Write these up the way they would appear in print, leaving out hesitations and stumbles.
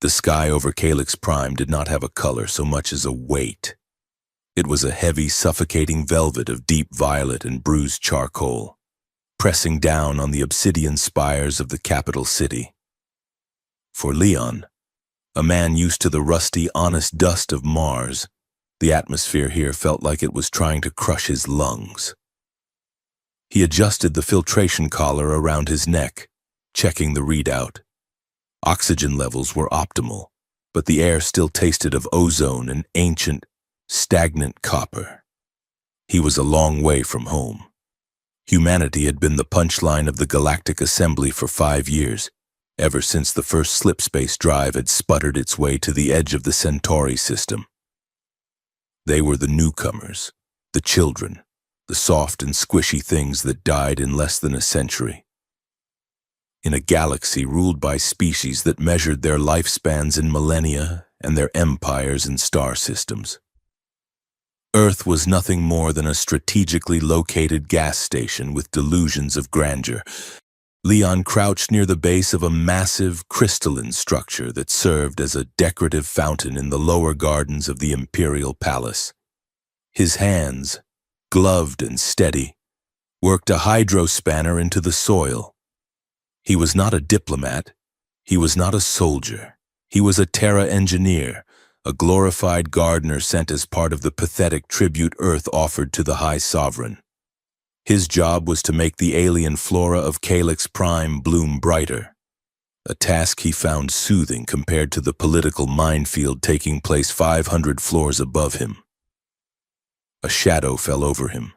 The sky over Calyx Prime did not have a color so much as a weight. It was a heavy, suffocating velvet of deep violet and bruised charcoal, pressing down on the obsidian spires of the capital city. For Leon, a man used to the rusty, honest dust of Mars, the atmosphere here felt like it was trying to crush his lungs. He adjusted the filtration collar around his neck, checking the readout. Oxygen levels were optimal, but the air still tasted of ozone and ancient, stagnant copper. He was a long way from home. Humanity had been the punchline of the Galactic Assembly for 5 years, ever since the first slipspace drive had sputtered its way to the edge of the Centauri system. They were the newcomers, the children, the soft and squishy things that died in less than a century. In a galaxy ruled by species that measured their lifespans in millennia and their empires in star systems. Earth was nothing more than a strategically located gas station with delusions of grandeur. Leon crouched near the base of a massive crystalline structure that served as a decorative fountain in the lower gardens of the Imperial Palace. His hands, gloved and steady, worked a hydrospanner into the soil. He was not a diplomat. He was not a soldier. He was a Terra engineer, a glorified gardener sent as part of the pathetic tribute Earth offered to the High Sovereign. His job was to make the alien flora of Calyx Prime bloom brighter, a task he found soothing compared to the political minefield taking place 500 floors above him. A shadow fell over him.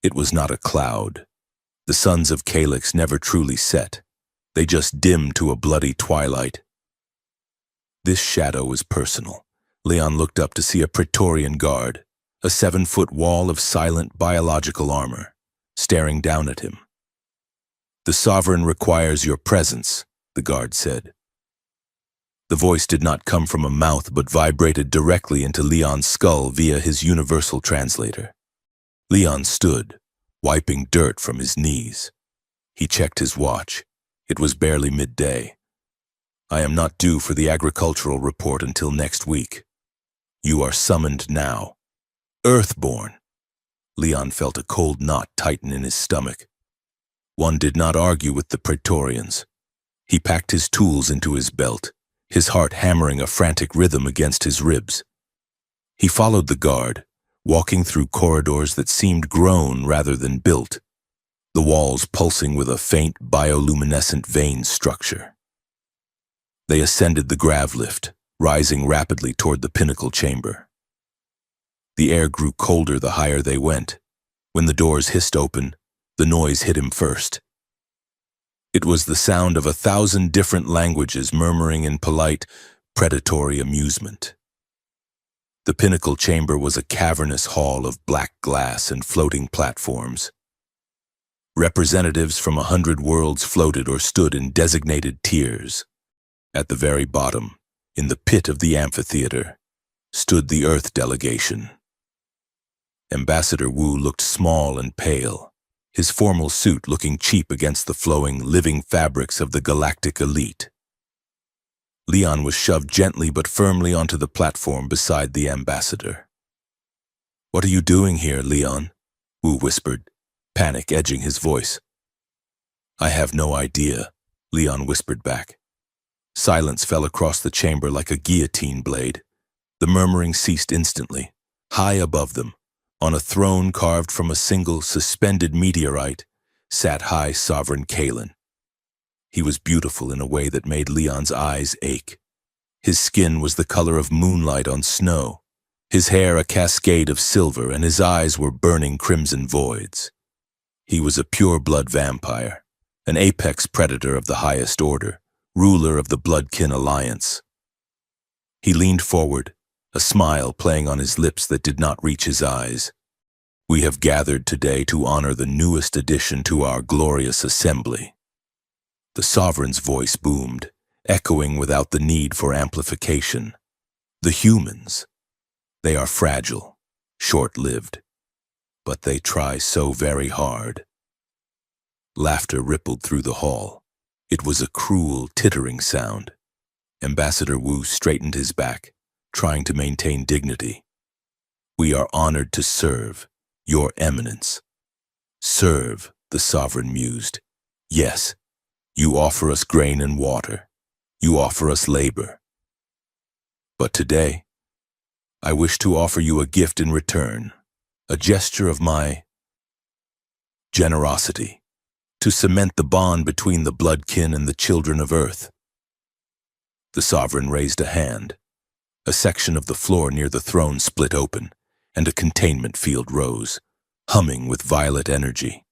It was not a cloud. The suns of Calyx never truly set. They just dimmed to a bloody twilight. This shadow was personal. Leon looked up to see a Praetorian guard, a 7-foot wall of silent biological armor, staring down at him. "The Sovereign requires your presence," the guard said. The voice did not come from a mouth but vibrated directly into Leon's skull via his universal translator. Leon stood, wiping dirt from his knees. He checked his watch. It was barely midday. "I am not due for the agricultural report until next week. You are summoned now." Earthborn! Leon felt a cold knot tighten in his stomach. One did not argue with the Praetorians. He packed his tools into his belt, his heart hammering a frantic rhythm against his ribs. He followed the guard, walking through corridors that seemed grown rather than built, the walls pulsing with a faint bioluminescent vein structure. They ascended the grav lift, rising rapidly toward the pinnacle chamber. The air grew colder the higher they went. When the doors hissed open, the noise hit him first. It was the sound of 1,000 different languages murmuring in polite, predatory amusement. The pinnacle chamber was a cavernous hall of black glass and floating platforms. Representatives from 100 worlds floated or stood in designated tiers. At the very bottom, in the pit of the amphitheater, stood the Earth delegation. Ambassador Wu looked small and pale, his formal suit looking cheap against the flowing, living fabrics of the galactic elite. Leon was shoved gently but firmly onto the platform beside the ambassador. "What are you doing here, Leon?" Wu whispered, panic edging his voice. "I have no idea," Leon whispered back. Silence fell across the chamber like a guillotine blade. The murmuring ceased instantly. High above them, on a throne carved from a single suspended meteorite, sat High Sovereign Kalen. He was beautiful in a way that made Leon's eyes ache. His skin was the color of moonlight on snow, his hair a cascade of silver, and his eyes were burning crimson voids. He was a pure-blood vampire, an apex predator of the highest order, ruler of the Bloodkin Alliance. He leaned forward, a smile playing on his lips that did not reach his eyes. "We have gathered today to honor the newest addition to our glorious assembly." The Sovereign's voice boomed, echoing without the need for amplification. "The humans. They are fragile, short-lived, but they try so very hard." Laughter rippled through the hall. It was a cruel, tittering sound. Ambassador Wu straightened his back, trying to maintain dignity. We are honored to serve, Your Eminence. Serve, the sovereign mused. Yes, you offer us grain and water. You offer us labor. But today, I wish to offer you a gift in return, a gesture of my generosity, to cement the bond between the bloodkin and the children of Earth. The sovereign raised a hand. A section of the floor near the throne split open, and a containment field rose, humming with violet energy.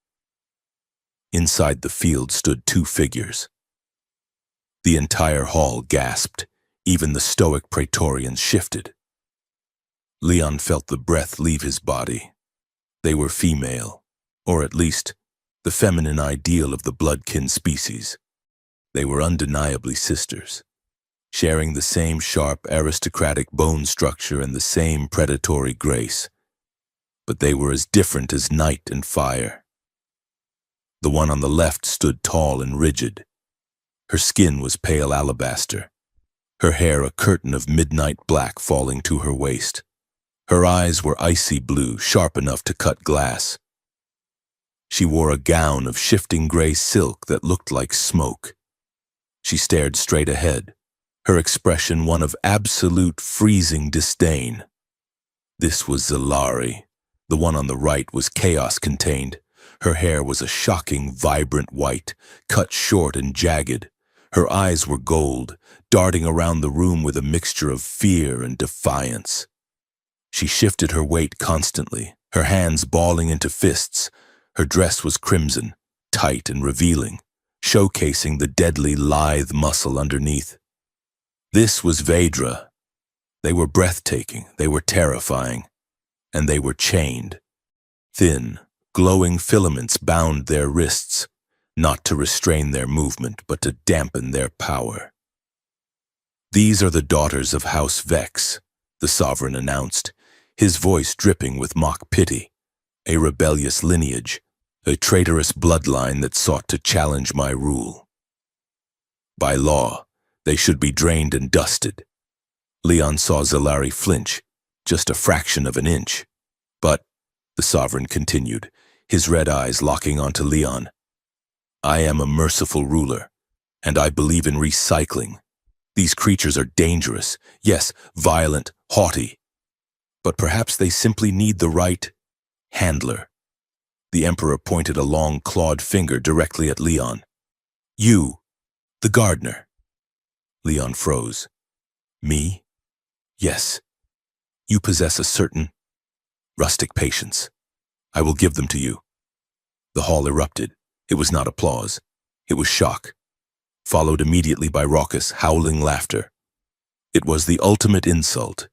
Inside the field stood two figures. The entire hall gasped. Even the stoic praetorians shifted. Leon felt the breath leave his body. They were female, or at least the feminine ideal of the bloodkin species. They were undeniably sisters, sharing the same sharp aristocratic bone structure and the same predatory grace. But they were as different as night and fire. The one on the left stood tall and rigid. Her skin was pale alabaster, her hair a curtain of midnight black falling to her waist. Her eyes were icy blue, sharp enough to cut glass. She wore a gown of shifting gray silk that looked like smoke. She stared straight ahead, her expression one of absolute freezing disdain. This was Zalari. The one on the right was chaos contained. Her hair was a shocking, vibrant white, cut short and jagged. Her eyes were gold, darting around the room with a mixture of fear and defiance. She shifted her weight constantly, her hands balling into fists. Her dress was crimson, tight and revealing, showcasing the deadly, lithe muscle underneath. This was Vedra. They were breathtaking, they were terrifying, and they were chained. Thin, glowing filaments bound their wrists, not to restrain their movement, but to dampen their power. These are the daughters of House Vex, the sovereign announced, his voice dripping with mock pity. A rebellious lineage, a traitorous bloodline that sought to challenge my rule. By law, they should be drained and dusted. Leon saw Zalari flinch, just a fraction of an inch. But, the sovereign continued, his red eyes locking onto Leon, I am a merciful ruler, and I believe in recycling. These creatures are dangerous, yes, violent, haughty. But perhaps they simply need the right handler. The Emperor pointed a long, clawed finger directly at Leon. You, the gardener. Leon froze. Me? Yes. You possess a certain rustic patience. I will give them to you. The hall erupted. It was not applause. It was shock, followed immediately by raucous, howling laughter. It was the ultimate insult.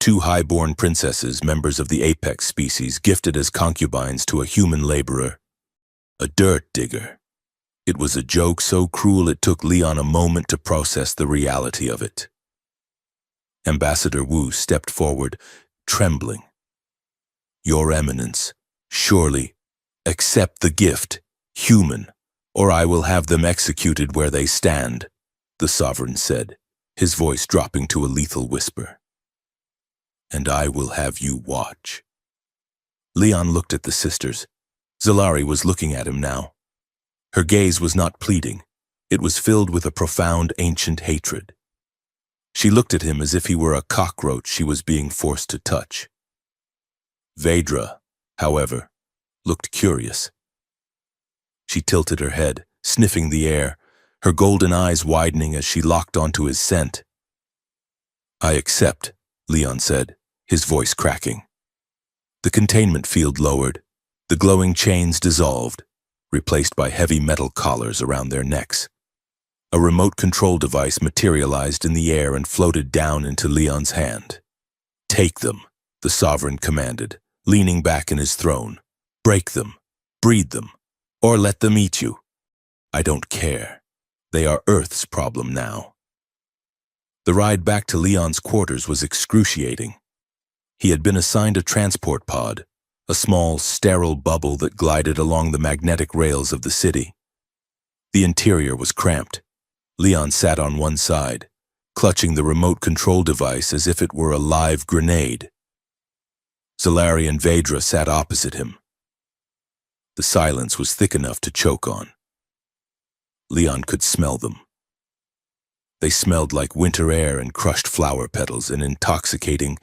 Two high-born princesses, members of the apex species, gifted as concubines to a human laborer, a dirt digger. It was a joke so cruel it took Leon a moment to process the reality of it. Ambassador Wu stepped forward, trembling. Your Eminence, surely accept the gift, human, or I will have them executed where they stand, the sovereign said, his voice dropping to a lethal whisper. And I will have you watch. Leon looked at the sisters. Zalari was looking at him now. Her gaze was not pleading. It was filled with a profound ancient hatred. She looked at him as if he were a cockroach she was being forced to touch. Vedra, however, looked curious. She tilted her head, sniffing the air, her golden eyes widening as she locked onto his scent. I accept, Leon said, his voice cracking. The containment field lowered, the glowing chains dissolved, replaced by heavy metal collars around their necks. A remote control device materialized in the air and floated down into Leon's hand. Take them, the sovereign commanded, leaning back in his throne. Break them, breed them, or let them eat you. I don't care. They are Earth's problem now. The ride back to Leon's quarters was excruciating. He had been assigned a transport pod, a small, sterile bubble that glided along the magnetic rails of the city. The interior was cramped. Leon sat on one side, clutching the remote control device as if it were a live grenade. Zalari and Vedra sat opposite him. The silence was thick enough to choke on. Leon could smell them. They smelled like winter air and crushed flower petals, an intoxicating,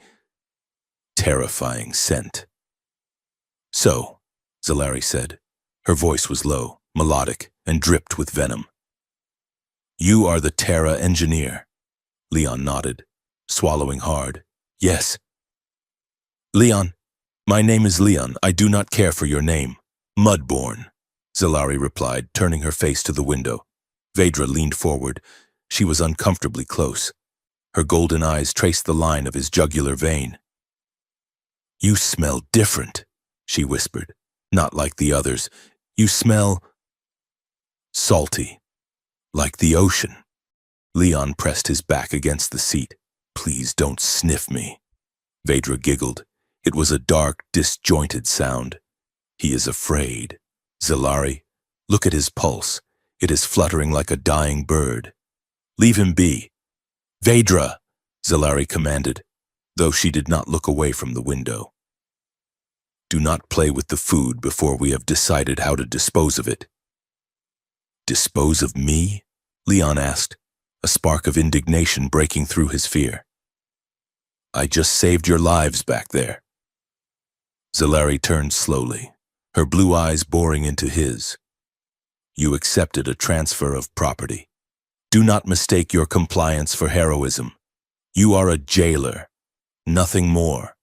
terrifying scent. "So," Zalari said. Her voice was low, melodic, and dripped with venom. "You are the Terra engineer." Leon nodded, swallowing hard. "Yes." "Leon, my name is Leon. I do not care for your name. Mudborn," Zalari replied, turning her face to the window. Vedra leaned forward. She was uncomfortably close. Her golden eyes traced the line of his jugular vein. "You smell different," she whispered. "Not like the others. You smell salty, like the ocean." Leon pressed his back against the seat. "Please don't sniff me." Vedra giggled. It was a dark, disjointed sound. "He is afraid. Zalari, look at his pulse. It is fluttering like a dying bird. Leave him be." "Vedra," Zalari commanded, though she did not look away from the window. "Do not play with the food before we have decided how to dispose of it." "Dispose of me?" Leon asked, a spark of indignation breaking through his fear. "I just saved your lives back there." Zalari turned slowly, her blue eyes boring into his. "You accepted a transfer of property. Do not mistake your compliance for heroism. You are a jailer, nothing more."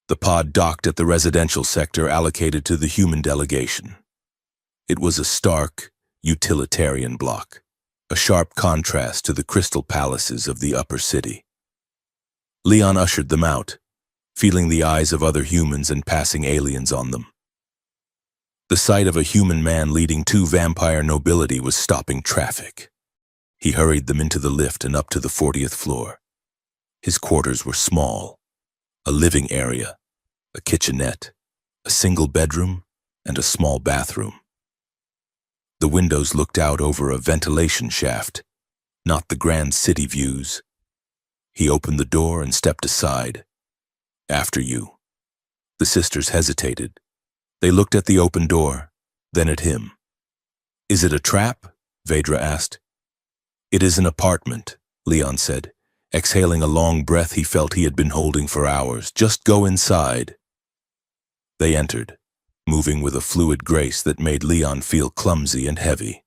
The pod docked at the residential sector allocated to the human delegation. It was a stark, utilitarian block, a sharp contrast to the crystal palaces of the upper city. Leon ushered them out, feeling the eyes of other humans and passing aliens on them. The sight of a human man leading 2 vampire nobility was stopping traffic. He hurried them into the lift and up to the 40th floor. His quarters were small, a living area, a kitchenette, a single bedroom, and a small bathroom. The windows looked out over a ventilation shaft, not the grand city views. He opened the door and stepped aside. "After you." The sisters hesitated. They looked at the open door, then at him. "Is it a trap?" Vedra asked. "It is an apartment," Leon said, exhaling a long breath he felt he had been holding for hours. "Just go inside." They entered, moving with a fluid grace that made Leon feel clumsy and heavy.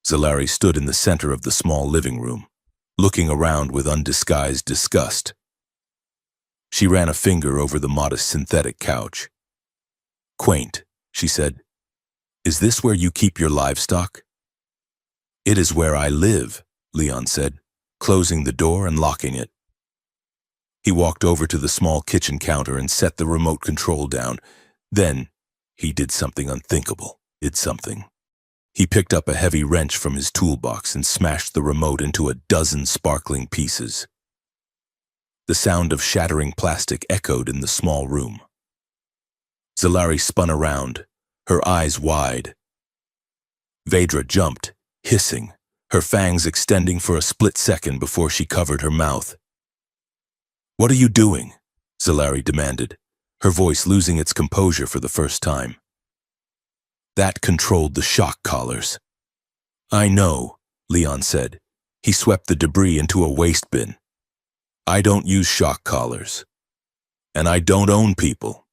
Zalari stood in the center of the small living room, looking around with undisguised disgust. She ran a finger over the modest synthetic couch. "Quaint," she said. "Is this where you keep your livestock?" "It is where I live," Leon said, closing the door and locking it. He walked over to the small kitchen counter and set the remote control down. Then, he did something unthinkable. He picked up a heavy wrench from his toolbox and smashed the remote into a dozen sparkling pieces. The sound of shattering plastic echoed in the small room. Zalari spun around, her eyes wide. Vedra jumped, hissing, her fangs extending for a split second before she covered her mouth. "What are you doing?" Zalari demanded, her voice losing its composure for the first time. "That controlled the shock collars." "I know," Leon said. He swept the debris into a waste bin. "I don't use shock collars. And I don't own people."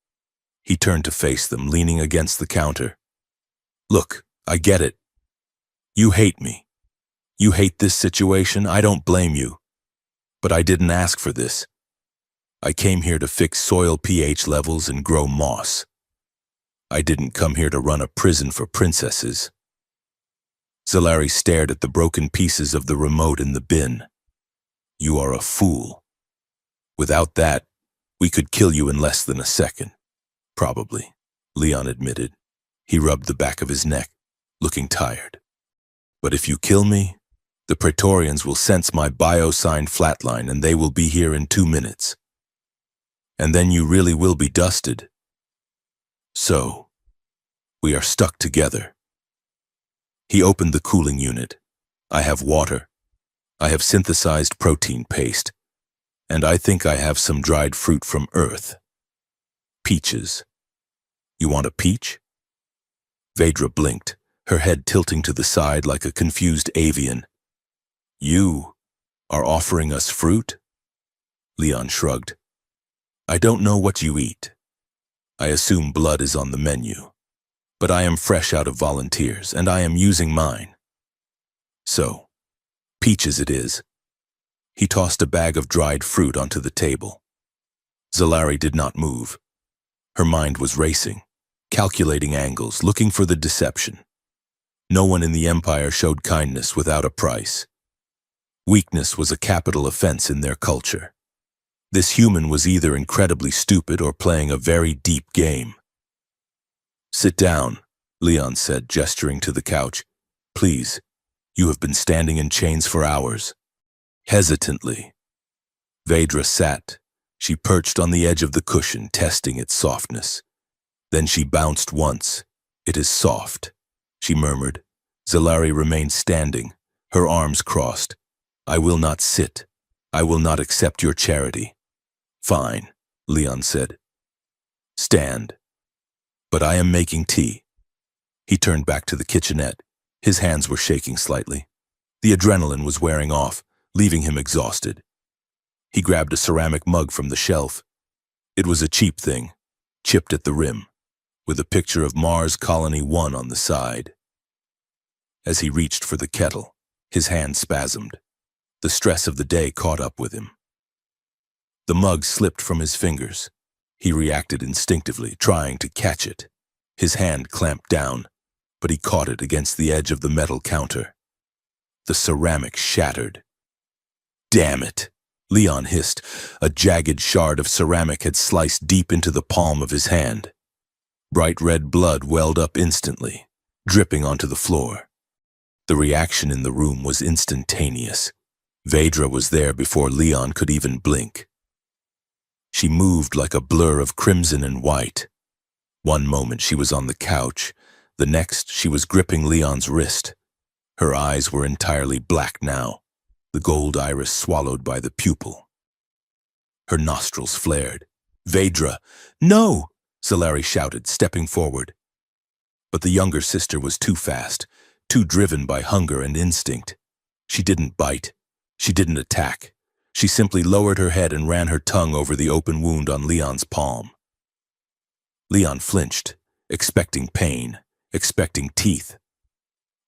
He turned to face them, leaning against the counter. "Look, I get it. You hate me. You hate this situation. I don't blame you. But I didn't ask for this. I came here to fix soil pH levels and grow moss. I didn't come here to run a prison for princesses." Zalari stared at the broken pieces of the remote in the bin. "You are a fool. Without that, we could kill you in less than a second." "Probably," Leon admitted. He rubbed the back of his neck, looking tired. "But if you kill me, the Praetorians will sense my bio-sign flatline and they will be here in 2 minutes. And then you really will be dusted. So, we are stuck together." He opened the cooling unit. "I have water. I have synthesized protein paste, and I think I have some dried fruit from Earth. Peaches. You want a peach? Vedra blinked, her head tilting to the side like a confused avian. You are offering us fruit? Leon shrugged. I don't know what you eat. I assume blood is on the menu. But I am fresh out of volunteers, and I am using mine. So, peaches it is. He tossed a bag of dried fruit onto the table. Zalari did not move. Her mind was racing, calculating angles, looking for the deception. No one in the Empire showed kindness without a price. Weakness was a capital offense in their culture. This human was either incredibly stupid or playing a very deep game. Sit down, Leon said, gesturing to the couch. Please, you have been standing in chains for hours. Hesitantly. Vedra sat. She perched on the edge of the cushion, testing its softness. Then she bounced once. It is soft, she murmured. Zalari remained standing, her arms crossed. I will not sit. I will not accept your charity. Fine, Leon said. Stand. But I am making tea. He turned back to the kitchenette. His hands were shaking slightly. The adrenaline was wearing off, leaving him exhausted. He grabbed a ceramic mug from the shelf. It was a cheap thing, chipped at the rim, with a picture of Mars Colony 1 on the side. As he reached for the kettle, his hand spasmed. The stress of the day caught up with him. The mug slipped from his fingers. He reacted instinctively, trying to catch it. His hand clamped down, but he caught it against the edge of the metal counter. The ceramic shattered. Damn it, Leon hissed. A jagged shard of ceramic had sliced deep into the palm of his hand. Bright red blood welled up instantly, dripping onto the floor. The reaction in the room was instantaneous. Vedra was there before Leon could even blink. She moved like a blur of crimson and white. One moment she was on the couch, the next she was gripping Leon's wrist. Her eyes were entirely black now, the gold iris swallowed by the pupil. Her nostrils flared. Vedra! No! Zalari shouted, stepping forward. But the younger sister was too fast, too driven by hunger and instinct. She didn't bite. She didn't attack. She simply lowered her head and ran her tongue over the open wound on Leon's palm. Leon flinched, expecting pain, expecting teeth.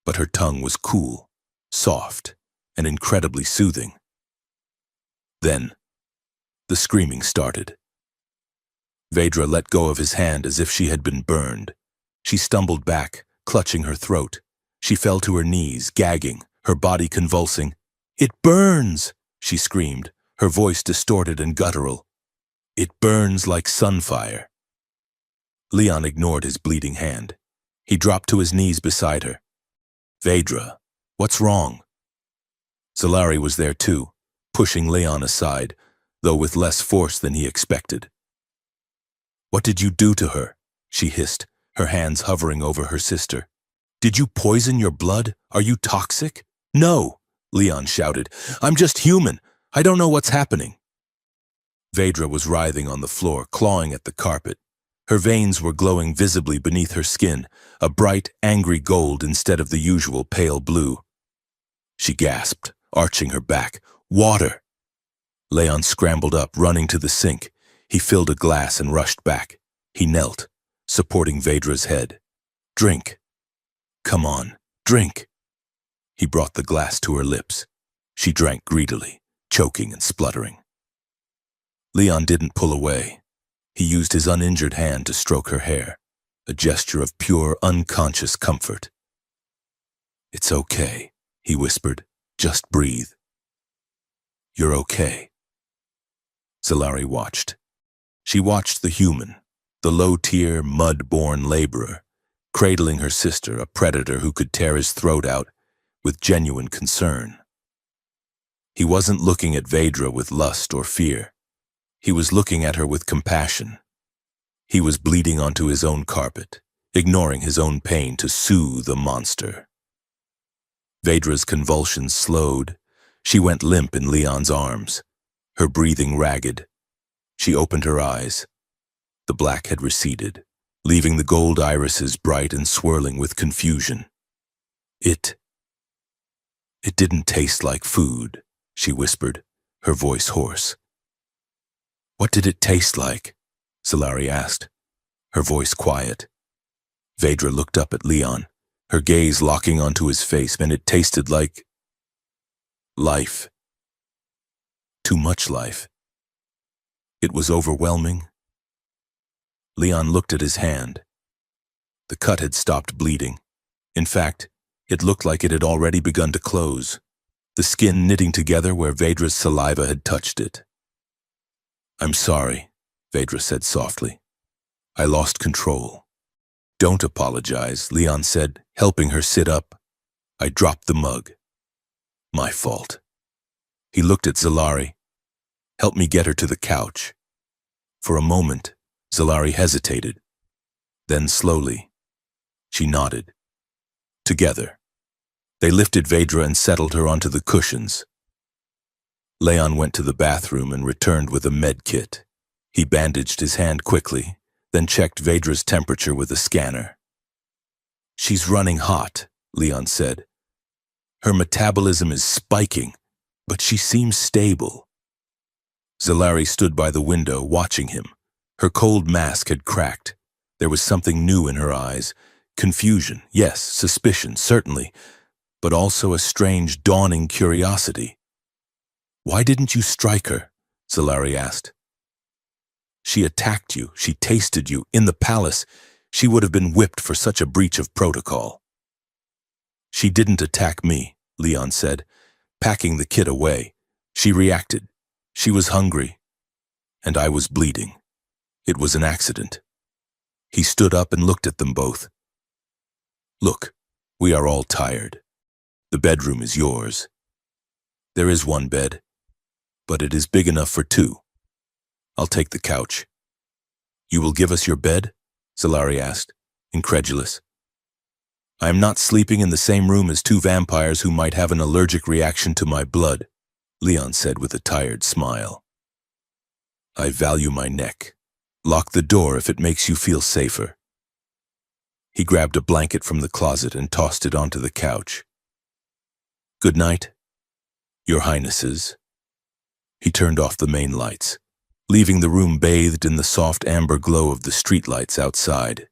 But her tongue was cool, soft, and incredibly soothing. Then, the screaming started. Vedra let go of his hand as if she had been burned. She stumbled back, clutching her throat. She fell to her knees, gagging, her body convulsing. "It burns!" she screamed, her voice distorted and guttural. "It burns like sunfire." Leon ignored his bleeding hand. He dropped to his knees beside her. "Vedra, what's wrong?" Zalari was there too, pushing Leon aside, though with less force than he expected. "What did you do to her?" she hissed, her hands hovering over her sister. "Did you poison your blood? Are you toxic?" "No!" Leon shouted. "I'm just human. I don't know what's happening." Vedra was writhing on the floor, clawing at the carpet. Her veins were glowing visibly beneath her skin, a bright, angry gold instead of the usual pale blue. She gasped, arching her back. "Water!" Leon scrambled up, running to the sink. He filled a glass and rushed back. He knelt, supporting Vedra's head. "Drink. Come on, drink." He brought the glass to her lips. She drank greedily, choking and spluttering. Leon didn't pull away. He used his uninjured hand to stroke her hair, a gesture of pure, unconscious comfort. "It's okay," he whispered. "Just breathe." "You're okay." Zalari watched. She watched the human, the low-tier, mud-born laborer, cradling her sister, a predator who could tear his throat out, with genuine concern. He wasn't looking at Vedra with lust or fear. He was looking at her with compassion. He was bleeding onto his own carpet, ignoring his own pain to soothe the monster. Vedra's convulsions slowed. She went limp in Leon's arms, her breathing ragged. She opened her eyes. The black had receded, leaving the gold irises bright and swirling with confusion. It didn't taste like food, she whispered, her voice hoarse. What did it taste like? Solari asked, her voice quiet. Vedra looked up at Leon, her gaze locking onto his face, and it tasted like life. Too much life. It was overwhelming. Leon looked at his hand. The cut had stopped bleeding. In fact, it looked like it had already begun to close, the skin knitting together where Vedra's saliva had touched it. I'm sorry, Vedra said softly. I lost control. Don't apologize, Leon said, helping her sit up. I dropped the mug. My fault. He looked at Zalari. Help me get her to the couch. For a moment, Zalari hesitated. Then slowly, she nodded. Together, they lifted Vedra and settled her onto the cushions. Leon went to the bathroom and returned with a med kit. He bandaged his hand quickly, then checked Vedra's temperature with a scanner. She's running hot, Leon said. Her metabolism is spiking, but she seems stable. Zalari stood by the window, watching him. Her cold mask had cracked. There was something new in her eyes. Confusion, yes, suspicion, certainly, but also a strange, dawning curiosity. Why didn't you strike her? Zalari asked. She attacked you, she tasted you, in the palace. She would have been whipped for such a breach of protocol. She didn't attack me, Leon said, packing the kit away. She reacted. She was hungry, and I was bleeding. It was an accident. He stood up and looked at them both. Look, we are all tired. The bedroom is yours. There is one bed, but it is big enough for two. I'll take the couch. You will give us your bed? Zalari asked, incredulous. I am not sleeping in the same room as two vampires who might have an allergic reaction to my blood, Leon said with a tired smile. I value my neck. Lock the door if it makes you feel safer. He grabbed a blanket from the closet and tossed it onto the couch. Good night, Your Highnesses. He turned off the main lights, leaving the room bathed in the soft amber glow of the streetlights outside.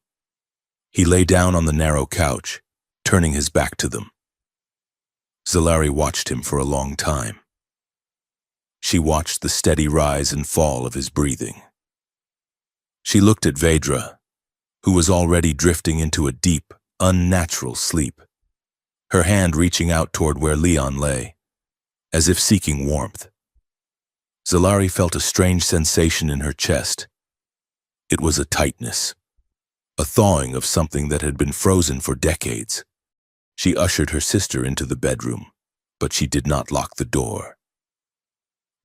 He lay down on the narrow couch, turning his back to them. Zalari watched him for a long time. She watched the steady rise and fall of his breathing. She looked at Vedra, who was already drifting into a deep, unnatural sleep, her hand reaching out toward where Leon lay, as if seeking warmth. Zalari felt a strange sensation in her chest. It was a tightness, a thawing of something that had been frozen for decades. She ushered her sister into the bedroom, but she did not lock the door.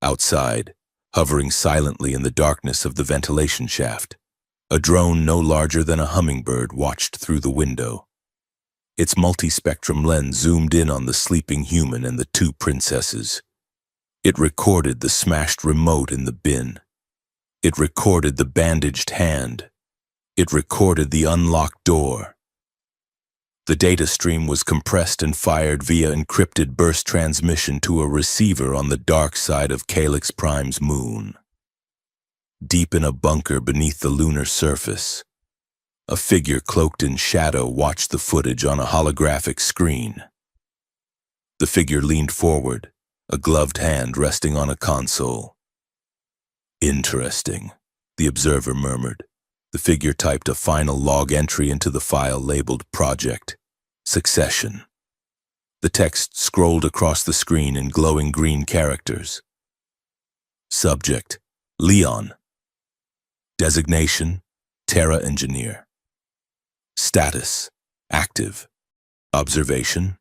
Outside, hovering silently in the darkness of the ventilation shaft, a drone no larger than a hummingbird watched through the window. Its multi-spectrum lens zoomed in on the sleeping human and the two princesses. It recorded the smashed remote in the bin. It recorded the bandaged hand. It recorded the unlocked door. The data stream was compressed and fired via encrypted burst transmission to a receiver on the dark side of Calyx Prime's moon. Deep in a bunker beneath the lunar surface, a figure cloaked in shadow watched the footage on a holographic screen. The figure leaned forward, a gloved hand resting on a console. Interesting, the observer murmured. The figure typed a final log entry into the file labeled Project Succession. The text scrolled across the screen in glowing green characters. Subject, Leon. Designation, Terra Engineer. Status, active. Observation,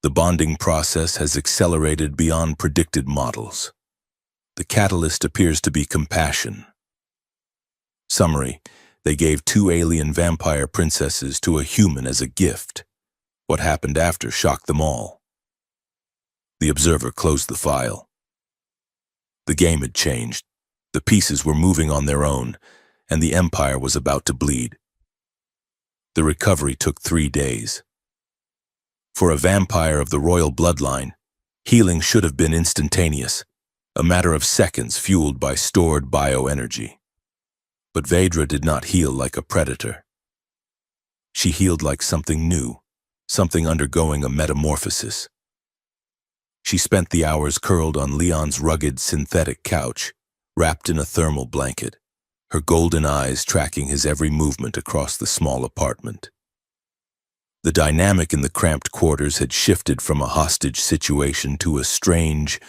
the bonding process has accelerated beyond predicted models. The catalyst appears to be compassion. Summary, they gave two alien vampire princesses to a human as a gift. What happened after shocked them all. The observer closed the file. The game had changed. The pieces were moving on their own, and the Empire was about to bleed. The recovery took 3 days. For a vampire of the royal bloodline, healing should have been instantaneous, a matter of seconds fueled by stored bioenergy. But Vedra did not heal like a predator. She healed like something new, something undergoing a metamorphosis. She spent the hours curled on Leon's rugged synthetic couch, wrapped in a thermal blanket, her golden eyes tracking his every movement across the small apartment. The dynamic in the cramped quarters had shifted from a hostage situation to a strange,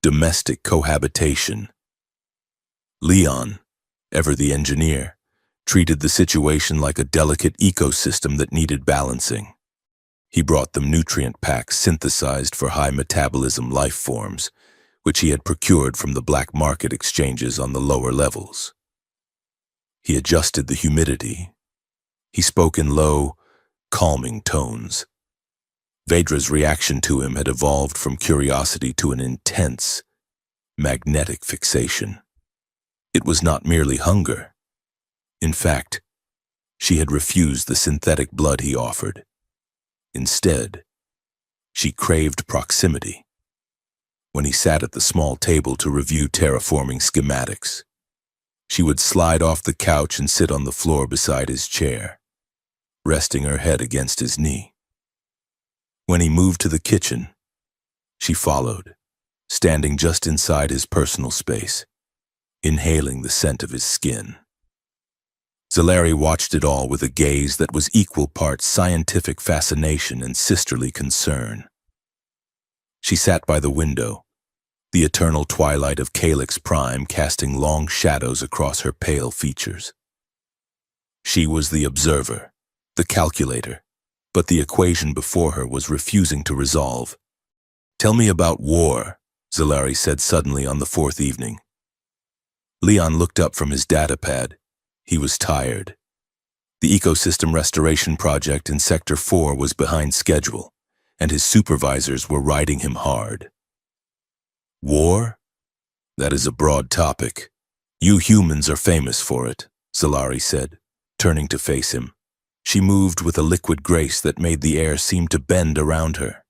domestic cohabitation. Leon, ever the engineer, treated the situation like a delicate ecosystem that needed balancing. He brought them nutrient packs synthesized for high metabolism life forms, which he had procured from the black market exchanges on the lower levels. He adjusted the humidity. He spoke in low, calming tones. Vedra's reaction to him had evolved from curiosity to an intense, magnetic fixation. It was not merely hunger. In fact, she had refused the synthetic blood he offered. Instead, she craved proximity. When he sat at the small table to review terraforming schematics, she would slide off the couch and sit on the floor beside his chair, resting her head against his knee. When he moved to the kitchen, she followed, standing just inside his personal space, inhaling the scent of his skin. Zalari watched it all with a gaze that was equal parts scientific fascination and sisterly concern. She sat by the window, the eternal twilight of Calyx Prime casting long shadows across her pale features. She was the observer, the calculator, but the equation before her was refusing to resolve. "Tell me about war," Zalari said suddenly on the 4th evening. Leon looked up from his datapad. He was tired. The ecosystem restoration project in Sector 4 was behind schedule, and his supervisors were riding him hard. "War? That is a broad topic. You humans are famous for it," Zalari said, turning to face him. She moved with a liquid grace that made the air seem to bend around her.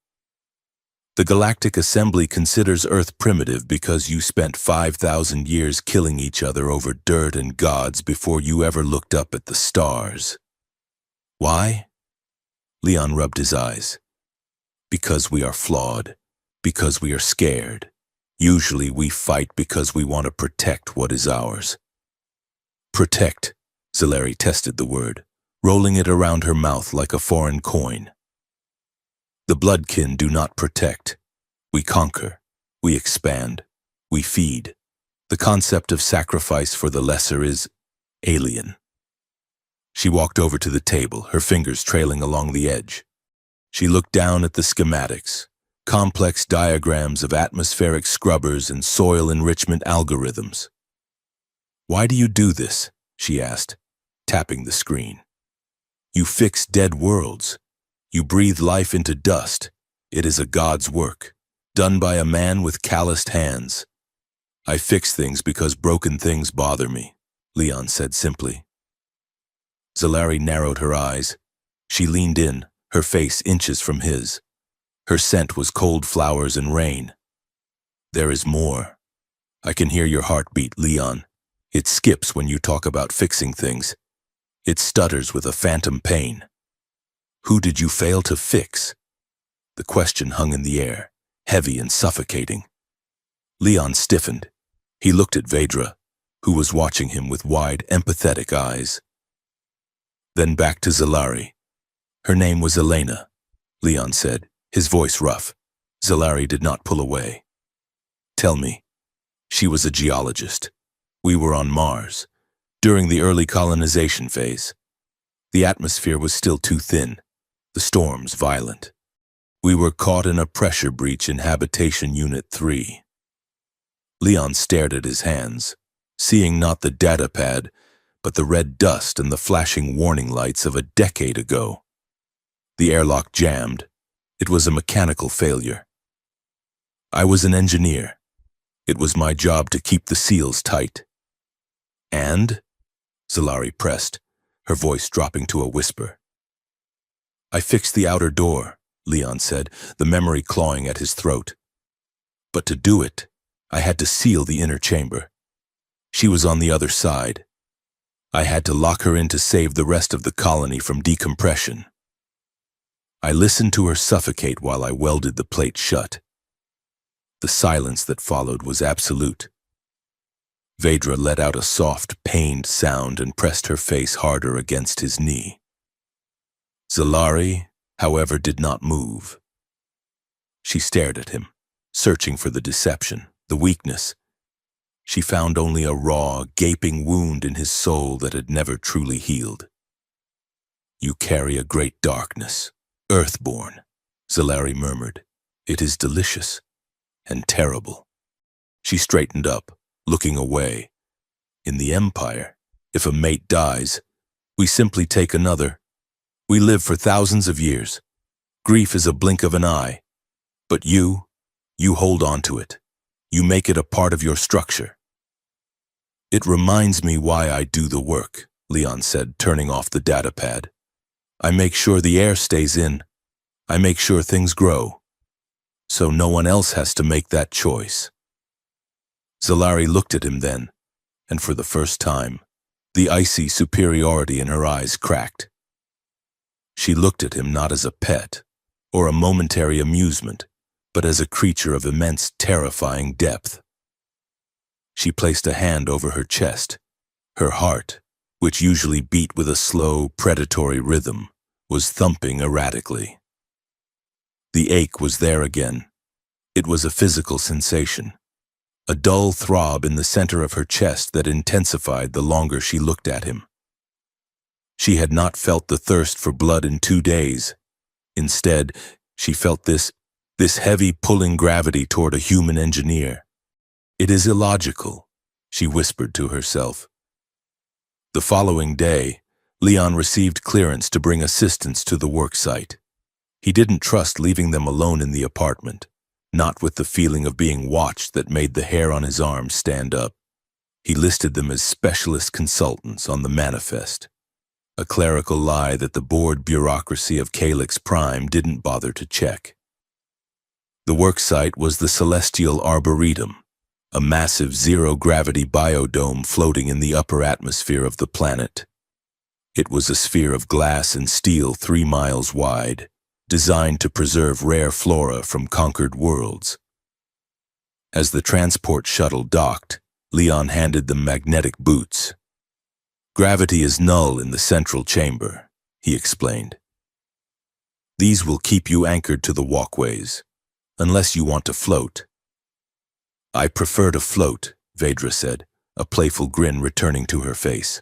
"The Galactic Assembly considers Earth primitive because you spent 5,000 years killing each other over dirt and gods before you ever looked up at the stars." "Why?" Leon rubbed his eyes. "Because we are flawed, because we are scared. Usually we fight because we want to protect what is ours." "Protect," Zalari tested the word, rolling it around her mouth like a foreign coin. "The bloodkin do not protect. We conquer, we expand, we feed. The concept of sacrifice for the lesser is alien." She walked over to the table, her fingers trailing along the edge. She looked down at the schematics, complex diagrams of atmospheric scrubbers and soil enrichment algorithms. "Why do you do this?" she asked, tapping the screen. "You fix dead worlds. You breathe life into dust. It is a god's work, done by a man with calloused hands." "I fix things because broken things bother me," Leon said simply. Zalari narrowed her eyes. She leaned in, her face inches from his. Her scent was cold flowers and rain. "There is more. I can hear your heartbeat, Leon. It skips when you talk about fixing things. It stutters with a phantom pain. Who did you fail to fix?" The question hung in the air, heavy and suffocating. Leon stiffened. He looked at Vedra, who was watching him with wide, empathetic eyes. Then back to Zalari. "Her name was Elena," Leon said, his voice rough. Zalari did not pull away. "Tell me." "She was a geologist. We were on Mars, during the early colonization phase. The atmosphere was still too thin, the storms violent. We were caught in a pressure breach in Habitation Unit 3. Leon stared at his hands, seeing not the datapad, but the red dust and the flashing warning lights of a decade ago. The airlock jammed. It was a mechanical failure. I was an engineer. It was my job to keep the seals tight. And? Zalari pressed, her voice dropping to a whisper. I fixed the outer door, Leon said, the memory clawing at his throat. But to do it, I had to seal the inner chamber. She was on the other side. I had to lock her in to save the rest of the colony from decompression. I listened to her suffocate while I welded the plate shut. The silence that followed was absolute. Vedra let out a soft, pained sound and pressed her face harder against his knee. Zalari, however, did not move. She stared at him, searching for the deception, the weakness. She found only a raw, gaping wound in his soul that had never truly healed. You carry a great darkness, earthborn, Zalari murmured. It is delicious and terrible. She straightened up, looking away. In the Empire, if a mate dies, we simply take another. We live for thousands of years. Grief is a blink of an eye. But you hold on to it. You make it a part of your structure. It reminds me why I do the work, Leon said, turning off the data pad. I make sure the air stays in. I make sure things grow. So no one else has to make that choice. Zalari looked at him then, and for the first time, the icy superiority in her eyes cracked. She looked at him not as a pet or a momentary amusement, but as a creature of immense, terrifying depth. She placed a hand over her chest. Her heart, which usually beat with a slow, predatory rhythm, was thumping erratically. The ache was there again. It was a physical sensation, a dull throb in the center of her chest that intensified the longer she looked at him. She had not felt the thirst for blood in 2 days. Instead, she felt this heavy pulling gravity toward a human engineer. It is illogical, she whispered to herself. The following day, Leon received clearance to bring assistants to the work site. He didn't trust leaving them alone in the apartment, not with the feeling of being watched that made the hair on his arms stand up. He listed them as specialist consultants on the manifest, a clerical lie that the board bureaucracy of Calyx Prime didn't bother to check. The work site was the Celestial Arboretum, a massive zero-gravity biodome floating in the upper atmosphere of the planet. It was a sphere of glass and steel 3 miles wide, designed to preserve rare flora from conquered worlds. As the transport shuttle docked, Leon handed them magnetic boots. Gravity is null in the central chamber, he explained. These will keep you anchored to the walkways, unless you want to float. I prefer to float, Vedra said, a playful grin returning to her face.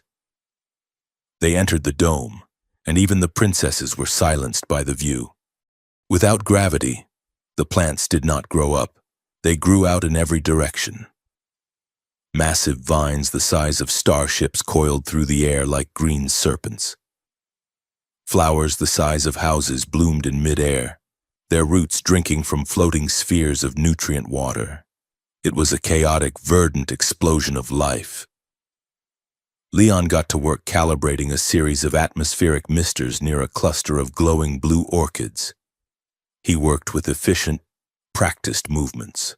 They entered the dome, and even the princesses were silenced by the view. Without gravity, the plants did not grow up. They grew out in every direction. Massive vines the size of starships coiled through the air like green serpents. Flowers the size of houses bloomed in midair, their roots drinking from floating spheres of nutrient water. It was a chaotic, verdant explosion of life. Leon got to work calibrating a series of atmospheric misters near a cluster of glowing blue orchids. He worked with efficient, practiced movements.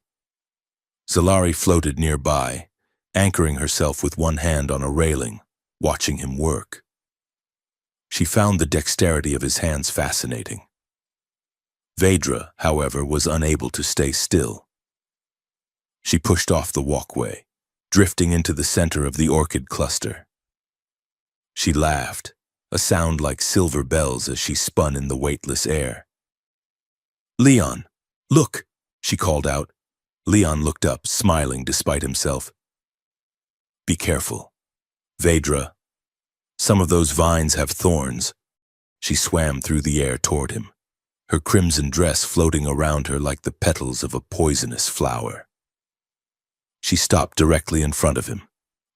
Zalari floated nearby, anchoring herself with one hand on a railing, watching him work. She found the dexterity of his hands fascinating. Vedra, however, was unable to stay still. She pushed off the walkway, drifting into the center of the orchid cluster. She laughed, a sound like silver bells as she spun in the weightless air. "Leon, look," she called out. Leon looked up, smiling despite himself. "Be careful. Vedra, some of those vines have thorns." She swam through the air toward him, her crimson dress floating around her like the petals of a poisonous flower. She stopped directly in front of him,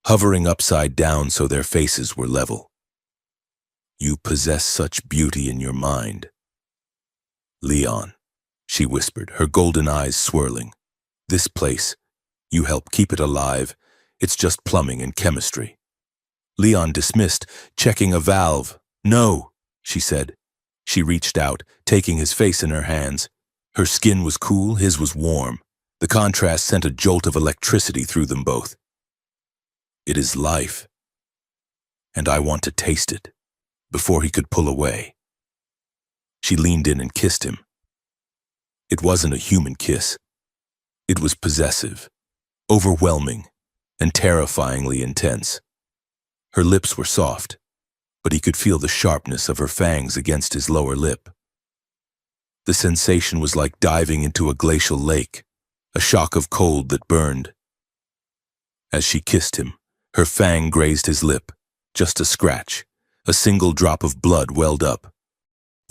hovering upside down so their faces were level. "You possess such beauty in your mind." "Leon," she whispered, her golden eyes swirling. This place, you help keep it alive. It's just plumbing and chemistry. Leon dismissed, checking a valve. No, she said. She reached out, taking his face in her hands. Her skin was cool, his was warm. The contrast sent a jolt of electricity through them both. It is life, and I want to taste it, before he could pull away. She leaned in and kissed him. It wasn't a human kiss. It was possessive, overwhelming, and terrifyingly intense. Her lips were soft, but he could feel the sharpness of her fangs against his lower lip. The sensation was like diving into a glacial lake, a shock of cold that burned. As she kissed him, her fang grazed his lip, just a scratch. A single drop of blood welled up.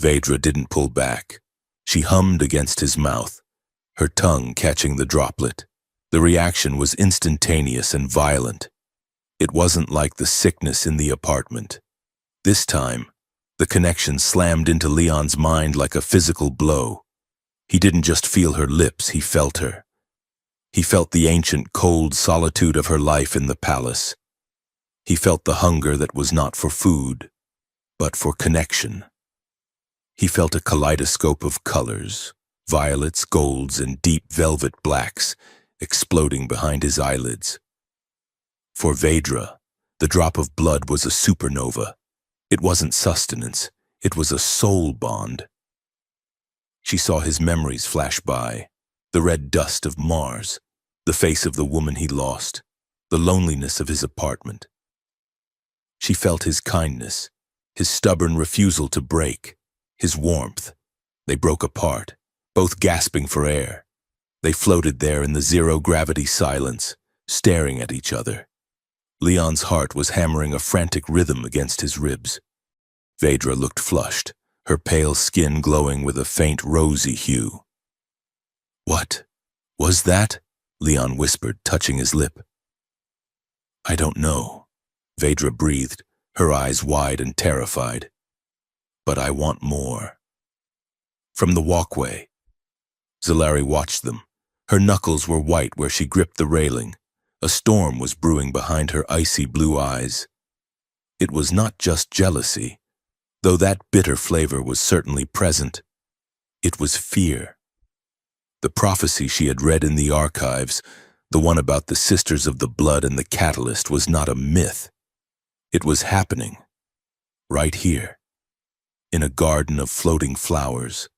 Vedra didn't pull back. She hummed against his mouth, her tongue catching the droplet. The reaction was instantaneous and violent. It wasn't like the sickness in the apartment. This time, the connection slammed into Leon's mind like a physical blow. He didn't just feel her lips, he felt her. He felt the ancient, cold solitude of her life in the palace. He felt the hunger that was not for food, but for connection. He felt a kaleidoscope of colors, violets, golds, and deep velvet blacks, exploding behind his eyelids. For Vedra, the drop of blood was a supernova. It wasn't sustenance, it was a soul bond. She saw his memories flash by, the red dust of Mars, the face of the woman he lost, the loneliness of his apartment. She felt his kindness, his stubborn refusal to break, his warmth. They broke apart, both gasping for air. They floated there in the zero-gravity silence, staring at each other. Leon's heart was hammering a frantic rhythm against his ribs. Vedra looked flushed, her pale skin glowing with a faint rosy hue. "What was that?" Leon whispered, touching his lip. "I don't know," Vedra breathed, her eyes wide and terrified. "But I want more." From the walkway, Zalari watched them. Her knuckles were white where she gripped the railing. A storm was brewing behind her icy blue eyes. It was not just jealousy, though that bitter flavor was certainly present. It was fear. The prophecy she had read in the archives, the one about the Sisters of the Blood and the Catalyst, was not a myth. It was happening, right here, in a garden of floating flowers.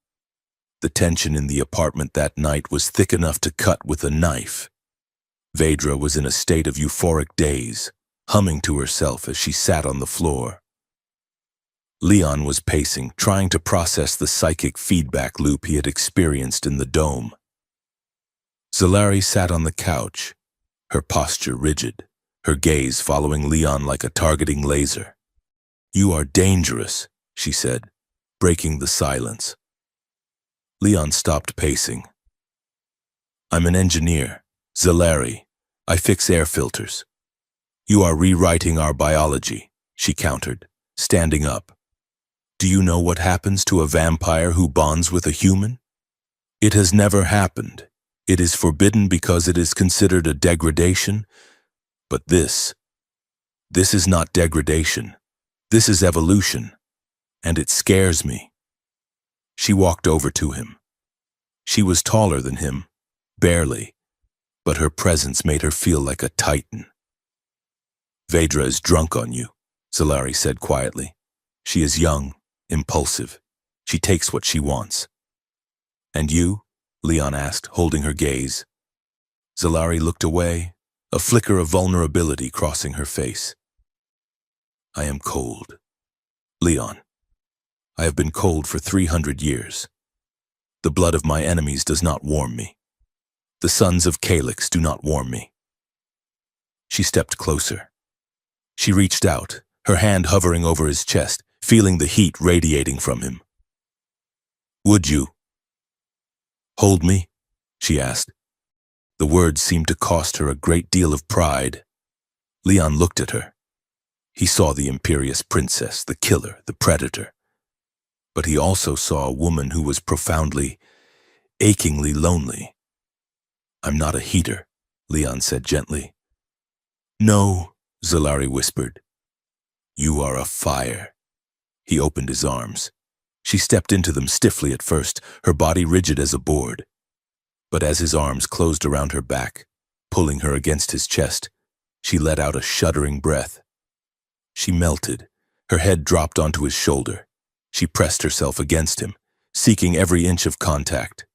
The tension in the apartment that night was thick enough to cut with a knife. Vedra was in a state of euphoric daze, humming to herself as she sat on the floor. Leon was pacing, trying to process the psychic feedback loop he had experienced in the dome. Zalari sat on the couch, her posture rigid, her gaze following Leon like a targeting laser. "You are dangerous," she said, breaking the silence. Leon stopped pacing. "I'm an engineer, Zalari. I fix air filters." "You are rewriting our biology," she countered, standing up. "Do you know what happens to a vampire who bonds with a human? It has never happened. It is forbidden because it is considered a degradation. But this is not degradation. This is evolution, and it scares me." She walked over to him. She was taller than him, barely, but her presence made her feel like a titan. "Vedra is drunk on you," Zalari said quietly. "She is young, impulsive. She takes what she wants." "And you?" Leon asked, holding her gaze. Zalari looked away, a flicker of vulnerability crossing her face. "I am cold. Leon, I have been cold for 300 years. The blood of my enemies does not warm me. The sons of Calyx do not warm me." She stepped closer. She reached out, her hand hovering over his chest, feeling the heat radiating from him. "Would you hold me?" she asked. The words seemed to cost her a great deal of pride. Leon looked at her. He saw the imperious princess, the killer, the predator. But he also saw a woman who was profoundly, achingly lonely. I'm not a heater, Leon said gently. No, Zalari whispered. You are a fire. He opened his arms. She stepped into them stiffly at first, her body rigid as a board. But as his arms closed around her back, pulling her against his chest, she let out a shuddering breath. She melted. Her head dropped onto his shoulder. She pressed herself against him, seeking every inch of contact.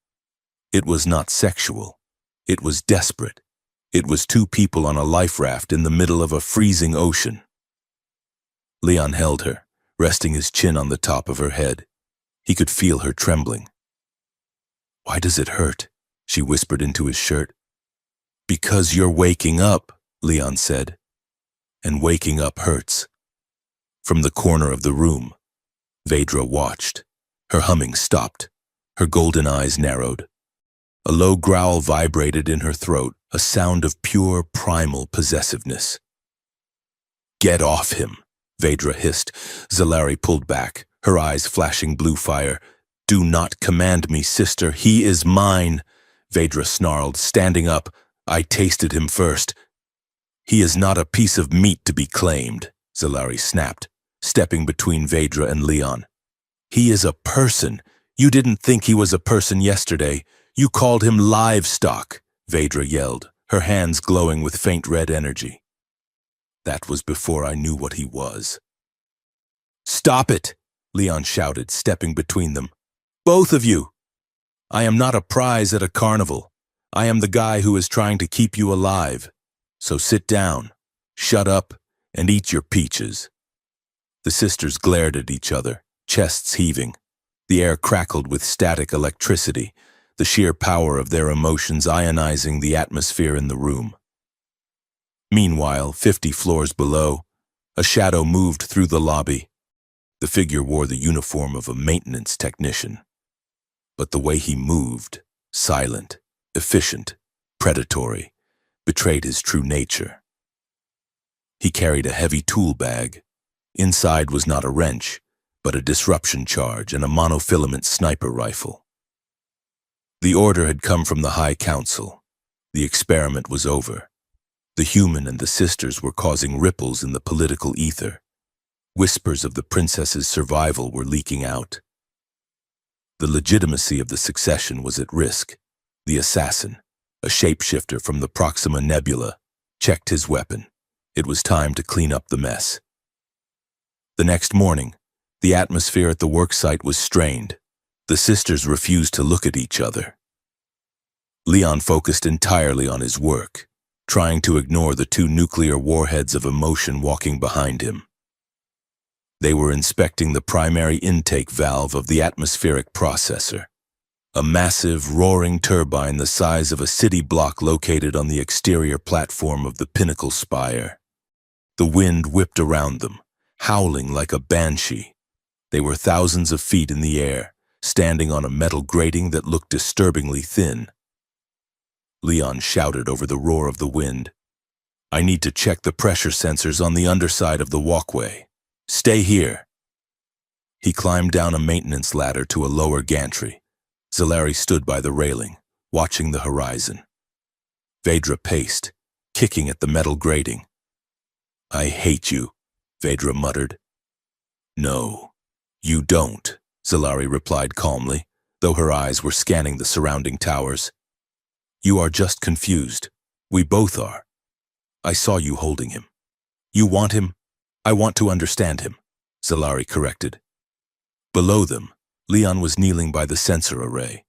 It was not sexual. It was desperate. It was two people on a life raft in the middle of a freezing ocean. Leon held her, resting his chin on the top of her head. He could feel her trembling. Why does it hurt? She whispered into his shirt. Because you're waking up, Leon said. And waking up hurts. From the corner of the room, Vedra watched. Her humming stopped. Her golden eyes narrowed. A low growl vibrated in her throat, a sound of pure primal possessiveness. Get off him, Vedra hissed. Zalari pulled back, her eyes flashing blue fire. Do not command me, sister. He is mine, Vedra snarled, standing up. I tasted him first. He is not a piece of meat to be claimed, Zalari snapped, stepping between Vedra and Leon. He is a person. You didn't think he was a person yesterday. You called him livestock, Vedra yelled, her hands glowing with faint red energy. That was before I knew what he was. Stop it, Leon shouted, stepping between them. Both of you! I am not a prize at a carnival. I am the guy who is trying to keep you alive. So sit down, shut up, and eat your peaches. The sisters glared at each other, chests heaving. The air crackled with static electricity, the sheer power of their emotions ionizing the atmosphere in the room. Meanwhile, 50 floors below, a shadow moved through the lobby. The figure wore the uniform of a maintenance technician. But the way he moved, silent, efficient, predatory, betrayed his true nature. He carried a heavy tool bag. Inside was not a wrench, but a disruption charge and a monofilament sniper rifle. The order had come from the High Council. The experiment was over. The human and the sisters were causing ripples in the political ether. Whispers of the princess's survival were leaking out. The legitimacy of the succession was at risk. The assassin, a shapeshifter from the Proxima Nebula, checked his weapon. It was time to clean up the mess. The next morning, the atmosphere at the worksite was strained. The sisters refused to look at each other. Leon focused entirely on his work, trying to ignore the two nuclear warheads of emotion walking behind him. They were inspecting the primary intake valve of the atmospheric processor, a massive, roaring turbine the size of a city block located on the exterior platform of the pinnacle spire. The wind whipped around them, howling like a banshee. They were thousands of feet in the air, standing on a metal grating that looked disturbingly thin. Leon shouted over the roar of the wind. I need to check the pressure sensors on the underside of the walkway. Stay here. He climbed down a maintenance ladder to a lower gantry. Zalari stood by the railing, watching the horizon. Vedra paced, kicking at the metal grating. I hate you, Vedra muttered. No, you don't, Zalari replied calmly, though her eyes were scanning the surrounding towers. You are just confused. We both are. I saw you holding him. You want him? I want to understand him, Zalari corrected. Below them, Leon was kneeling by the sensor array.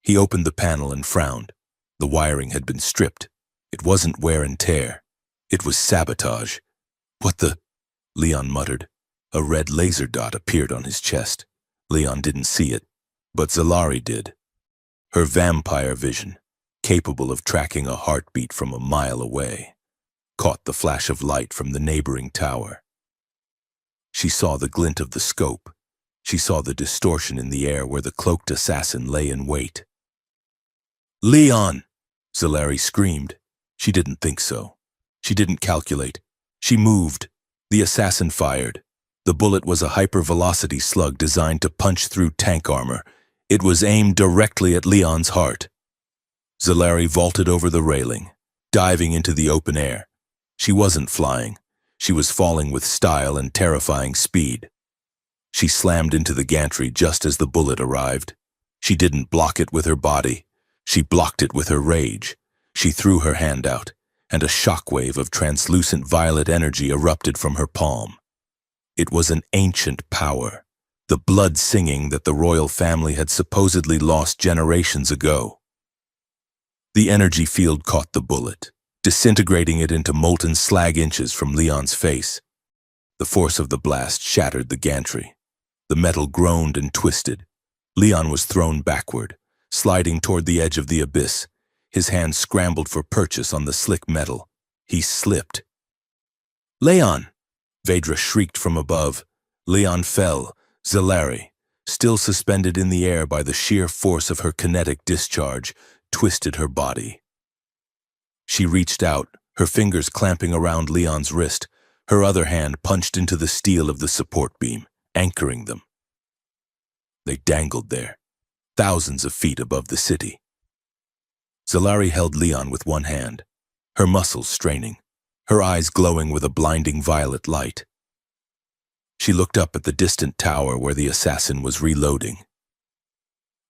He opened the panel and frowned. The wiring had been stripped. It wasn't wear and tear. It was sabotage. What the? Leon muttered. A red laser dot appeared on his chest. Leon didn't see it, but Zalari did. Her vampire vision, capable of tracking a heartbeat from a mile away, caught the flash of light from the neighboring tower. She saw the glint of the scope. She saw the distortion in the air where the cloaked assassin lay in wait. Leon! Zalari screamed. She didn't think so. She didn't calculate. She moved. The assassin fired. The bullet was a hypervelocity slug designed to punch through tank armor. It was aimed directly at Leon's heart. Zalari vaulted over the railing, diving into the open air. She wasn't flying. She was falling with style and terrifying speed. She slammed into the gantry just as the bullet arrived. She didn't block it with her body. She blocked it with her rage. She threw her hand out, and a shockwave of translucent violet energy erupted from her palm. It was an ancient power, the blood singing that the royal family had supposedly lost generations ago. The energy field caught the bullet, disintegrating it into molten slag inches from Leon's face. The force of the blast shattered the gantry. The metal groaned and twisted. Leon was thrown backward, sliding toward the edge of the abyss. His hand scrambled for purchase on the slick metal. He slipped. "Leon!" Vedra shrieked from above. Leon fell. Zalari, still suspended in the air by the sheer force of her kinetic discharge, twisted her body. She reached out, her fingers clamping around Leon's wrist. Her other hand punched into the steel of the support beam, anchoring them. They dangled there, thousands of feet above the city. Zalari held Leon with one hand, her muscles straining, her eyes glowing with a blinding violet light. She looked up at the distant tower where the assassin was reloading.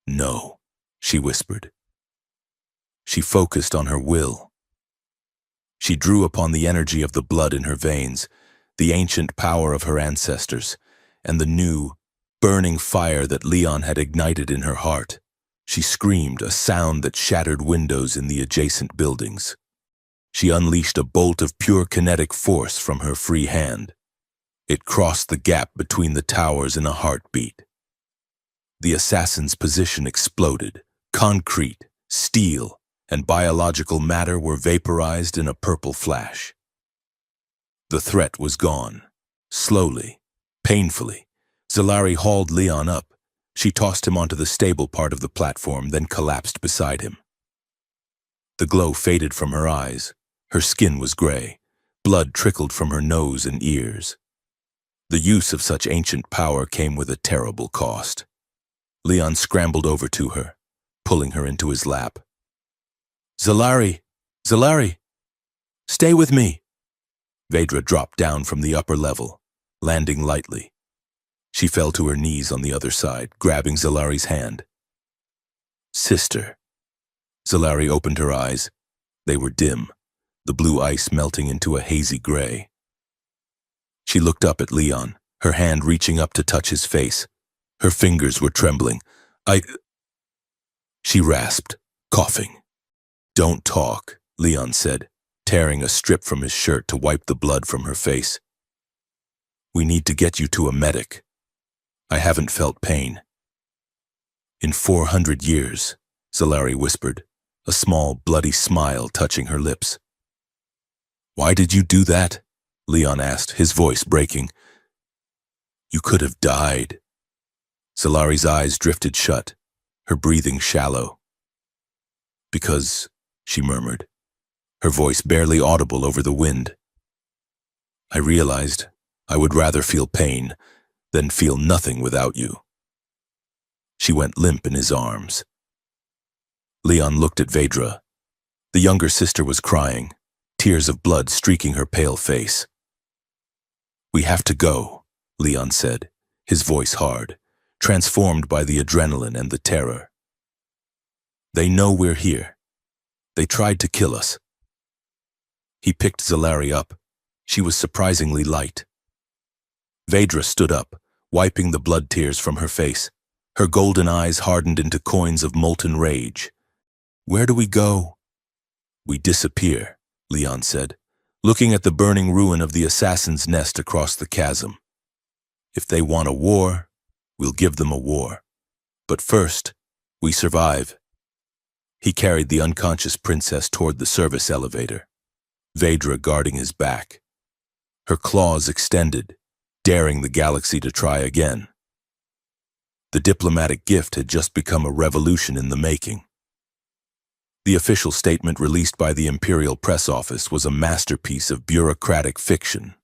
"No," she whispered. She focused on her will. She drew upon the energy of the blood in her veins, the ancient power of her ancestors, and the new, burning fire that Leon had ignited in her heart. She screamed, a sound that shattered windows in the adjacent buildings. She unleashed a bolt of pure kinetic force from her free hand. It crossed the gap between the towers in a heartbeat. The assassin's position exploded. Concrete, steel, and biological matter were vaporized in a purple flash. The threat was gone. Slowly, painfully, Zalari hauled Leon up. She tossed him onto the stable part of the platform, then collapsed beside him. The glow faded from her eyes. Her skin was gray. Blood trickled from her nose and ears. The use of such ancient power came with a terrible cost. Leon scrambled over to her, pulling her into his lap. "Zalari! Zalari! Stay with me!" Vedra dropped down from the upper level, landing lightly. She fell to her knees on the other side, grabbing Zalari's hand. "Sister." Zalari opened her eyes. They were dim, the blue ice melting into a hazy gray. She looked up at Leon, her hand reaching up to touch his face. Her fingers were trembling. She rasped, coughing. "Don't talk," Leon said, tearing a strip from his shirt to wipe the blood from her face. "We need to get you to a medic. I haven't felt pain." "In 400 years," Zalari whispered, a small, bloody smile touching her lips. "Why did you do that?" Leon asked, his voice breaking. "You could have died." Zalari's eyes drifted shut, her breathing shallow. "Because," she murmured, her voice barely audible over the wind, "I realized I would rather feel pain than feel nothing without you." She went limp in his arms. Leon looked at Vedra. The younger sister was crying, tears of blood streaking her pale face. "We have to go," Leon said, his voice hard, transformed by the adrenaline and the terror. "They know we're here. They tried to kill us." He picked Zalari up. She was surprisingly light. Vedra stood up, wiping the blood tears from her face. Her golden eyes hardened into coins of molten rage. "Where do we go?" "We disappear," Leon said, looking at the burning ruin of the assassin's nest across the chasm. "If they want a war, we'll give them a war. But first, we survive." He carried the unconscious princess toward the service elevator, Vedra guarding his back. Her claws extended, daring the galaxy to try again. The diplomatic gift had just become a revolution in the making. The official statement released by the Imperial Press Office was a masterpiece of bureaucratic fiction.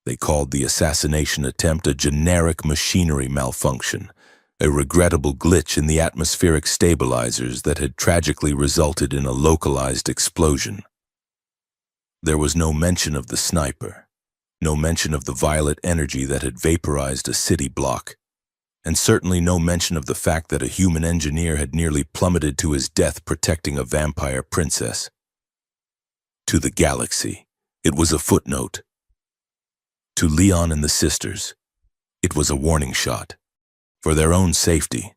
They called the assassination attempt a generic machinery malfunction, a regrettable glitch in the atmospheric stabilizers that had tragically resulted in a localized explosion. There was no mention of the sniper, no mention of the violet energy that had vaporized a city block, and certainly no mention of the fact that a human engineer had nearly plummeted to his death protecting a vampire princess. To the galaxy, it was a footnote. To Leon and the sisters, it was a warning shot. For their own safety,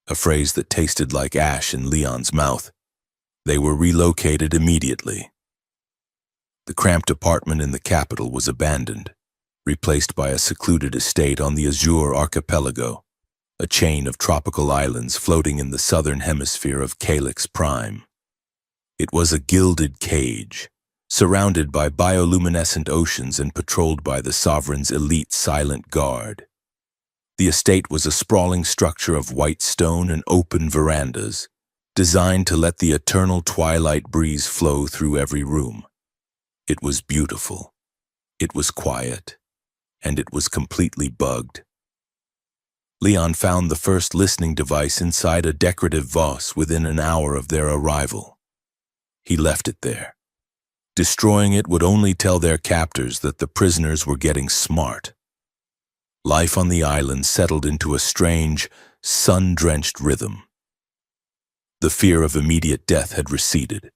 a phrase that tasted like ash in Leon's mouth, they were relocated immediately. The cramped apartment in the capital was abandoned, replaced by a secluded estate on the Azure Archipelago, a chain of tropical islands floating in the southern hemisphere of Calyx Prime. It was a gilded cage, surrounded by bioluminescent oceans and patrolled by the Sovereign's elite silent guard. The estate was a sprawling structure of white stone and open verandas, designed to let the eternal twilight breeze flow through every room. It was beautiful, it was quiet, and it was completely bugged. Leon found the first listening device inside a decorative vase within an hour of their arrival. He left it there. Destroying it would only tell their captors that the prisoners were getting smart. Life on the island settled into a strange, sun-drenched rhythm. The fear of immediate death had receded,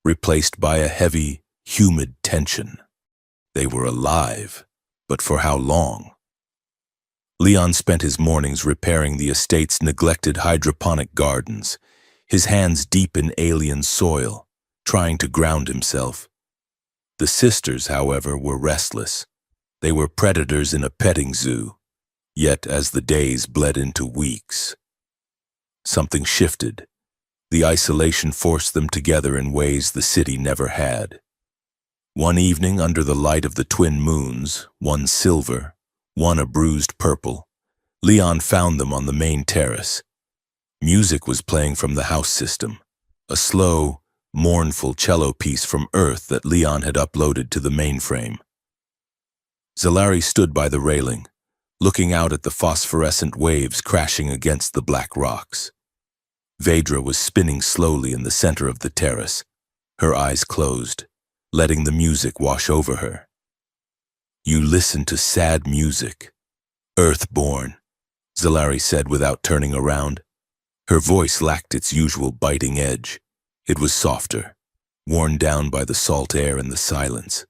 replaced by a heavy, humid tension. They were alive, but for how long? Leon spent his mornings repairing the estate's neglected hydroponic gardens, his hands deep in alien soil, trying to ground himself. The sisters, however, were restless. They were predators in a petting zoo, yet as the days bled into weeks, something shifted. The isolation forced them together in ways the city never had. One evening, under the light of the twin moons, one silver, one a bruised purple, Leon found them on the main terrace. Music was playing from the house system, a slow, mournful cello piece from Earth that Leon had uploaded to the mainframe. Zalari stood by the railing, looking out at the phosphorescent waves crashing against the black rocks. Vedra was spinning slowly in the center of the terrace, her eyes closed, letting the music wash over her. "You listen to sad music, Earthborn," Zalari said without turning around. Her voice lacked its usual biting edge. It was softer, worn down by the salt air and the silence.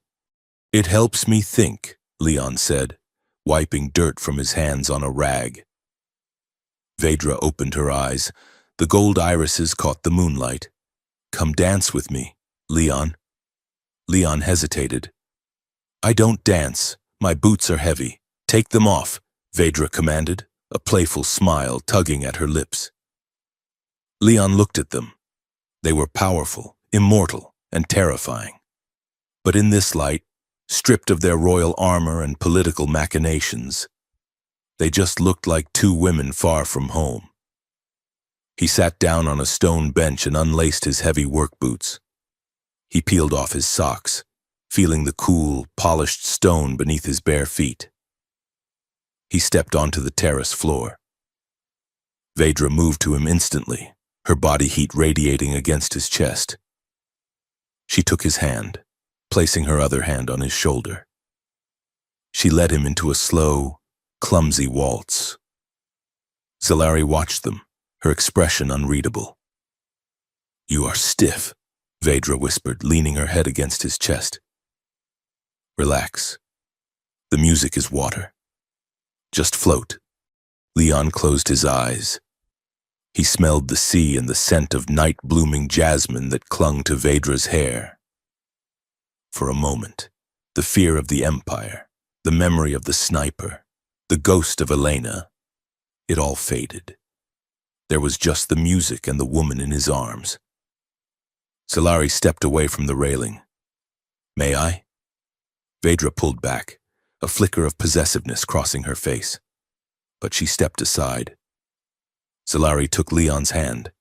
"It helps me think," Leon said, wiping dirt from his hands on a rag. Vedra opened her eyes. The gold irises caught the moonlight. "Come dance with me, Leon." Leon hesitated. "I don't dance. My boots are heavy. Take them off," Vedra commanded, a playful smile tugging at her lips. Leon looked at them. They were powerful, immortal, and terrifying. But in this light, stripped of their royal armor and political machinations, they just looked like two women far from home. He sat down on a stone bench and unlaced his heavy work boots. He peeled off his socks, feeling the cool, polished stone beneath his bare feet. He stepped onto the terrace floor. Vedra moved to him instantly, her body heat radiating against his chest. She took his hand, placing her other hand on his shoulder. She led him into a slow, clumsy waltz. Zalari watched them, her expression unreadable. "You are stiff," Vedra whispered, leaning her head against his chest. "Relax. The music is water. Just float." Leon closed his eyes. He smelled the sea and the scent of night-blooming jasmine that clung to Vedra's hair. For a moment, the fear of the Empire, the memory of the sniper, the ghost of Elena, it all faded. There was just the music and the woman in his arms. Zalari stepped away from the railing. "May I?" Vedra pulled back, a flicker of possessiveness crossing her face. But she stepped aside. Zalari took Leon's hand.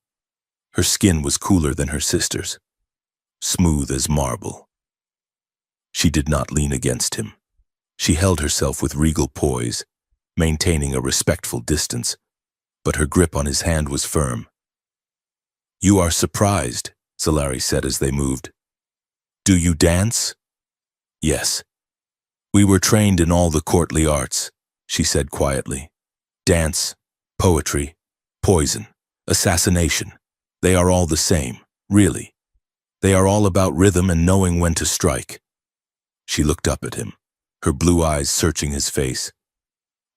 Her skin was cooler than her sister's, smooth as marble. She did not lean against him. She held herself with regal poise, maintaining a respectful distance, but her grip on his hand was firm. "You are surprised," Zalari said as they moved. "Do you dance?" "Yes. We were trained in all the courtly arts," she said quietly. "Dance, poetry, poison, assassination. They are all the same, really. They are all about rhythm and knowing when to strike." She looked up at him, her blue eyes searching his face.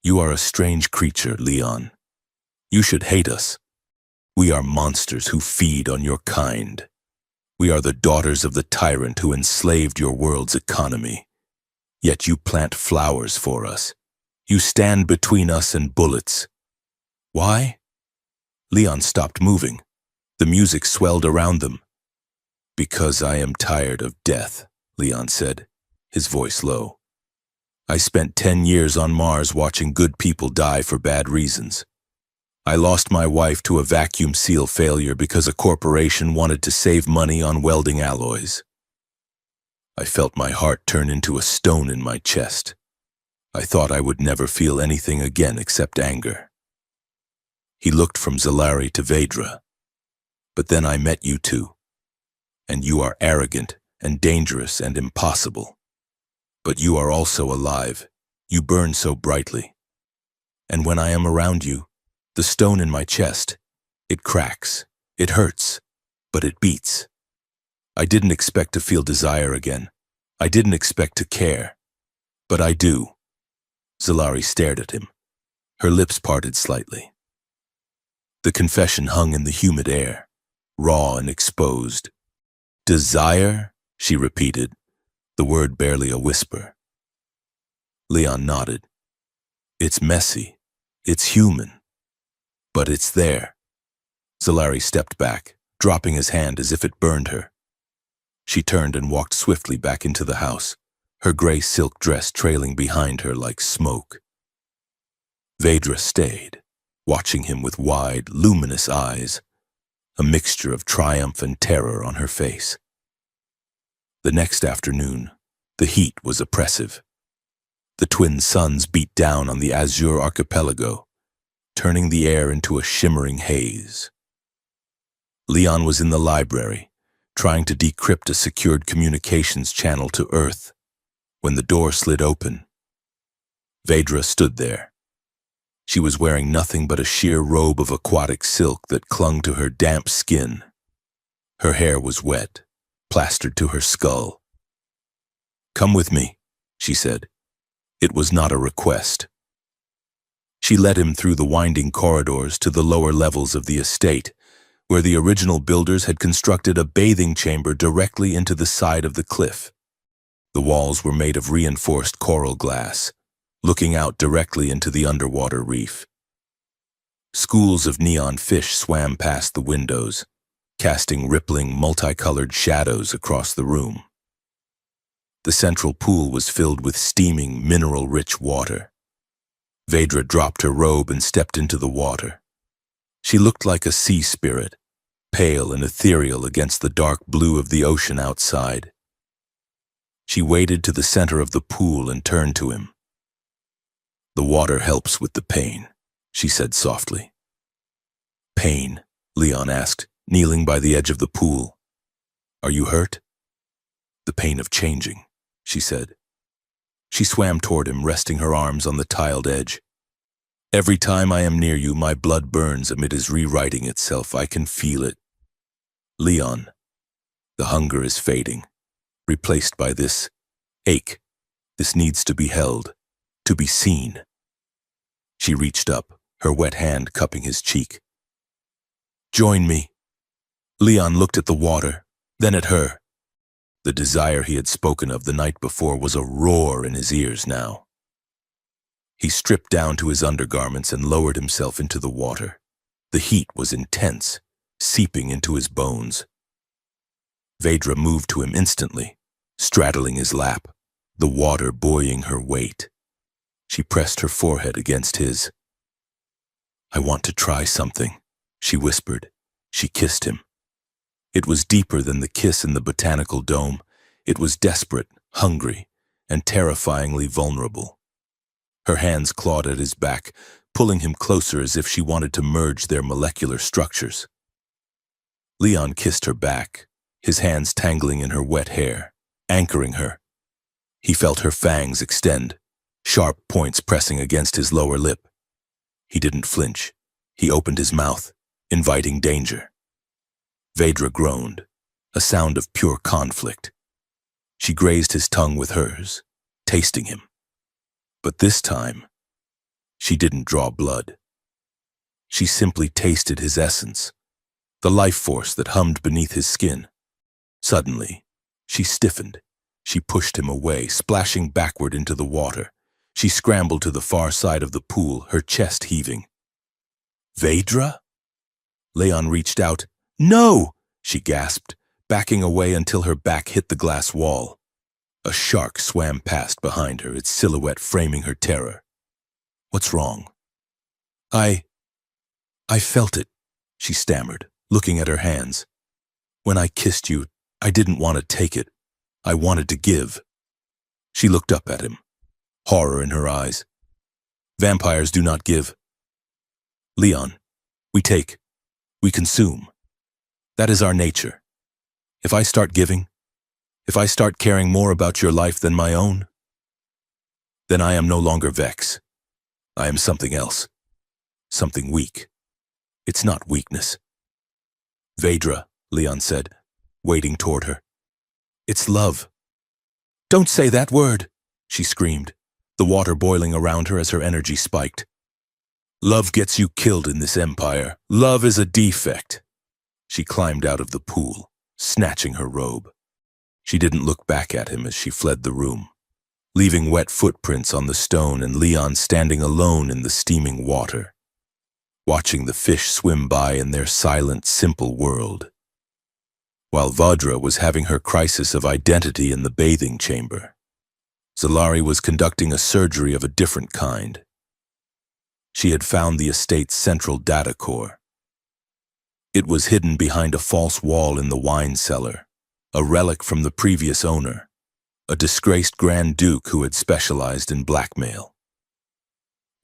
"You are a strange creature, Leon. You should hate us. We are monsters who feed on your kind. We are the daughters of the tyrant who enslaved your world's economy. Yet you plant flowers for us. You stand between us and bullets. Why?" Leon stopped moving. The music swelled around them. "Because I am tired of death," Leon said, his voice low. "I spent 10 years on Mars watching good people die for bad reasons. I lost my wife to a vacuum seal failure because a corporation wanted to save money on welding alloys. I felt my heart turn into a stone in my chest. I thought I would never feel anything again except anger." He looked from Zalari to Vedra. "But then I met you two. And you are arrogant and dangerous and impossible. But you are also alive. You burn so brightly. And when I am around you, the stone in my chest, it cracks, it hurts, but it beats. I didn't expect to feel desire again. I didn't expect to care. But I do." Zalari stared at him. Her lips parted slightly. The confession hung in the humid air, raw and exposed. "Desire?" she repeated, the word barely a whisper. Leon nodded. "It's messy. It's human. But it's there." Zalari stepped back, dropping his hand as if it burned her. She turned and walked swiftly back into the house, her gray silk dress trailing behind her like smoke. Vedra stayed, watching him with wide, luminous eyes, a mixture of triumph and terror on her face. The next afternoon, the heat was oppressive. The twin suns beat down on the Azure archipelago, turning the air into a shimmering haze. Leon was in the library, trying to decrypt a secured communications channel to Earth, when the door slid open. Vedra stood there. She was wearing nothing but a sheer robe of aquatic silk that clung to her damp skin. Her hair was wet, plastered to her skull. "Come with me," she said. It was not a request. She led him through the winding corridors to the lower levels of the estate, where the original builders had constructed a bathing chamber directly into the side of the cliff. The walls were made of reinforced coral glass, looking out directly into the underwater reef. Schools of neon fish swam past the windows, casting rippling, multicolored shadows across the room. The central pool was filled with steaming, mineral-rich water. Vedra dropped her robe and stepped into the water. She looked like a sea spirit, pale and ethereal against the dark blue of the ocean outside. She waded to the center of the pool and turned to him. "The water helps with the pain," she said softly. "Pain?" Leon asked, kneeling by the edge of the pool. "Are you hurt?" "The pain of changing," she said. She swam toward him, resting her arms on the tiled edge. "Every time I am near you, my blood burns amid his rewriting itself. I can feel it. Leon, the hunger is fading, replaced by this ache. This needs to be held, to be seen." She reached up, her wet hand cupping his cheek. "Join me." Leon looked at the water, then at her. The desire he had spoken of the night before was a roar in his ears now. He stripped down to his undergarments and lowered himself into the water. The heat was intense, seeping into his bones. Vedra moved to him instantly, straddling his lap, the water buoying her weight. She pressed her forehead against his. "I want to try something," she whispered. She kissed him. It was deeper than the kiss in the botanical dome. It was desperate, hungry, and terrifyingly vulnerable. Her hands clawed at his back, pulling him closer as if she wanted to merge their molecular structures. Leon kissed her back, his hands tangling in her wet hair, anchoring her. He felt her fangs extend, sharp points pressing against his lower lip. He didn't flinch. He opened his mouth, inviting danger. Vedra groaned, a sound of pure conflict. She grazed his tongue with hers, tasting him. But this time, she didn't draw blood. She simply tasted his essence, the life force that hummed beneath his skin. Suddenly, she stiffened. She pushed him away, splashing backward into the water. She scrambled to the far side of the pool, her chest heaving. Vedra? Leon reached out. No! She gasped, backing away until her back hit the glass wall. A shark swam past behind her, its silhouette framing her terror. What's wrong? I felt it, she stammered, looking at her hands. When I kissed you, I didn't want to take it. I wanted to give. She looked up at him, horror in her eyes. Vampires do not give. Leon, we take. We consume. That is our nature. If I start giving, if I start caring more about your life than my own, then I am no longer Vex. I am something else. Something weak. It's not weakness. Vedra, Leon said, wading toward her. It's love. Don't say that word, she screamed, the water boiling around her as her energy spiked. Love gets you killed in this empire. Love is a defect. She climbed out of the pool, snatching her robe. She didn't look back at him as she fled the room, leaving wet footprints on the stone and Leon standing alone in the steaming water, watching the fish swim by in their silent, simple world, while Vedra was having her crisis of identity in the bathing chamber. Zalari was conducting a surgery of a different kind. She had found the estate's central data core. It was hidden behind a false wall in the wine cellar, a relic from the previous owner, a disgraced Grand Duke who had specialized in blackmail.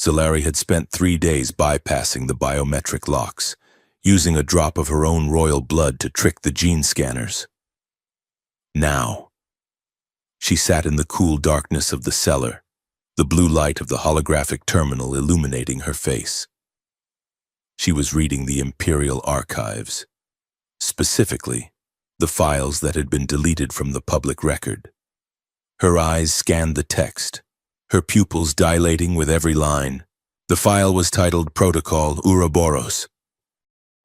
Zalari had spent 3 days bypassing the biometric locks, using a drop of her own royal blood to trick the gene scanners. Now, she sat in the cool darkness of the cellar, the blue light of the holographic terminal illuminating her face. She was reading the Imperial archives, specifically, the files that had been deleted from the public record. Her eyes scanned the text, her pupils dilating with every line. The file was titled Protocol Ouroboros.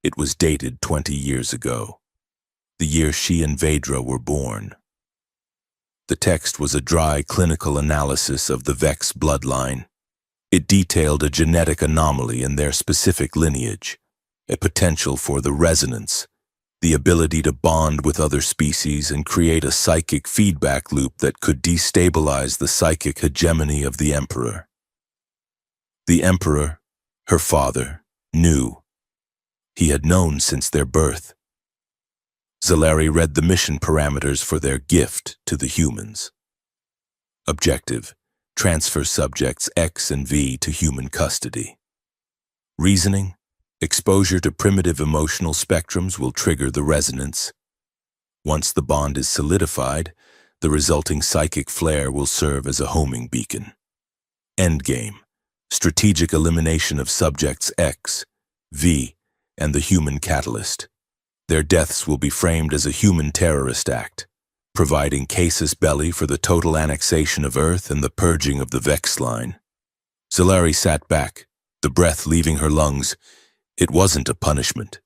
It was dated 20 years ago, the year she and Vedra were born. The text was a dry clinical analysis of the Vex bloodline. It detailed a genetic anomaly in their specific lineage, a potential for the resonance, the ability to bond with other species and create a psychic feedback loop that could destabilize the psychic hegemony of the Emperor. The Emperor, her father, knew. He had known since their birth. Zalari read the mission parameters for their gift to the humans. Objective: transfer subjects X and V to human custody. Reasoning: exposure to primitive emotional spectrums will trigger the resonance. Once the bond is solidified, the resulting psychic flare will serve as a homing beacon. Endgame: strategic elimination of subjects X, V, and the human catalyst. Their deaths will be framed as a human terrorist act, providing casus belli for the total annexation of Earth and the purging of the Vex line. Zalari sat back, the breath leaving her lungs. It wasn't a punishment.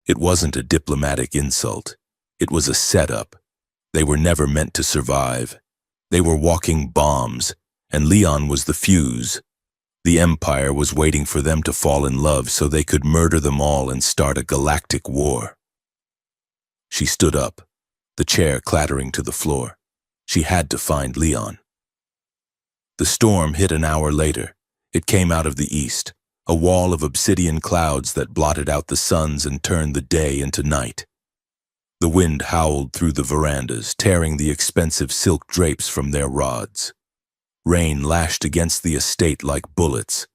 It wasn't a diplomatic insult. It was a setup. They were never meant to survive. They were walking bombs, and Leon was the fuse. The Empire was waiting for them to fall in love so they could murder them all and start a galactic war. She stood up, the chair clattering to the floor. She had to find Leon. The storm hit an hour later. It came out of the east, a wall of obsidian clouds that blotted out the suns and turned the day into night. The wind howled through the verandas, tearing the expensive silk drapes from their rods. Rain lashed against the estate like bullets.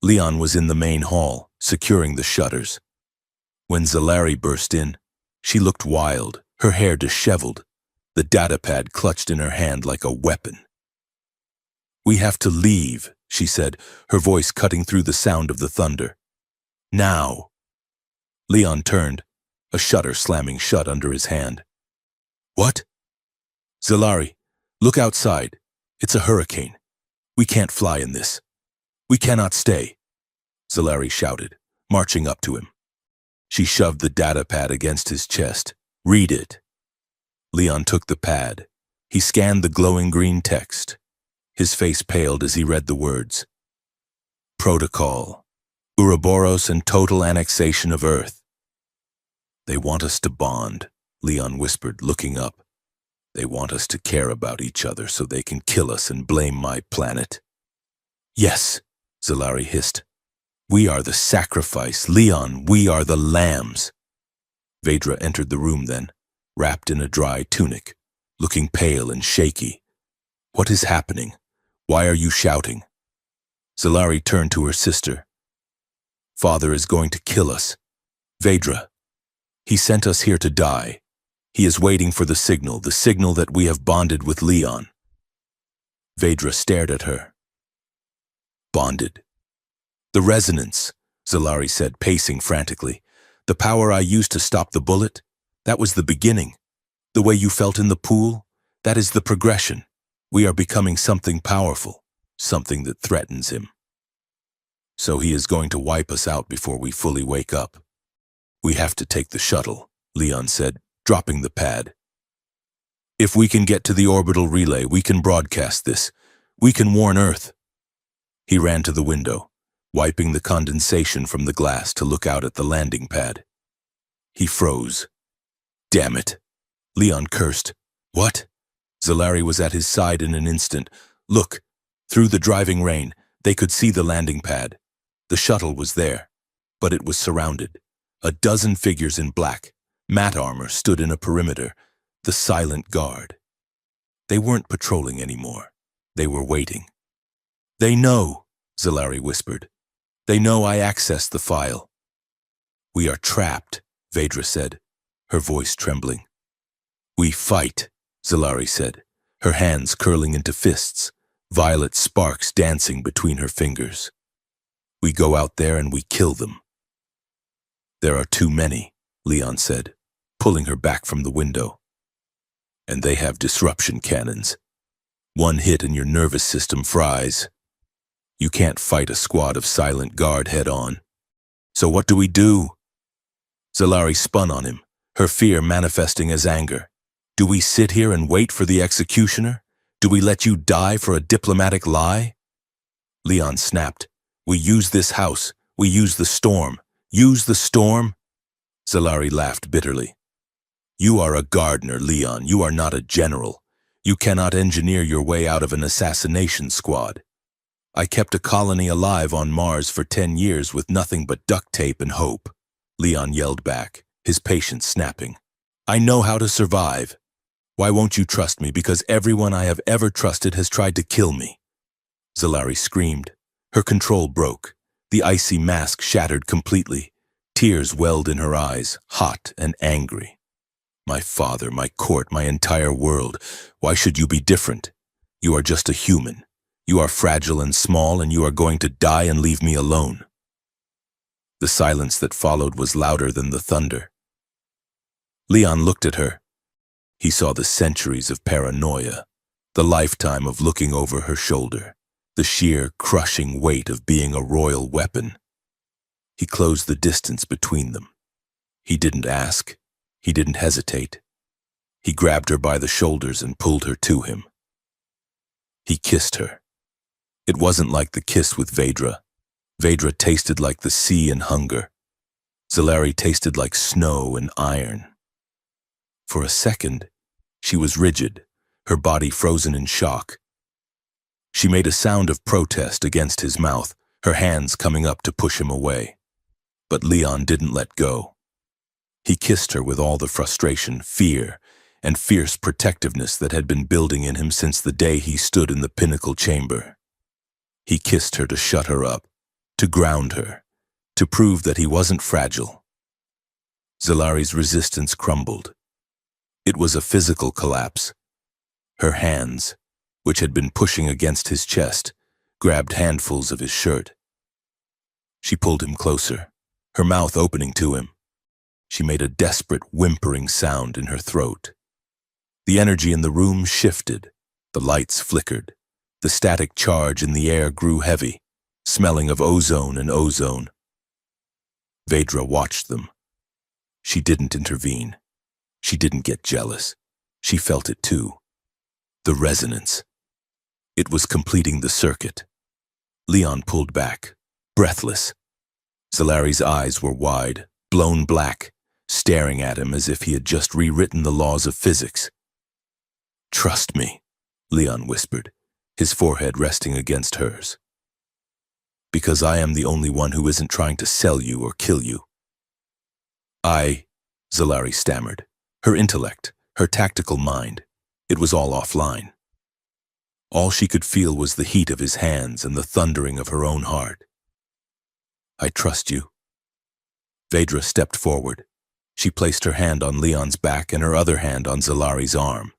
Leon was in the main hall, securing the shutters. When Zalari burst in, she looked wild, her hair disheveled, the datapad clutched in her hand like a weapon. "We have to leave," she said, her voice cutting through the sound of the thunder. "Now." Leon turned, a shutter slamming shut under his hand. "What?" "Zalari, look outside. It's a hurricane. We can't fly in this. We cannot stay," Zalari shouted, marching up to him. She shoved the datapad against his chest. "Read it." Leon took the pad. He scanned the glowing green text. His face paled as he read the words. "Protocol. Ouroboros and total annexation of Earth." "They want us to bond," Leon whispered, looking up. "They want us to care about each other so they can kill us and blame my planet." "Yes," Zalari hissed. "We are the sacrifice, Leon. We are the lambs." Vedra entered the room then, wrapped in a dry tunic, looking pale and shaky. "What is happening? Why are you shouting?" Zalari turned to her sister. "Father is going to kill us. Vedra. He sent us here to die. He is waiting for the signal that we have bonded with Leon." Vedra stared at her. "Bonded. The resonance," Zalari said, pacing frantically. "The power I used to stop the bullet, that was the beginning. The way you felt in the pool, that is the progression. We are becoming something powerful, something that threatens him. So he is going to wipe us out before we fully wake up. We have to take the shuttle," Leon said, dropping the pad. "If we can get to the orbital relay, we can broadcast this. We can warn Earth." He ran to the window, wiping the condensation from the glass to look out at the landing pad. He froze. "Damn it," Leon cursed. "What?" Zalari was at his side in an instant. "Look, through the driving rain, they could see the landing pad. The shuttle was there, but it was surrounded. A dozen figures in black, matte armor stood in a perimeter, the silent guard. They weren't patrolling anymore. They were waiting. "They know," Zalari whispered. "They know I accessed the file." "We are trapped," Vedra said, her voice trembling. "We fight," Zalari said, her hands curling into fists, violet sparks dancing between her fingers. "We go out there and we kill them." "There are too many," Leon said, pulling her back from the window. "And they have disruption cannons. One hit and your nervous system fries. You can't fight a squad of silent guard head-on. So what do we do?" Zalari spun on him, her fear manifesting as anger. "Do we sit here and wait for the executioner? Do we let you die for a diplomatic lie?" Leon snapped. "We use this house. We use the storm. Use the storm?" Zalari laughed bitterly. "You are a gardener, Leon. You are not a general. You cannot engineer your way out of an assassination squad. I kept a colony alive on Mars for 10 years with nothing but duct tape and hope," Leon yelled back, his patience snapping. "I know how to survive. Why won't you trust me? Because everyone I have ever trusted has tried to kill me." Zalari screamed. Her control broke. The icy mask shattered completely. Tears welled in her eyes, hot and angry. "My father, my court, my entire world. Why should you be different? You are just a human. You are fragile and small, and you are going to die and leave me alone." The silence that followed was louder than the thunder. Leon looked at her. He saw the centuries of paranoia, the lifetime of looking over her shoulder, the sheer, crushing weight of being a royal weapon. He closed the distance between them. He didn't ask. He didn't hesitate. He grabbed her by the shoulders and pulled her to him. He kissed her. It wasn't like the kiss with Vedra. Vedra tasted like the sea and hunger. Zalari tasted like snow and iron. For a second, she was rigid, her body frozen in shock. She made a sound of protest against his mouth, her hands coming up to push him away. But Leon didn't let go. He kissed her with all the frustration, fear, and fierce protectiveness that had been building in him since the day he stood in the pinnacle chamber. He kissed her to shut her up, to ground her, to prove that he wasn't fragile. Zalari's resistance crumbled. It was a physical collapse. Her hands, which had been pushing against his chest, grabbed handfuls of his shirt. She pulled him closer, her mouth opening to him. She made a desperate, whimpering sound in her throat. The energy in the room shifted. The lights flickered. The static charge in the air grew heavy, smelling of ozone and ozone. Vedra watched them. She didn't intervene. She didn't get jealous. She felt it too. The resonance. It was completing the circuit. Leon pulled back, breathless. Zalari's eyes were wide, blown black, staring at him as if he had just rewritten the laws of physics. "Trust me," Leon whispered, his forehead resting against hers. "Because I am the only one who isn't trying to sell you or kill you." Zalari stammered. Her intellect, her tactical mind, it was all offline. All she could feel was the heat of his hands and the thundering of her own heart. "I trust you." Vedra stepped forward. She placed her hand on Leon's back and her other hand on Zalari's arm.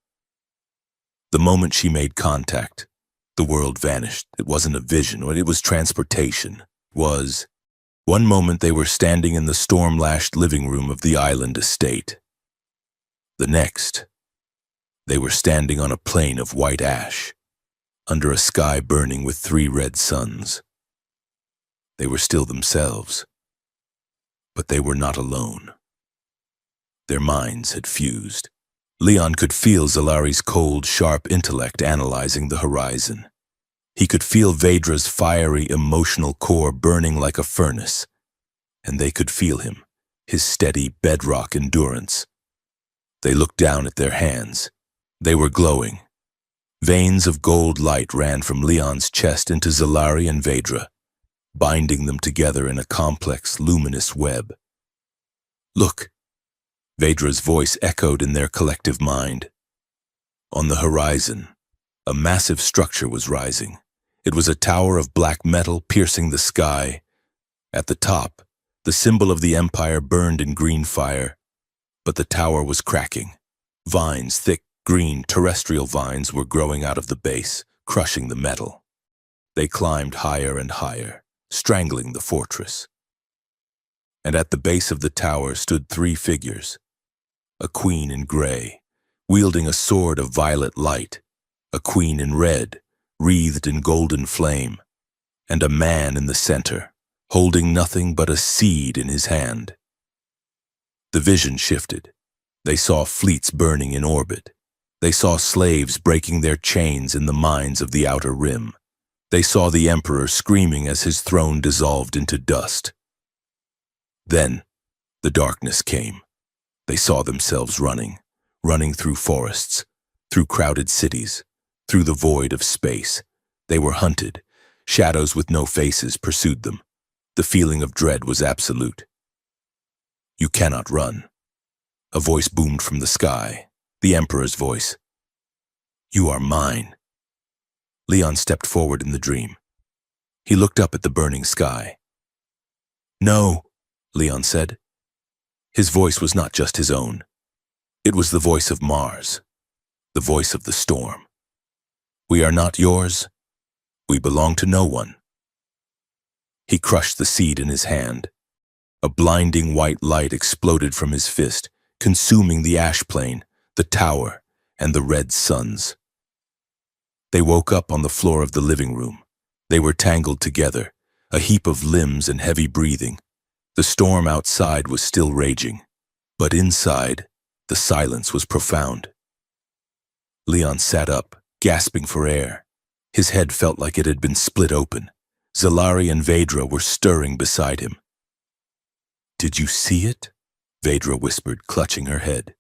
The moment she made contact, the world vanished. It wasn't a vision, it was transportation. One moment they were standing in the storm-lashed living room of the island estate. The next, they were standing on a plain of white ash, under a sky burning with 3 red suns. They were still themselves, but they were not alone. Their minds had fused. Leon could feel Zalari's cold, sharp intellect analyzing the horizon. He could feel Vedra's fiery, emotional core burning like a furnace, and they could feel him, his steady, bedrock endurance. They looked down at their hands. They were glowing. Veins of gold light ran from Leon's chest into Zalari and Vedra, binding them together in a complex, luminous web. "Look!" Vedra's voice echoed in their collective mind. On the horizon, a massive structure was rising. It was a tower of black metal piercing the sky. At the top, the symbol of the Empire burned in green fire, but the tower was cracking. Vines, thick, green, terrestrial vines were growing out of the base, crushing the metal. They climbed higher and higher, strangling the fortress. And at the base of the tower stood 3 figures. A queen in gray, wielding a sword of violet light, a queen in red, wreathed in golden flame, and a man in the center, holding nothing but a seed in his hand. The vision shifted. They saw fleets burning in orbit. They saw slaves breaking their chains in the mines of the outer rim. They saw the Emperor screaming as his throne dissolved into dust. Then, the darkness came. They saw themselves running through forests, through crowded cities, through the void of space. They were hunted. Shadows with no faces pursued them. The feeling of dread was absolute. "You cannot run." A voice boomed from the sky, the Emperor's voice. "You are mine." Leon stepped forward in the dream. He looked up at the burning sky. "No," Leon said. His voice was not just his own. It was the voice of Mars, the voice of the storm. "We are not yours. We belong to no one." He crushed the seed in his hand. A blinding white light exploded from his fist, consuming the ash plain, the tower, and the red suns. They woke up on the floor of the living room. They were tangled together, a heap of limbs and heavy breathing. The storm outside was still raging, but inside, the silence was profound. Leon sat up, gasping for air. His head felt like it had been split open. Zalari and Vedra were stirring beside him. "Did you see it?" Vedra whispered, clutching her head.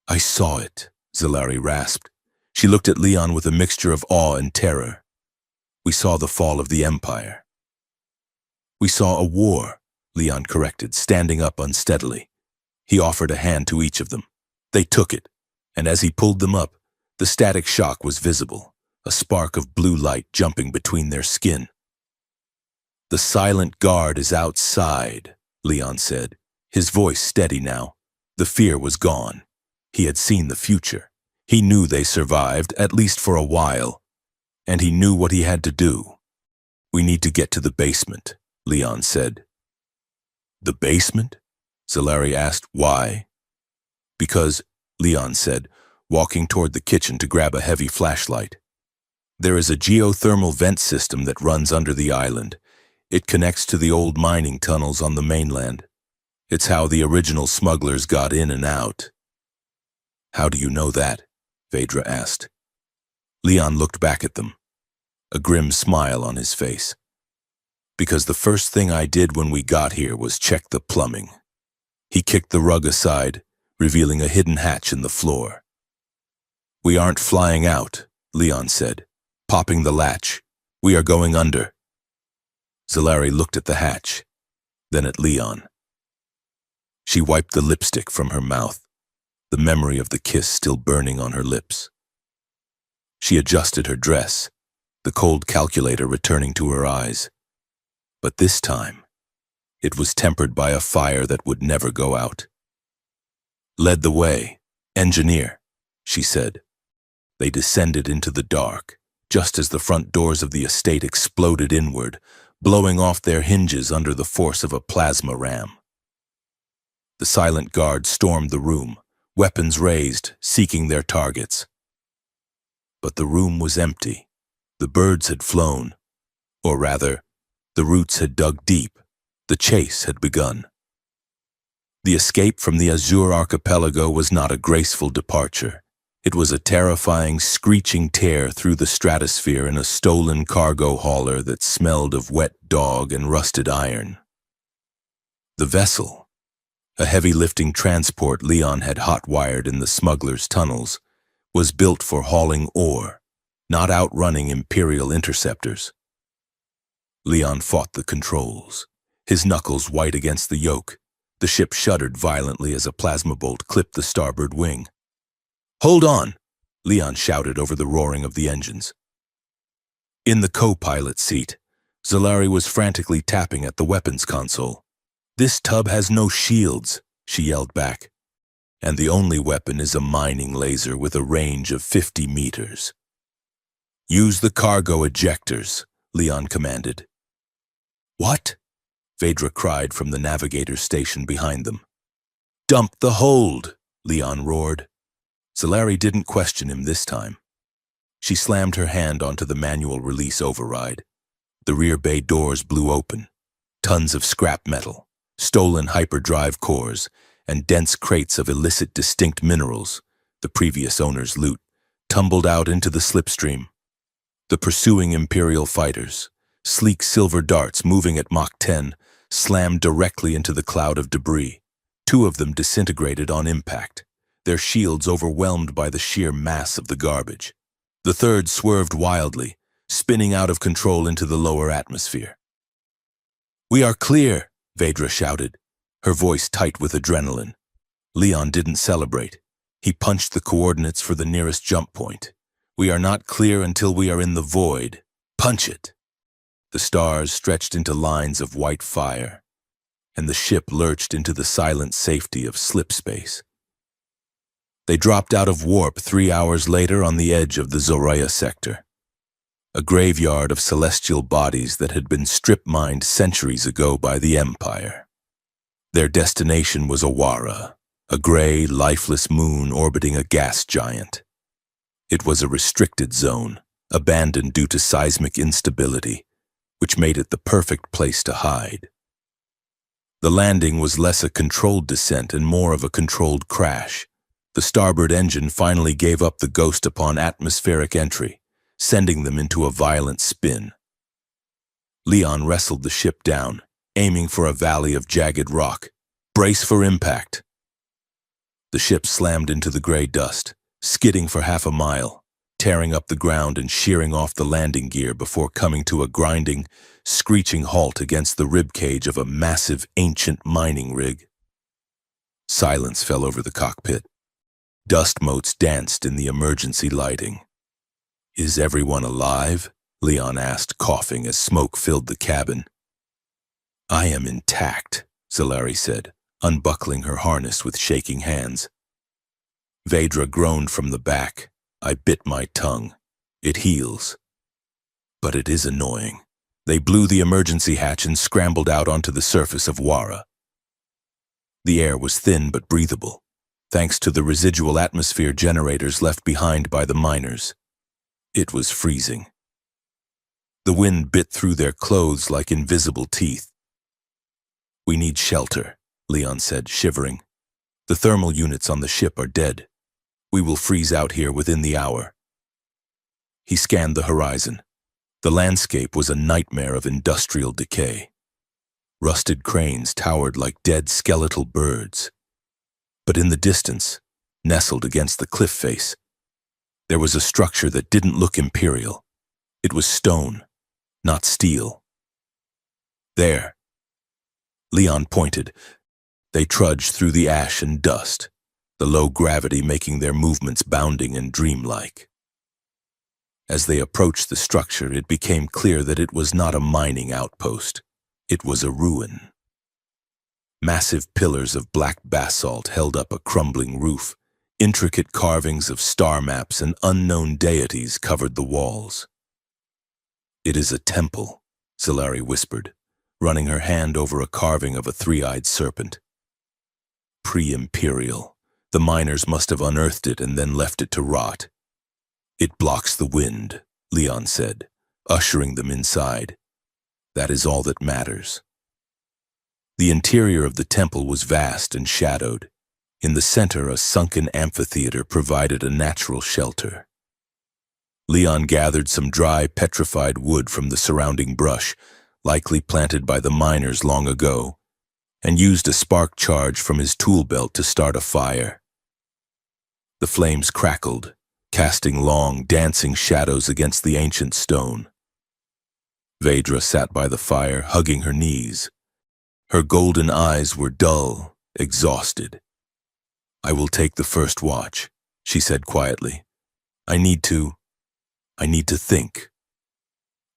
"I saw it," Zalari rasped. She looked at Leon with a mixture of awe and terror. "We saw the fall of the Empire." "We saw a war," Leon corrected, standing up unsteadily. He offered a hand to each of them. They took it, and as he pulled them up, the static shock was visible, a spark of blue light jumping between their skin. "The silent guard is outside," Leon said, his voice steady now. The fear was gone. He had seen the future. He knew they survived, at least for a while, and he knew what he had to do. "We need to get to the basement," Leon said. "The basement?" Solari asked. "Why?" "Because," Leon said, walking toward the kitchen to grab a heavy flashlight. "There is a geothermal vent system that runs under the island. It connects to the old mining tunnels on the mainland. It's how the original smugglers got in and out." "How do you know that?" Phaedra asked. Leon looked back at them, a grim smile on his face. "Because the first thing I did when we got here was check the plumbing." He kicked the rug aside, revealing a hidden hatch in the floor. "We aren't flying out," Leon said, popping the latch. "We are going under." Solari looked at the hatch, then at Leon. She wiped the lipstick from her mouth, the memory of the kiss still burning on her lips. She adjusted her dress, the cold calculator returning to her eyes. But this time, it was tempered by a fire that would never go out. "Led the way, engineer," she said. They descended into the dark, just as the front doors of the estate exploded inward, blowing off their hinges under the force of a plasma ram. The silent guard stormed the room, weapons raised, seeking their targets. But the room was empty. The birds had flown, or rather, the roots had dug deep. The chase had begun. The escape from the Azure archipelago was not a graceful departure. It was a terrifying, screeching tear through the stratosphere in a stolen cargo hauler that smelled of wet dog and rusted iron. The vessel, a heavy-lifting transport Leon had hot-wired in the smugglers' tunnels, was built for hauling ore, not outrunning Imperial interceptors. Leon fought the controls, his knuckles white against the yoke. The ship shuddered violently as a plasma bolt clipped the starboard wing. "Hold on!" Leon shouted over the roaring of the engines. In the co-pilot seat, Solari was frantically tapping at the weapons console. "This tub has no shields," she yelled back. "And the only weapon is a mining laser with a range of 50 meters. "Use the cargo ejectors," Leon commanded. "What?" Phaedra cried from the navigator's station behind them. "Dump the hold," Leon roared. Solari didn't question him this time. She slammed her hand onto the manual release override. The rear bay doors blew open. Tons of scrap metal, stolen hyperdrive cores, and dense crates of illicit distinct minerals, the previous owner's loot, tumbled out into the slipstream. The pursuing Imperial fighters, sleek silver darts moving at Mach 10, slammed directly into the cloud of debris. 2 of them disintegrated on impact, their shields overwhelmed by the sheer mass of the garbage. The third swerved wildly, spinning out of control into the lower atmosphere. "We are clear," Phaedra shouted, her voice tight with adrenaline. Leon didn't celebrate. He punched the coordinates for the nearest jump point. "We are not clear until we are in the void. Punch it." The stars stretched into lines of white fire, and the ship lurched into the silent safety of slip space. They dropped out of warp 3 hours later on the edge of the Zoraya sector, a graveyard of celestial bodies that had been strip-mined centuries ago by the Empire. Their destination was Awara, a gray, lifeless moon orbiting a gas giant. It was a restricted zone, abandoned due to seismic instability, which made it the perfect place to hide. The landing was less a controlled descent and more of a controlled crash. The starboard engine finally gave up the ghost upon atmospheric entry, sending them into a violent spin. Leon wrestled the ship down, aiming for a valley of jagged rock. "Brace for impact." The ship slammed into the gray dust, skidding for half a mile, tearing up the ground and shearing off the landing gear before coming to a grinding, screeching halt against the ribcage of a massive, ancient mining rig. Silence fell over the cockpit. Dust motes danced in the emergency lighting. "Is everyone alive?" Leon asked, coughing as smoke filled the cabin. I am intact, Zalari said, unbuckling her harness with shaking hands. Vedra groaned from the back. I bit my tongue. It heals. But it is annoying. They blew the emergency hatch and scrambled out onto the surface of Wara. The air was thin but breathable, thanks to the residual atmosphere generators left behind by the miners. It was freezing. The wind bit through their clothes like invisible teeth. We need shelter, Leon said, shivering. The thermal units on the ship are dead. We will freeze out here within the hour. He scanned the horizon. The landscape was a nightmare of industrial decay. Rusted cranes towered like dead skeletal birds. But in the distance, nestled against the cliff face, there was a structure that didn't look imperial. It was stone, not steel. There. Leon pointed. They trudged through the ash and dust, the low gravity making their movements bounding and dreamlike. As they approached the structure, it became clear that it was not a mining outpost. It was a ruin. Massive pillars of black basalt held up a crumbling roof. Intricate carvings of star maps and unknown deities covered the walls. It is a temple, Zalari whispered, running her hand over a carving of a three-eyed serpent. Pre-imperial. The miners must have unearthed it and then left it to rot. It blocks the wind, Leon said, ushering them inside. That is all that matters. The interior of the temple was vast and shadowed. In the center, a sunken amphitheater provided a natural shelter. Leon gathered some dry, petrified wood from the surrounding brush, likely planted by the miners long ago, and used a spark charge from his tool belt to start a fire. The flames crackled, casting long, dancing shadows against the ancient stone. Vedra sat by the fire, hugging her knees. Her golden eyes were dull, exhausted. I will take the first watch, she said quietly. I need to think.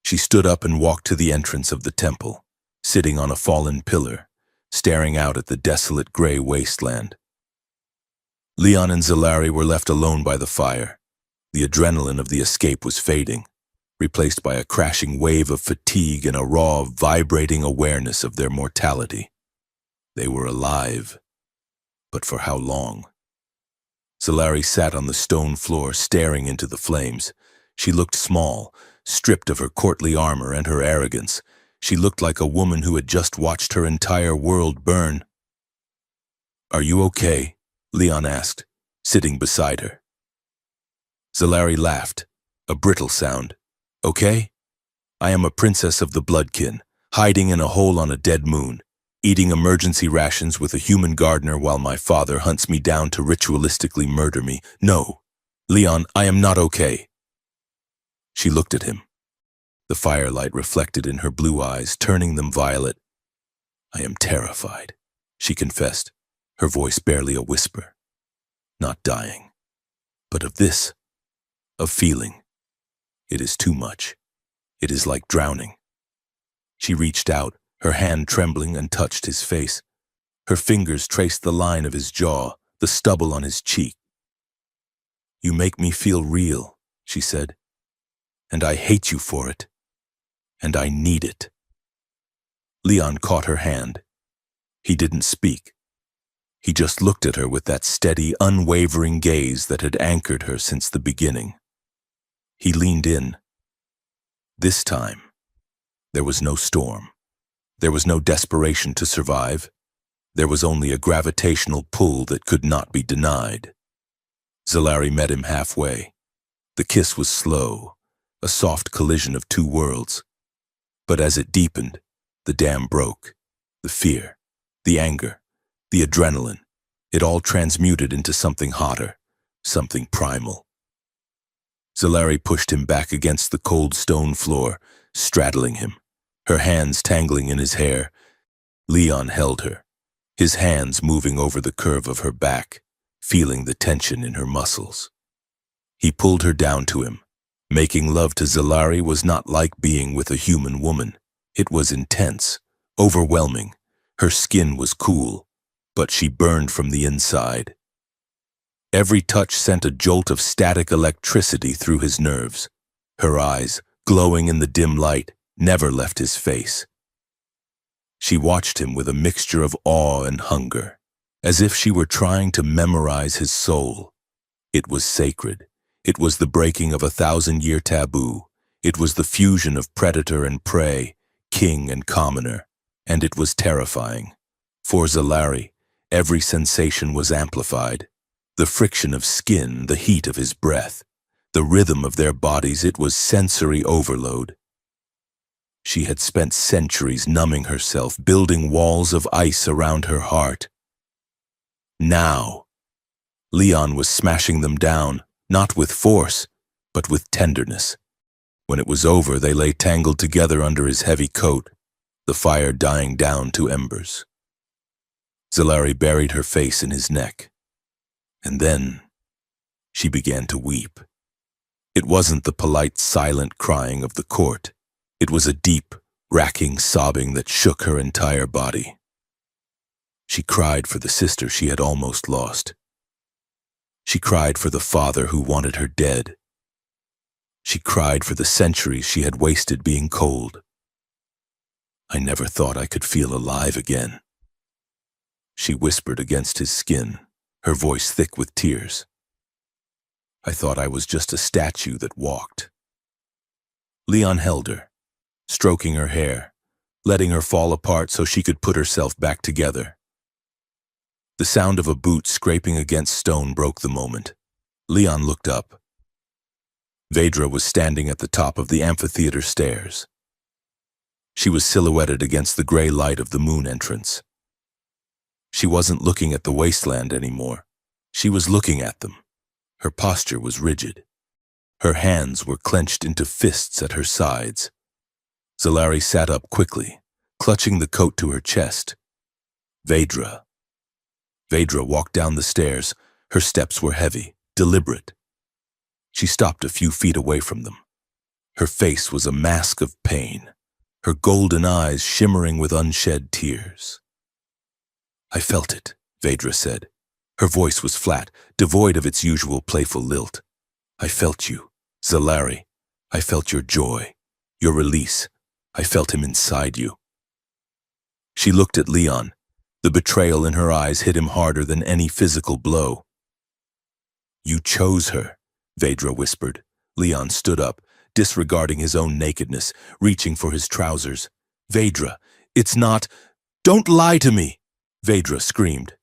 She stood up and walked to the entrance of the temple, sitting on a fallen pillar, staring out at the desolate gray wasteland. Leon and Zalari were left alone by the fire. The adrenaline of the escape was fading, replaced by a crashing wave of fatigue and a raw, vibrating awareness of their mortality. They were alive, but for how long? Zalari sat on the stone floor, staring into the flames. She looked small, stripped of her courtly armor and her arrogance. She looked like a woman who had just watched her entire world burn. Are you okay? Leon asked, sitting beside her. Zalari laughed, a brittle sound. Okay? I am a princess of the Bloodkin, hiding in a hole on a dead moon, eating emergency rations with a human gardener while my father hunts me down to ritualistically murder me. No, Leon, I am not okay. She looked at him. The firelight reflected in her blue eyes, turning them violet. I am terrified, she confessed, her voice barely a whisper. Not dying, but of this, of feeling. It is too much. It is like drowning. She reached out, her hand trembling, and touched his face. Her fingers traced the line of his jaw, the stubble on his cheek. You make me feel real, she said, and I hate you for it, and I need it. Leon caught her hand. He didn't speak. He just looked at her with that steady, unwavering gaze that had anchored her since the beginning. He leaned in. This time, there was no storm. There was no desperation to survive. There was only a gravitational pull that could not be denied. Zalari met him halfway. The kiss was slow, a soft collision of two worlds. But as it deepened, the dam broke. The fear, the anger, the adrenaline, it all transmuted into something hotter, something primal. Zalari pushed him back against the cold stone floor, straddling him, her hands tangling in his hair. Leon held her, his hands moving over the curve of her back, feeling the tension in her muscles. He pulled her down to him. Making love to Zalari was not like being with a human woman. It was intense, overwhelming. Her skin was cool, but she burned from the inside. Every touch sent a jolt of static electricity through his nerves. Her eyes, glowing in the dim light, never left his face. She watched him with a mixture of awe and hunger, as if she were trying to memorize his soul. It was sacred. It was the breaking of a 1,000-year taboo. It was the fusion of predator and prey, king and commoner, and it was terrifying. For Zalari, every sensation was amplified. The friction of skin, the heat of his breath, the rhythm of their bodies, it was sensory overload. She had spent centuries numbing herself, building walls of ice around her heart. Now, Leon was smashing them down, not with force, but with tenderness. When it was over, they lay tangled together under his heavy coat, the fire dying down to embers. Zalari buried her face in his neck, and then she began to weep. It wasn't the polite, silent crying of the court. It was a deep, racking sobbing that shook her entire body. She cried for the sister she had almost lost. She cried for the father who wanted her dead. She cried for the centuries she had wasted being cold. I never thought I could feel alive again. She whispered against his skin, her voice thick with tears. I thought I was just a statue that walked. Leon held her, stroking her hair, letting her fall apart so she could put herself back together. The sound of a boot scraping against stone broke the moment. Leon looked up. Vedra was standing at the top of the amphitheater stairs. She was silhouetted against the gray light of the moon entrance. She wasn't looking at the wasteland anymore. She was looking at them. Her posture was rigid. Her hands were clenched into fists at her sides. Zalari sat up quickly, clutching the coat to her chest. Vedra. Vedra walked down the stairs. Her steps were heavy, deliberate. She stopped a few feet away from them. Her face was a mask of pain, her golden eyes shimmering with unshed tears. I felt it, Vedra said. Her voice was flat, devoid of its usual playful lilt. I felt you, Zalari. I felt your joy, your release. I felt him inside you. She looked at Leon. The betrayal in her eyes hit him harder than any physical blow. You chose her, Vedra whispered. Leon stood up, disregarding his own nakedness, reaching for his trousers. Vedra, it's not— Don't lie to me! Vedra screamed.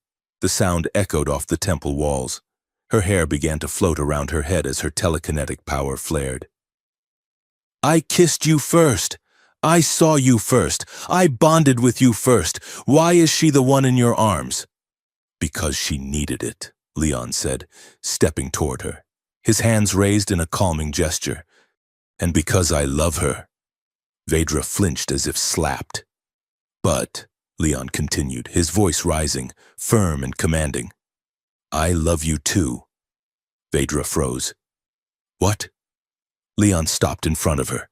The sound echoed off the temple walls. Her hair began to float around her head as her telekinetic power flared. I kissed you first. I saw you first. I bonded with you first. Why is she the one in your arms? Because she needed it, Leon said, stepping toward her, his hands raised in a calming gesture. And because I love her. Vedra flinched as if slapped. But, Leon continued, his voice rising, firm and commanding, I love you too. Vedra froze. What? Leon stopped in front of her.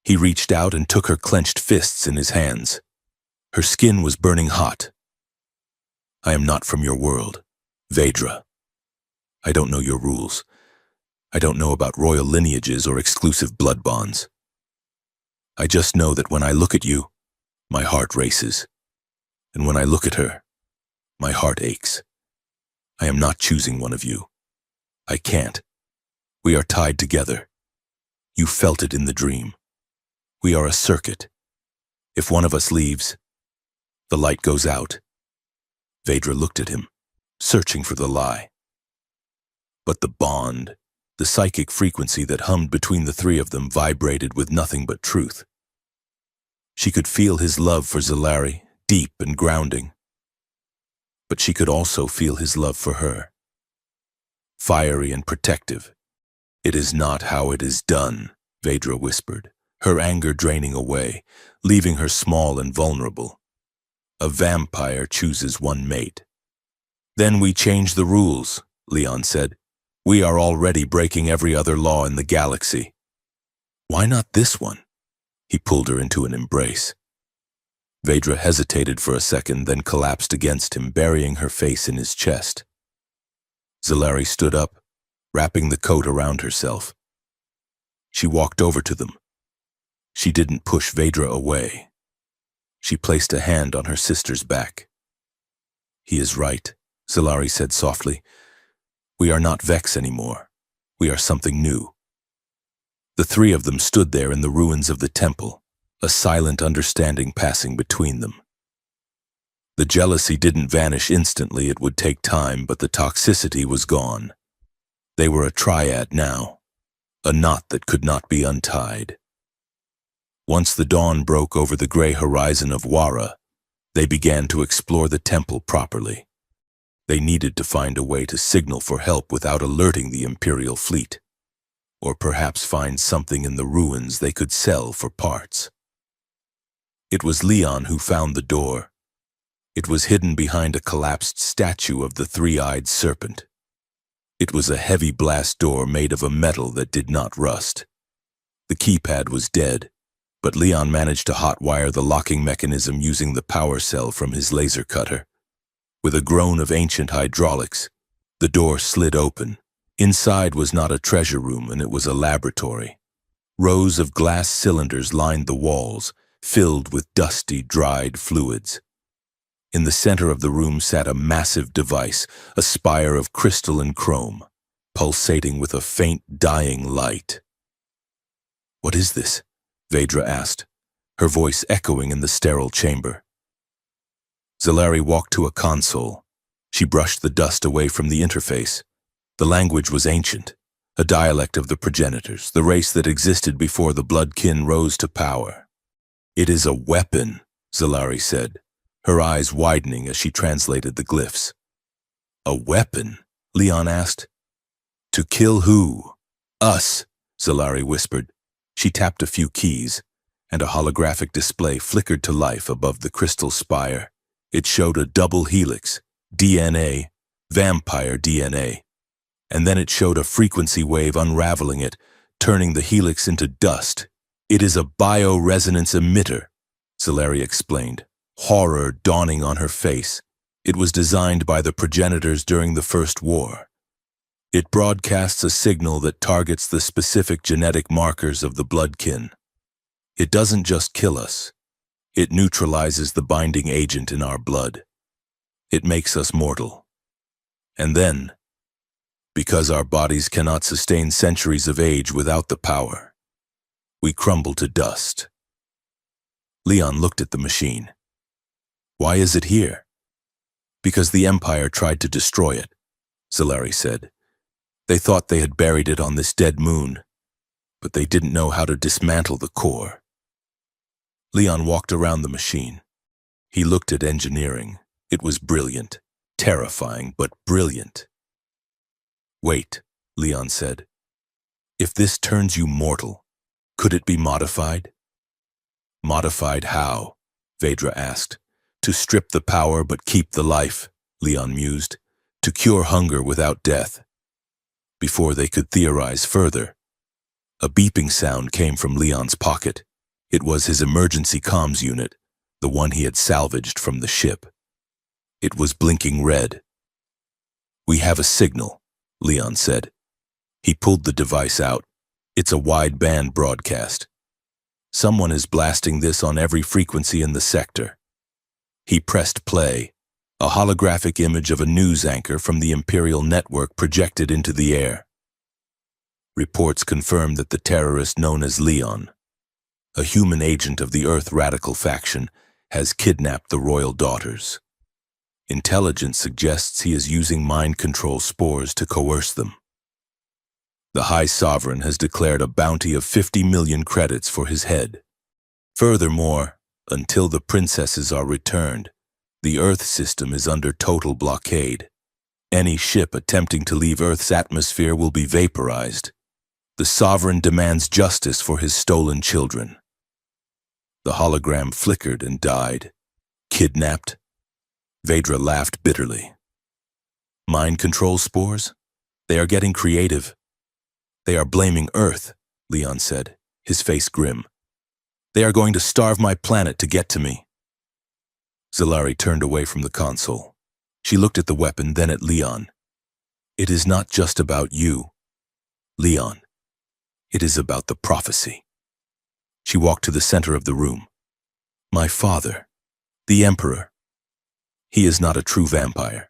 He reached out and took her clenched fists in his hands. Her skin was burning hot. I am not from your world, Vedra. I don't know your rules. I don't know about royal lineages or exclusive blood bonds. I just know that when I look at you, my heart races. And when I look at her, my heart aches. I am not choosing one of you. I can't. We are tied together. You felt it in the dream. We are a circuit. If one of us leaves, the light goes out. Vedra looked at him, searching for the lie. But the bond, the psychic frequency that hummed between the three of them vibrated with nothing but truth. She could feel his love for Zalari, deep and grounding. But she could also feel his love for her. Fiery and protective. It is not how it is done, Vedra whispered, her anger draining away, leaving her small and vulnerable. A vampire chooses one mate. Then we change the rules, Leon said. We are already breaking every other law in the galaxy. Why not this one? He pulled her into an embrace. Vedra hesitated for a second, then collapsed against him, burying her face in his chest. Zalari stood up, wrapping the coat around herself. She walked over to them. She didn't push Vedra away. She placed a hand on her sister's back. "He is right," Zalari said softly. "We are not Vex anymore. We are something new." The three of them stood there in the ruins of the temple, a silent understanding passing between them. The jealousy didn't vanish instantly. It would take time, but the toxicity was gone. They were a triad now, a knot that could not be untied. Once the dawn broke over the gray horizon of Wara, they began to explore the temple properly. They needed to find a way to signal for help without alerting the Imperial fleet, or perhaps find something in the ruins they could sell for parts. It was Leon who found the door. It was hidden behind a collapsed statue of the three-eyed serpent. It was a heavy blast door made of a metal that did not rust. The keypad was dead, but Leon managed to hotwire the locking mechanism using the power cell from his laser cutter. With a groan of ancient hydraulics, the door slid open. Inside was not a treasure room, and it was a laboratory. Rows of glass cylinders lined the walls, filled with dusty, dried fluids. In the center of the room sat a massive device, a spire of crystal and chrome, pulsating with a faint, dying light. "What is this?" Vedra asked, her voice echoing in the sterile chamber. Zalari walked to a console. She brushed the dust away from the interface. The language was ancient, a dialect of the progenitors, the race that existed before the bloodkin rose to power. "It is a weapon," Zalari said, her eyes widening as she translated the glyphs. "A weapon?" Leon asked. "To kill who?" "Us," Zalari whispered. She tapped a few keys, and a holographic display flickered to life above the crystal spire. It showed a double helix, DNA, vampire DNA. And then it showed a frequency wave unraveling it, turning the helix into dust. "It is a bioresonance emitter," Zalari explained, horror dawning on her face. "It was designed by the progenitors during the First War. It broadcasts a signal that targets the specific genetic markers of the bloodkin. It doesn't just kill us. It neutralizes the binding agent in our blood. It makes us mortal. And then, because our bodies cannot sustain centuries of age without the power, we crumble to dust." Leon looked at the machine. "Why is it here?" "Because the Empire tried to destroy it," Zalari said. "They thought they had buried it on this dead moon, but they didn't know how to dismantle the core." Leon walked around the machine. He looked at engineering. It was brilliant, terrifying, but brilliant. "Wait," Leon said. "If this turns you mortal, could it be modified?" "Modified how?" Vedra asked. "To strip the power but keep the life," Leon mused. "To cure hunger without death." Before they could theorize further, a beeping sound came from Leon's pocket. It was his emergency comms unit, the one he had salvaged from the ship. It was blinking red. "We have a signal," Leon said. He pulled the device out. "It's a wide-band broadcast. Someone is blasting this on every frequency in the sector." He pressed play. A holographic image of a news anchor from the Imperial network projected into the air. Reports confirmed that the terrorist known as Leon, a human agent of the Earth Radical faction, has kidnapped the royal daughters. Intelligence suggests he is using mind control spores to coerce them. The High Sovereign has declared a bounty of 50 million credits for his head. Furthermore, until the princesses are returned, the Earth system is under total blockade. Any ship attempting to leave Earth's atmosphere will be vaporized. The Sovereign demands justice for his stolen children. The hologram flickered and died. "Kidnapped?" Vedra laughed bitterly. "Mind control spores? They are getting creative." "They are blaming Earth," Leon said, his face grim. "They are going to starve my planet to get to me." Zalari turned away from the console. She looked at the weapon, then at Leon. It is not just about you, Leon. It is about the prophecy. She walked to the center of the room. My father, the Emperor. He is not a true vampire.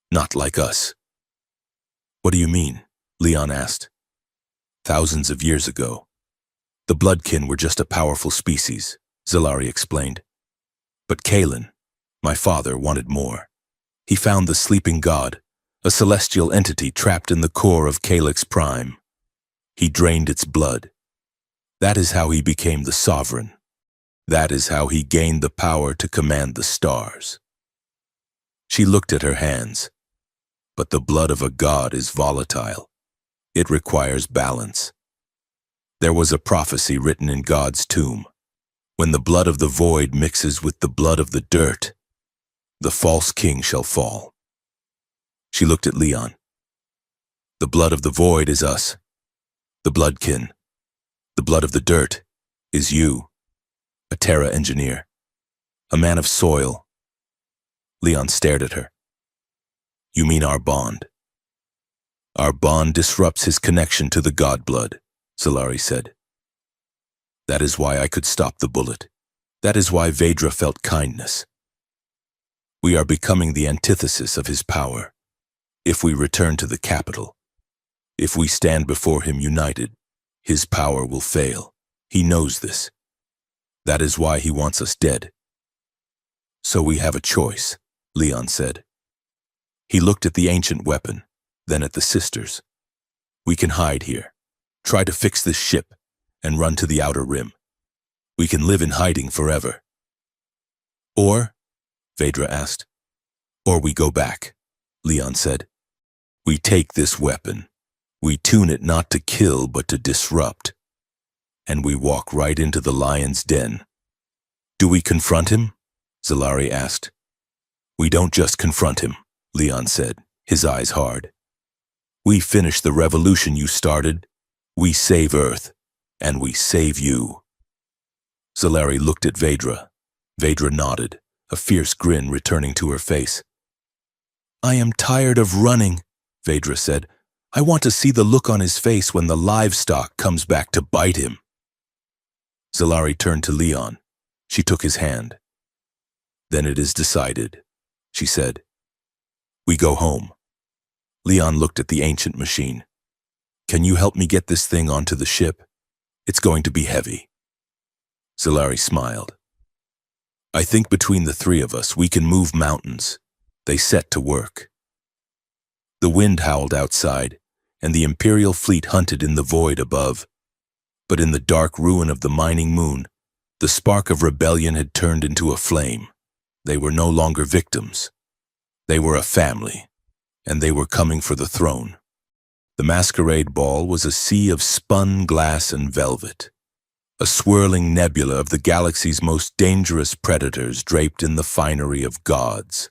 Not like us. What do you mean? Leon asked. Thousands of years ago, the Bloodkin were just a powerful species, Zalari explained. But Kalen, my father, wanted more. He found the sleeping god, a celestial entity trapped in the core of Calyx Prime. He drained its blood. That is how he became the sovereign. That is how he gained the power to command the stars. She looked at her hands. But the blood of a god is volatile. It requires balance. There was a prophecy written in God's tomb. When the blood of the void mixes with the blood of the dirt, the false king shall fall. She looked at Leon. The blood of the void is us, the Bloodkin. The blood of the dirt is you, a Terra engineer, a man of soil. Leon stared at her. You mean our bond? Our bond disrupts his connection to the god blood, Zalari said. That is why I could stop the bullet. That is why Vedra felt kindness. We are becoming the antithesis of his power. If we return to the capital, if we stand before him united, his power will fail. He knows this. That is why he wants us dead. So we have a choice, Leon said. He looked at the ancient weapon, then at the sisters. We can hide here, try to fix this ship, and run to the outer rim. We can live in hiding forever. Or, Vedra asked. Or we go back, Leon said. We take this weapon. We tune it not to kill, but to disrupt. And we walk right into the lion's den. Do we confront him? Zalari asked. We don't just confront him, Leon said, his eyes hard. We finish the revolution you started. We save Earth, and we save you. Zalari looked at Vedra. Vedra nodded, a fierce grin returning to her face. I am tired of running, Vedra said. I want to see the look on his face when the livestock comes back to bite him. Zalari turned to Leon. She took his hand. Then it is decided, she said. We go home. Leon looked at the ancient machine. Can you help me get this thing onto the ship? It's going to be heavy. Zalari smiled. I think between the three of us we can move mountains. They set to work. The wind howled outside, and the Imperial fleet hunted in the void above. But in the dark ruin of the mining moon, the spark of rebellion had turned into a flame. They were no longer victims. They were a family, and they were coming for the throne. The masquerade ball was a sea of spun glass and velvet, a swirling nebula of the galaxy's most dangerous predators draped in the finery of gods.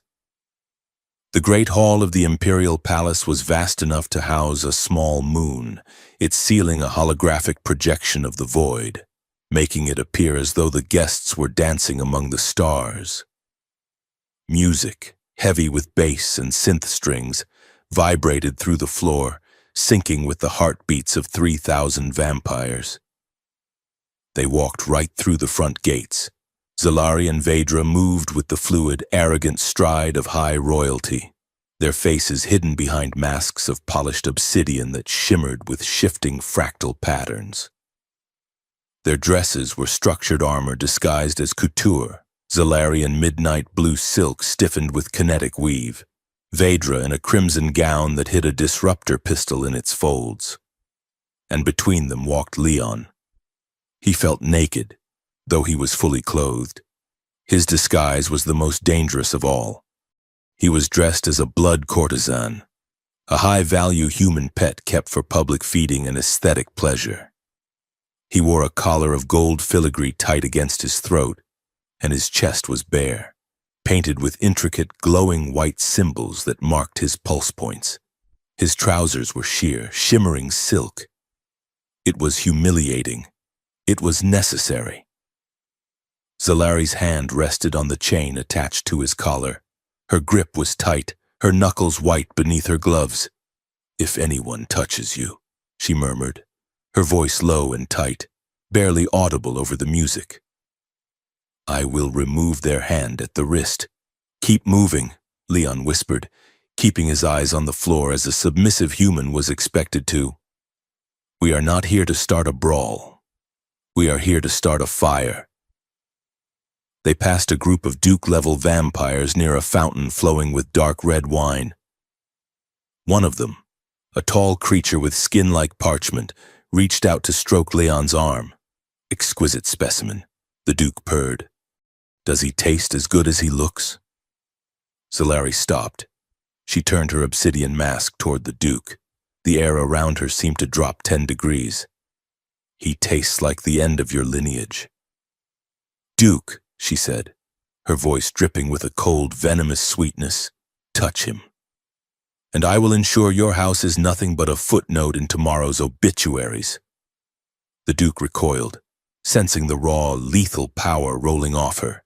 The great hall of the Imperial Palace was vast enough to house a small moon, its ceiling a holographic projection of the void, making it appear as though the guests were dancing among the stars. Music, heavy with bass and synth strings, vibrated through the floor, syncing with the heartbeats of 3,000 vampires. They walked right through the front gates. Zalari and Vedra moved with the fluid, arrogant stride of high royalty, their faces hidden behind masks of polished obsidian that shimmered with shifting fractal patterns. Their dresses were structured armor disguised as couture, Zalari in midnight blue silk stiffened with kinetic weave, Vedra in a crimson gown that hid a disruptor pistol in its folds. And between them walked Leon. He felt naked, though he was fully clothed. His disguise was the most dangerous of all. He was dressed as a blood courtesan, a high-value human pet kept for public feeding and aesthetic pleasure. He wore a collar of gold filigree tight against his throat, and his chest was bare, painted with intricate, glowing white symbols that marked his pulse points. His trousers were sheer, shimmering silk. It was humiliating. It was necessary. Zalari's hand rested on the chain attached to his collar. Her grip was tight, her knuckles white beneath her gloves. "If anyone touches you," she murmured, her voice low and tight, barely audible over the music. "I will remove their hand at the wrist." "Keep moving," Leon whispered, keeping his eyes on the floor as a submissive human was expected to. "We are not here to start a brawl. We are here to start a fire." They passed a group of Duke-level vampires near a fountain flowing with dark red wine. One of them, a tall creature with skin like parchment, reached out to stroke Leon's arm. "Exquisite specimen," the Duke purred. "Does he taste as good as he looks?" Zalari stopped. She turned her obsidian mask toward the Duke. The air around her seemed to drop 10 degrees. "He tastes like the end of your lineage." "Duke," she said, her voice dripping with a cold, venomous sweetness, "touch him. And I will ensure your house is nothing but a footnote in tomorrow's obituaries." The Duke recoiled, sensing the raw, lethal power rolling off her.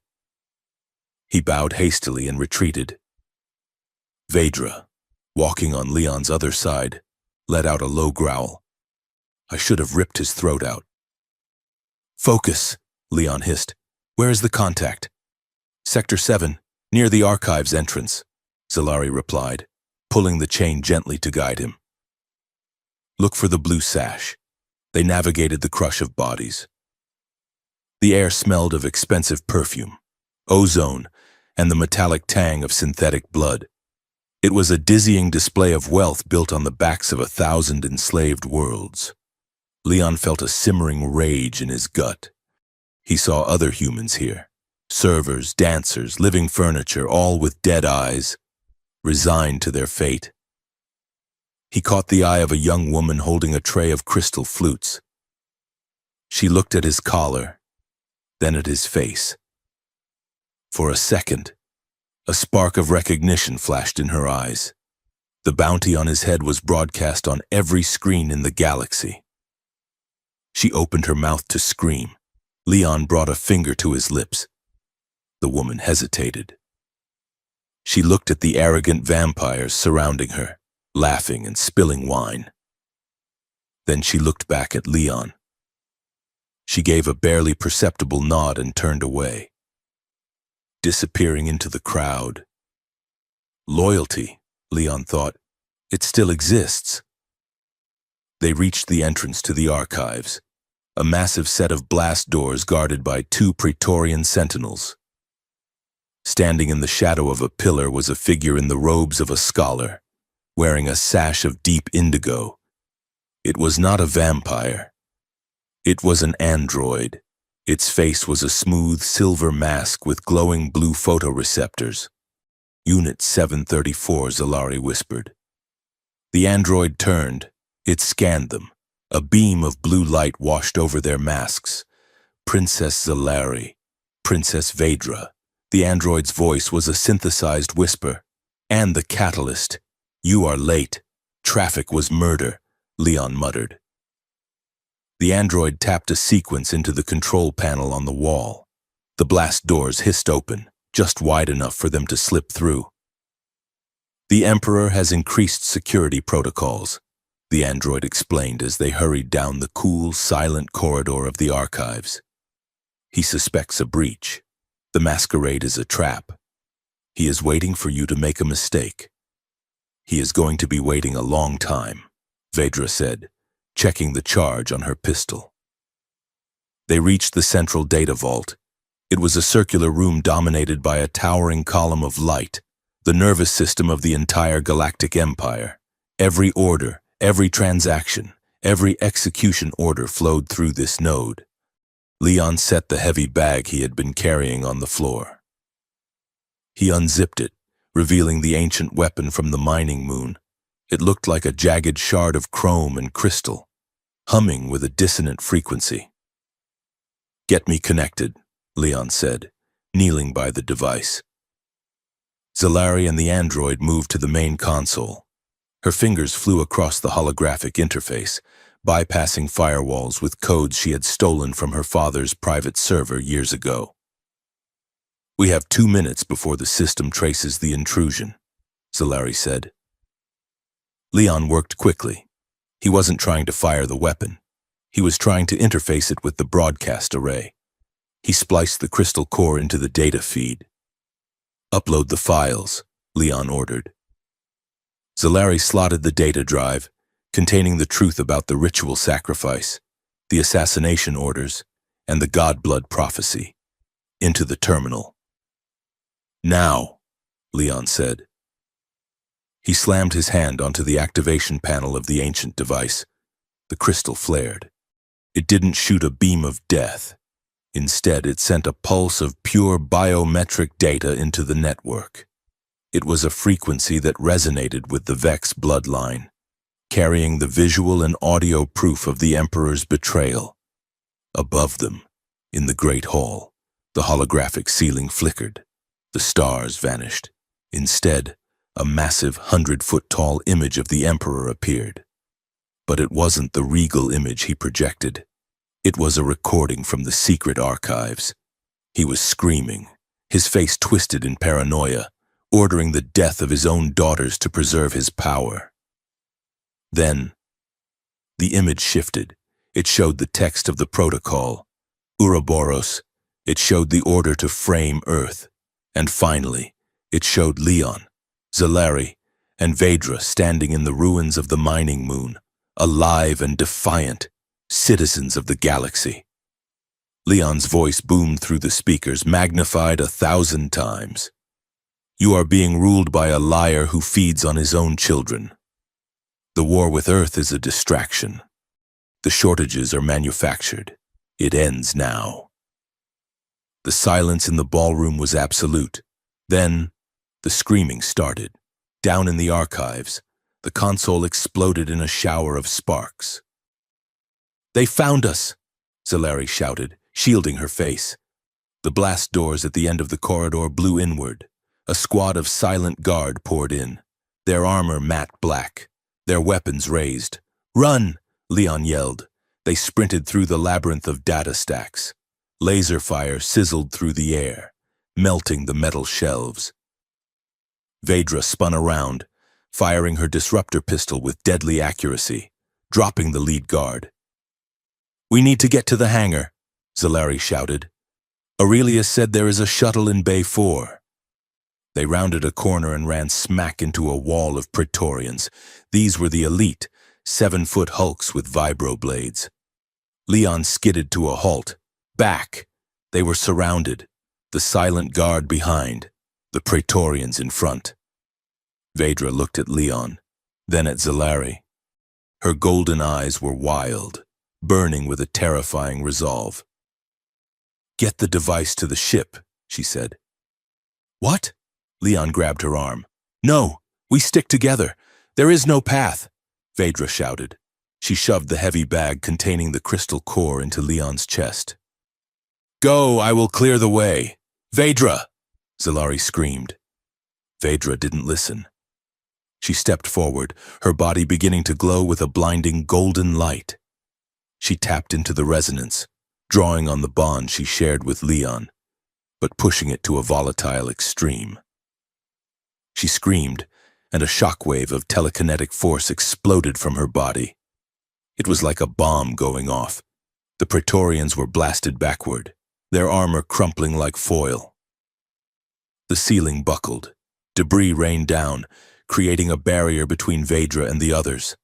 He bowed hastily and retreated. Vedra, walking on Leon's other side, let out a low growl. I should have ripped his throat out. "Focus," Leon hissed. "Where is the contact?" "Sector 7, near the archives entrance," Zalari replied, pulling the chain gently to guide him. "Look for the blue sash." They navigated the crush of bodies. The air smelled of expensive perfume, ozone, and the metallic tang of synthetic blood. It was a dizzying display of wealth built on the backs of 1,000 enslaved worlds. Leon felt a simmering rage in his gut. He saw other humans here, servers, dancers, living furniture, all with dead eyes, resigned to their fate. He caught the eye of a young woman holding a tray of crystal flutes. She looked at his collar, then at his face. For a second, a spark of recognition flashed in her eyes. The bounty on his head was broadcast on every screen in the galaxy. She opened her mouth to scream. Leon brought a finger to his lips. The woman hesitated. She looked at the arrogant vampires surrounding her, laughing and spilling wine. Then she looked back at Leon. She gave a barely perceptible nod and turned away, disappearing into the crowd. Loyalty, Leon thought. It still exists. They reached the entrance to the archives, a massive set of blast doors guarded by 2 Praetorian sentinels. Standing in the shadow of a pillar was a figure in the robes of a scholar, wearing a sash of deep indigo. It was not a vampire. It was an android. Its face was a smooth silver mask with glowing blue photoreceptors. "Unit 734, Zalari whispered. The android turned. It scanned them. A beam of blue light washed over their masks. "Princess Zalari, Princess Vedra." The android's voice was a synthesized whisper. "And the catalyst. You are late. Traffic was murder," Leon muttered. The android tapped a sequence into the control panel on the wall. The blast doors hissed open, just wide enough for them to slip through. "The Emperor has increased security protocols," the android explained as they hurried down the cool, silent corridor of the archives. "He suspects a breach. The masquerade is a trap. He is waiting for you to make a mistake." "He is going to be waiting a long time," Vedra said, checking the charge on her pistol. They reached the central data vault. It was a circular room dominated by a towering column of light, the nervous system of the entire galactic empire. Every order, every transaction, every execution order flowed through this node. Leon set the heavy bag he had been carrying on the floor. He unzipped it, revealing the ancient weapon from the mining moon. It looked like a jagged shard of chrome and crystal, humming with a dissonant frequency. "Get me connected," Leon said, kneeling by the device. Zalari and the android moved to the main console. Her fingers flew across the holographic interface, bypassing firewalls with codes she had stolen from her father's private server years ago. We have 2 minutes before the system traces the intrusion, Zalari said. Leon worked quickly. He wasn't trying to fire the weapon. He was trying to interface it with the broadcast array. He spliced the crystal core into the data feed. Upload the files, Leon ordered. Zalari slotted the data drive, containing the truth about the ritual sacrifice, the assassination orders, and the God-blood prophecy, into the terminal. Now, Leon said. He slammed his hand onto the activation panel of the ancient device. The crystal flared. It didn't shoot a beam of death. Instead, it sent a pulse of pure biometric data into the network. It was a frequency that resonated with the Vex bloodline, carrying the visual and audio proof of the Emperor's betrayal. Above them, in the Great Hall, the holographic ceiling flickered. The stars vanished. Instead, a massive 100-foot-tall image of the Emperor appeared. But it wasn't the regal image he projected. It was a recording from the secret archives. He was screaming, his face twisted in paranoia, ordering the death of his own daughters to preserve his power. Then, the image shifted. It showed the text of the protocol, Ouroboros. It showed the order to frame Earth. And finally, it showed Leon, Zalari, and Vedra standing in the ruins of the mining moon, alive and defiant, citizens of the galaxy. Leon's voice boomed through the speakers, magnified 1,000 times. You are being ruled by a liar who feeds on his own children. The war with Earth is a distraction. The shortages are manufactured. It ends now. The silence in the ballroom was absolute. Then, the screaming started. Down in the archives, the console exploded in a shower of sparks. They found us, Zalari shouted, shielding her face. The blast doors at the end of the corridor blew inward. A squad of silent guard poured in, their armor matte black, their weapons raised. Run, Leon yelled. They sprinted through the labyrinth of data stacks. Laser fire sizzled through the air, melting the metal shelves. Vedra spun around, firing her disruptor pistol with deadly accuracy, dropping the lead guard. We need to get to the hangar, Zalari shouted. Aurelius said there is a shuttle in Bay 4. They rounded a corner and ran smack into a wall of Praetorians. These were the elite, 7-foot hulks with vibroblades. Leon skidded to a halt. Back! They were surrounded, the silent guard behind, the Praetorians in front. Vedra looked at Leon, then at Zalari. Her golden eyes were wild, burning with a terrifying resolve. Get the device to the ship, she said. What? Leon grabbed her arm. No, we stick together. There is no path, Vedra shouted. She shoved the heavy bag containing the crystal core into Leon's chest. Go, I will clear the way. Vedra! Zalari screamed. Vedra didn't listen. She stepped forward, her body beginning to glow with a blinding golden light. She tapped into the resonance, drawing on the bond she shared with Leon, but pushing it to a volatile extreme. She screamed, and a shockwave of telekinetic force exploded from her body. It was like a bomb going off. The Praetorians were blasted backward, their armor crumpling like foil. The ceiling buckled. Debris rained down, creating a barrier between Vedra and the others.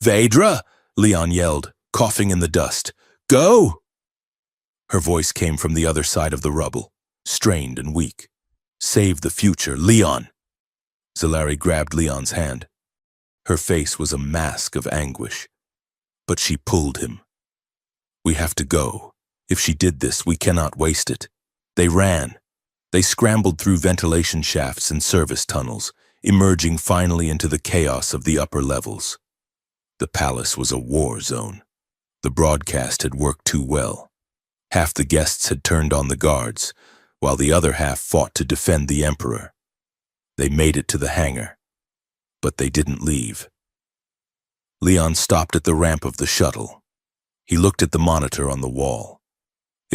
Vedra! Leon yelled, coughing in the dust. Go! Her voice came from the other side of the rubble, strained and weak. Save the future, Leon! Zalari grabbed Leon's hand. Her face was a mask of anguish, but she pulled him. We have to go. If she did this, we cannot waste it. They ran. They scrambled through ventilation shafts and service tunnels, emerging finally into the chaos of the upper levels. The palace was a war zone. The broadcast had worked too well. Half the guests had turned on the guards, while the other half fought to defend the Emperor. They made it to the hangar, but they didn't leave. Leon stopped at the ramp of the shuttle. He looked at the monitor on the wall.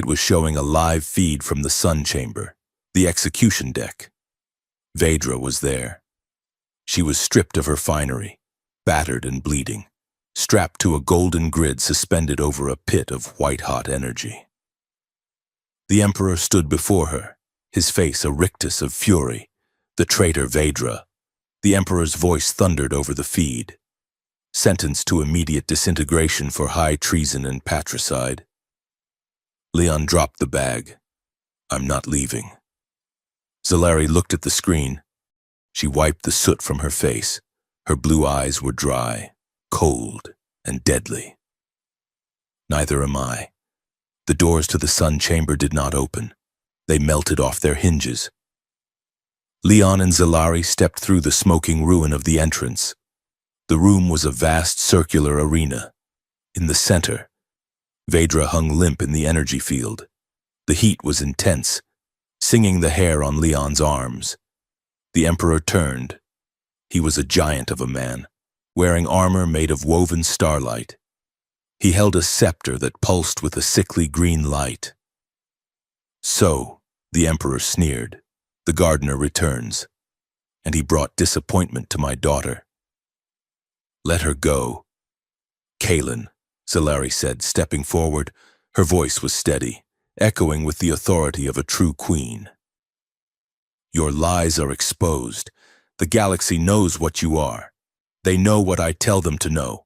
It was showing a live feed from the sun chamber, the execution deck. Vedra was there. She was stripped of her finery, battered and bleeding, strapped to a golden grid suspended over a pit of white-hot energy. The Emperor stood before her, his face a rictus of fury. The traitor Vedra. The Emperor's voice thundered over the feed. Sentenced to immediate disintegration for high treason and patricide. Leon dropped the bag. I'm not leaving. Zalari looked at the screen. She wiped the soot from her face. Her blue eyes were dry, cold, and deadly. Neither am I. The doors to the sun chamber did not open. They melted off their hinges. Leon and Zalari stepped through the smoking ruin of the entrance. The room was a vast circular arena. In the center, Vedra hung limp in the energy field. The heat was intense, singing the hair on Leon's arms. The Emperor turned. He was a giant of a man, wearing armor made of woven starlight. He held a scepter that pulsed with a sickly green light. So, the Emperor sneered, the gardener returns, and he brought disappointment to my daughter. Let her go. Kaelin, Zalari said, stepping forward. Her voice was steady, echoing with the authority of a true queen. Your lies are exposed. The galaxy knows what you are. They know what I tell them to know.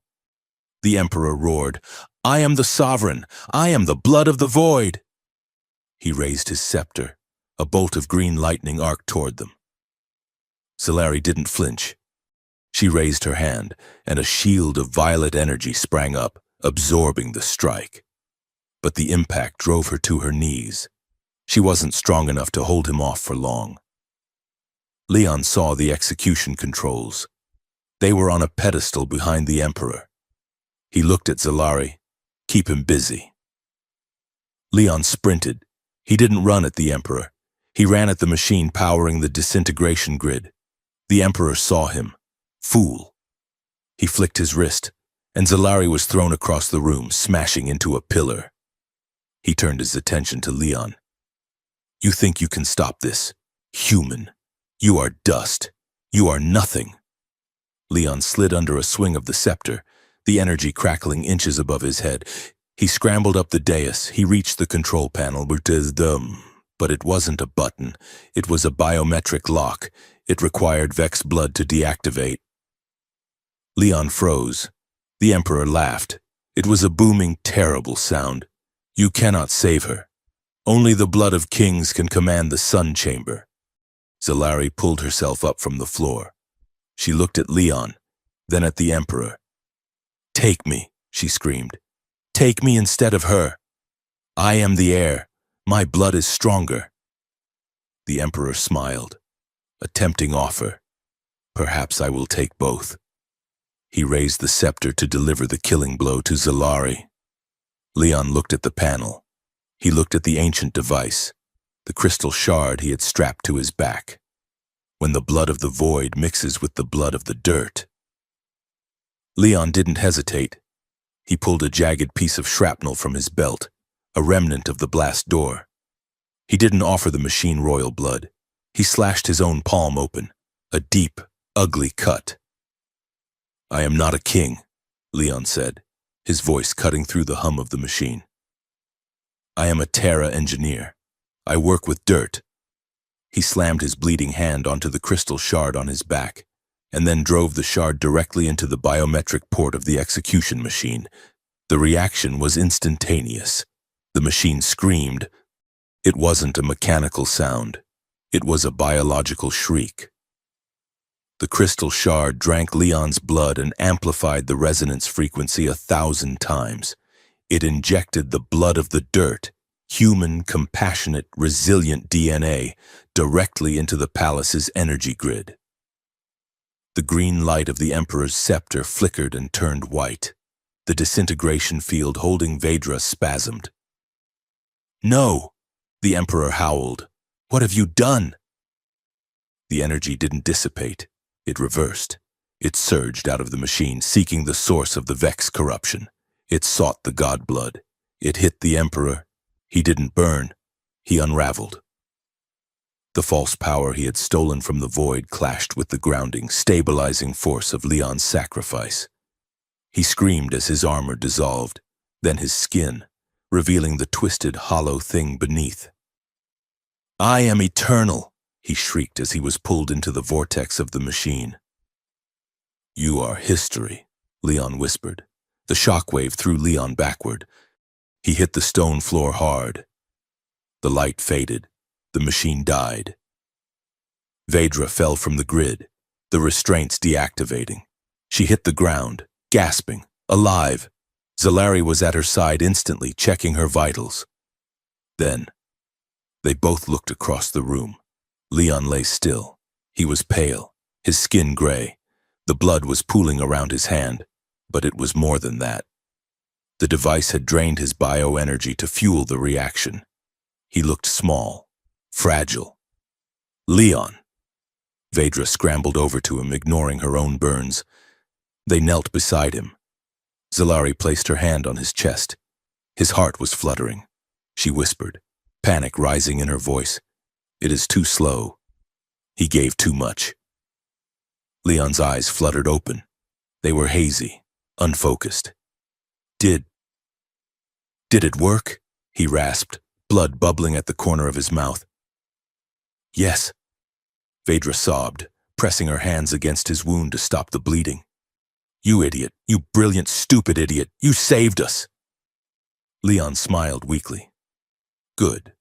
The Emperor roared, I am the sovereign. I am the blood of the void. He raised his scepter. A bolt of green lightning arced toward them. Zalari didn't flinch. She raised her hand, and a shield of violet energy sprang up, absorbing the strike. But the impact drove her to her knees. She wasn't strong enough to hold him off for long. Leon saw the execution controls. They were on a pedestal behind the Emperor. He looked at Zalari. Keep him busy. Leon sprinted. He didn't run at the Emperor. He ran at the machine powering the disintegration grid. The Emperor saw him. Fool. He flicked his wrist, and Zalari was thrown across the room, smashing into a pillar. He turned his attention to Leon. You think you can stop this? Human. You are dust. You are nothing. Leon slid under a swing of the scepter, the energy crackling inches above his head. He scrambled up the dais. He reached the control panel, but it wasn't a button. It was a biometric lock. It required Vex blood to deactivate. Leon froze. The Emperor laughed. It was a booming, terrible sound. You cannot save her. Only the blood of kings can command the sun chamber. Zalari pulled herself up from the floor. She looked at Leon, then at the Emperor. Take me, she screamed. Take me instead of her. I am the heir. My blood is stronger. The Emperor smiled. A tempting offer. Perhaps I will take both. He raised the scepter to deliver the killing blow to Zalari. Leon looked at the panel. He looked at the ancient device, the crystal shard he had strapped to his back. When the blood of the void mixes with the blood of the dirt. Leon didn't hesitate. He pulled a jagged piece of shrapnel from his belt, a remnant of the blast door. He didn't offer the machine royal blood. He slashed his own palm open, a deep, ugly cut. I am not a king, Leon said, his voice cutting through the hum of the machine. I am a Terra engineer. I work with dirt. He slammed his bleeding hand onto the crystal shard on his back, and then drove the shard directly into the biometric port of the execution machine. The reaction was instantaneous. The machine screamed. It wasn't a mechanical sound. It was a biological shriek. The crystal shard drank Leon's blood and amplified the resonance frequency 1,000 times. It injected the blood of the dirt, human, compassionate, resilient DNA, directly into the palace's energy grid. The green light of the Emperor's scepter flickered and turned white. The disintegration field holding Vedra spasmed. No! The Emperor howled. What have you done? The energy didn't dissipate. It reversed. It surged out of the machine, seeking the source of the Vex corruption. It sought the god blood. It hit the Emperor. He didn't burn, he unraveled. The false power he had stolen from the void clashed with the grounding, stabilizing force of Leon's sacrifice. He screamed as his armor dissolved, then his skin, revealing the twisted, hollow thing beneath. "I am eternal," he shrieked as he was pulled into the vortex of the machine. "You are history," Leon whispered. The shockwave threw Leon backward. He hit the stone floor hard. The light faded. The machine died. Vedra fell from the grid, the restraints deactivating. She hit the ground, gasping, alive. Zalari was at her side instantly, checking her vitals. Then, they both looked across the room. Leon lay still. He was pale, his skin gray. The blood was pooling around his hand, but it was more than that. The device had drained his bioenergy to fuel the reaction. He looked small, fragile. "Leon!" Vedra scrambled over to him, ignoring her own burns. They knelt beside him. Zalari placed her hand on his chest. His heart was fluttering. She whispered, panic rising in her voice. "It is too slow. He gave too much." Leon's eyes fluttered open. They were hazy, unfocused. Did it work?" he rasped, blood bubbling at the corner of his mouth. "Yes," Vedra sobbed, pressing her hands against his wound to stop the bleeding. "You idiot, you brilliant, stupid idiot, you saved us." Leon smiled weakly. "Good.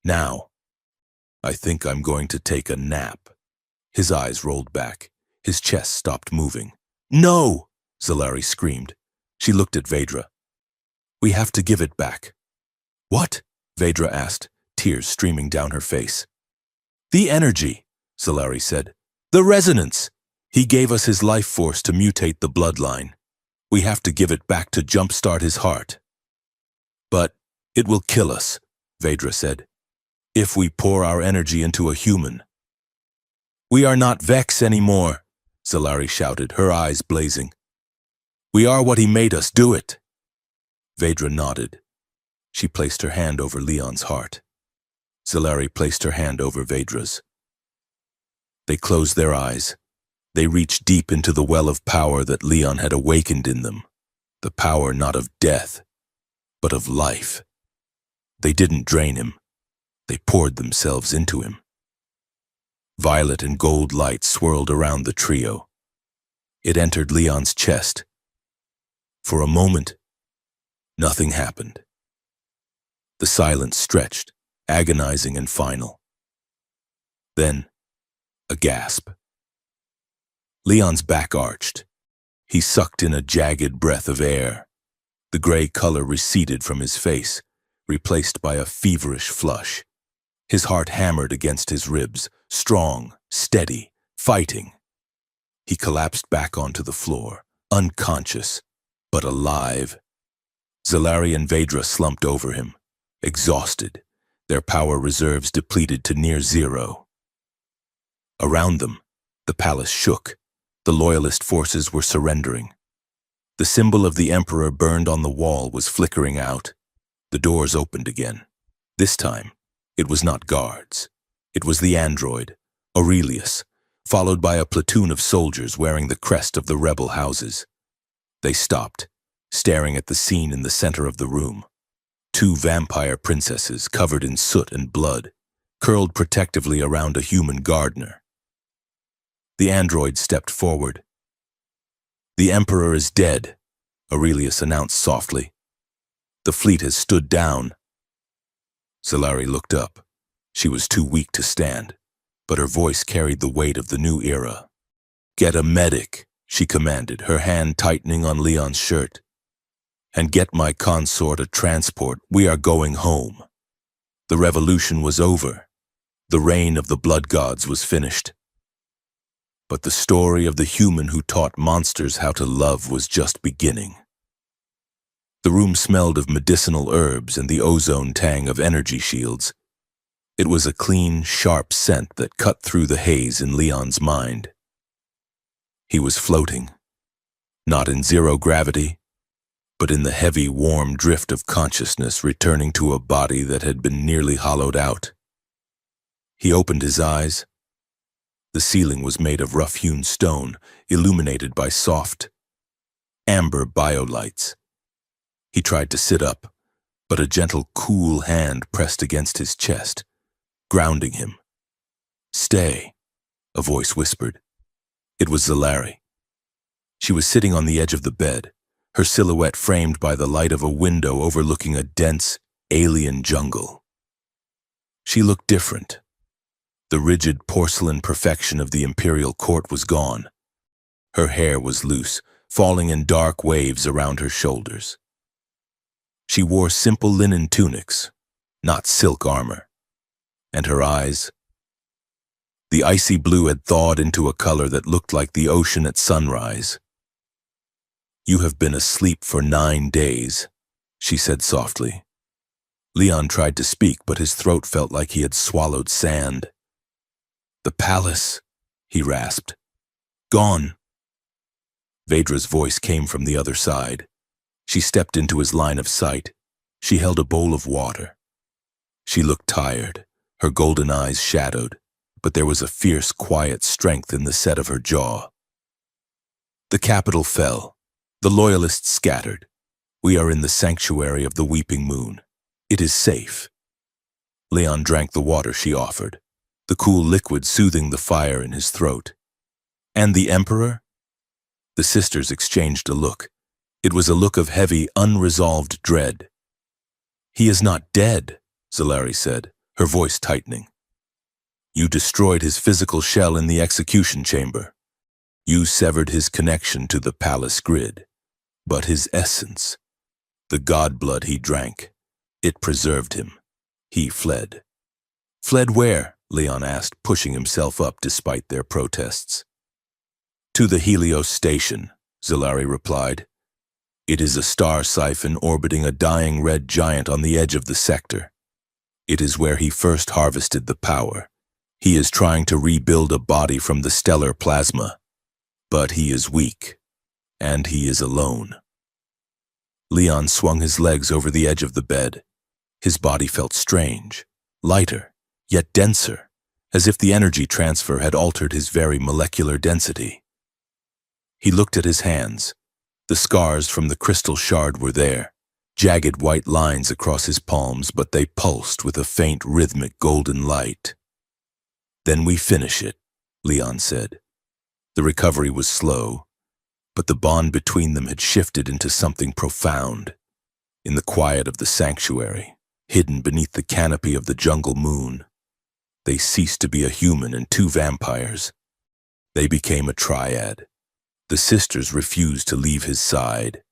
Now, I think I'm going to take a nap." His eyes rolled back. His chest stopped moving. "No!" Zalari screamed. She looked at Vedra. "We have to give it back." "What?" Vedra asked, tears streaming down her face. "The energy," Zalari said. "The resonance. He gave us his life force to mutate the bloodline. We have to give it back to jumpstart his heart." "But it will kill us," Vedra said, "if we pour our energy into a human." "We are not Vex anymore," Zalari shouted, her eyes blazing. "We are what he made us. Do it." Vedra nodded. She placed her hand over Leon's heart. Zalari placed her hand over Vedra's. They closed their eyes. They reached deep into the well of power that Leon had awakened in them. The power not of death, but of life. They didn't drain him. They poured themselves into him. Violet and gold light swirled around the trio. It entered Leon's chest. For a moment, nothing happened. The silence stretched, agonizing and final. Then, a gasp. Leon's back arched. He sucked in a jagged breath of air. The gray color receded from his face, replaced by a feverish flush. His heart hammered against his ribs, strong, steady, fighting. He collapsed back onto the floor, unconscious, but alive. Zalari and Vedra slumped over him, exhausted, their power reserves depleted to near zero. Around them, the palace shook. The loyalist forces were surrendering. The symbol of the Emperor burned on the wall was flickering out. The doors opened again. This time, it was not guards. It was the android, Aurelius, followed by a platoon of soldiers wearing the crest of the rebel houses. They stopped, staring at the scene in the center of the room. Two vampire princesses covered in soot and blood, curled protectively around a human gardener. The android stepped forward. "The Emperor is dead," Aurelius announced softly. "The fleet has stood down." Zalari looked up. She was too weak to stand, but her voice carried the weight of the new era. "Get a medic," she commanded, her hand tightening on Leon's shirt. "And get my consort a transport. We are going home." The revolution was over. The reign of the blood gods was finished. But the story of the human who taught monsters how to love was just beginning. The room smelled of medicinal herbs and the ozone tang of energy shields. It was a clean, sharp scent that cut through the haze in Leon's mind. He was floating, not in zero gravity, but in the heavy, warm drift of consciousness returning to a body that had been nearly hollowed out. He opened his eyes. The ceiling was made of rough-hewn stone, illuminated by soft, amber biolights. He tried to sit up, but a gentle, cool hand pressed against his chest, grounding him. "Stay," a voice whispered. It was Zalari. She was sitting on the edge of the bed, her silhouette framed by the light of a window overlooking a dense, alien jungle. She looked different. The rigid porcelain perfection of the imperial court was gone. Her hair was loose, falling in dark waves around her shoulders. She wore simple linen tunics, not silk armor. And her eyes? The icy blue had thawed into a color that looked like the ocean at sunrise. "You have been asleep for 9 days," she said softly. Leon tried to speak, but his throat felt like he had swallowed sand. "The palace," he rasped. "Gone." Vedra's voice came from the other side. She stepped into his line of sight. She held a bowl of water. She looked tired, her golden eyes shadowed, but there was a fierce, quiet strength in the set of her jaw. "The capital fell. The loyalists scattered. We are in the sanctuary of the weeping moon. It is safe." Leon drank the water she offered, the cool liquid soothing the fire in his throat. "And the Emperor?" The sisters exchanged a look. It was a look of heavy, unresolved dread. "He is not dead," Zalari said, her voice tightening. "You destroyed his physical shell in the execution chamber. You severed his connection to the palace grid. But his essence, the god blood he drank, it preserved him. He fled." "Fled where?" Leon asked, pushing himself up despite their protests. "To the Helios station," Zalari replied. "It is a star siphon orbiting a dying red giant on the edge of the sector. It is where he first harvested the power. He is trying to rebuild a body from the stellar plasma. But he is weak, and he is alone." Leon swung his legs over the edge of the bed. His body felt strange, lighter, yet denser, as if the energy transfer had altered his very molecular density. He looked at his hands. The scars from the crystal shard were there, jagged white lines across his palms, but they pulsed with a faint rhythmic golden light. "Then we finish it," Leon said. The recovery was slow, but the bond between them had shifted into something profound. In the quiet of the sanctuary, hidden beneath the canopy of the jungle moon, they ceased to be a human and 2 vampires. They became a triad. The sisters refused to leave his side.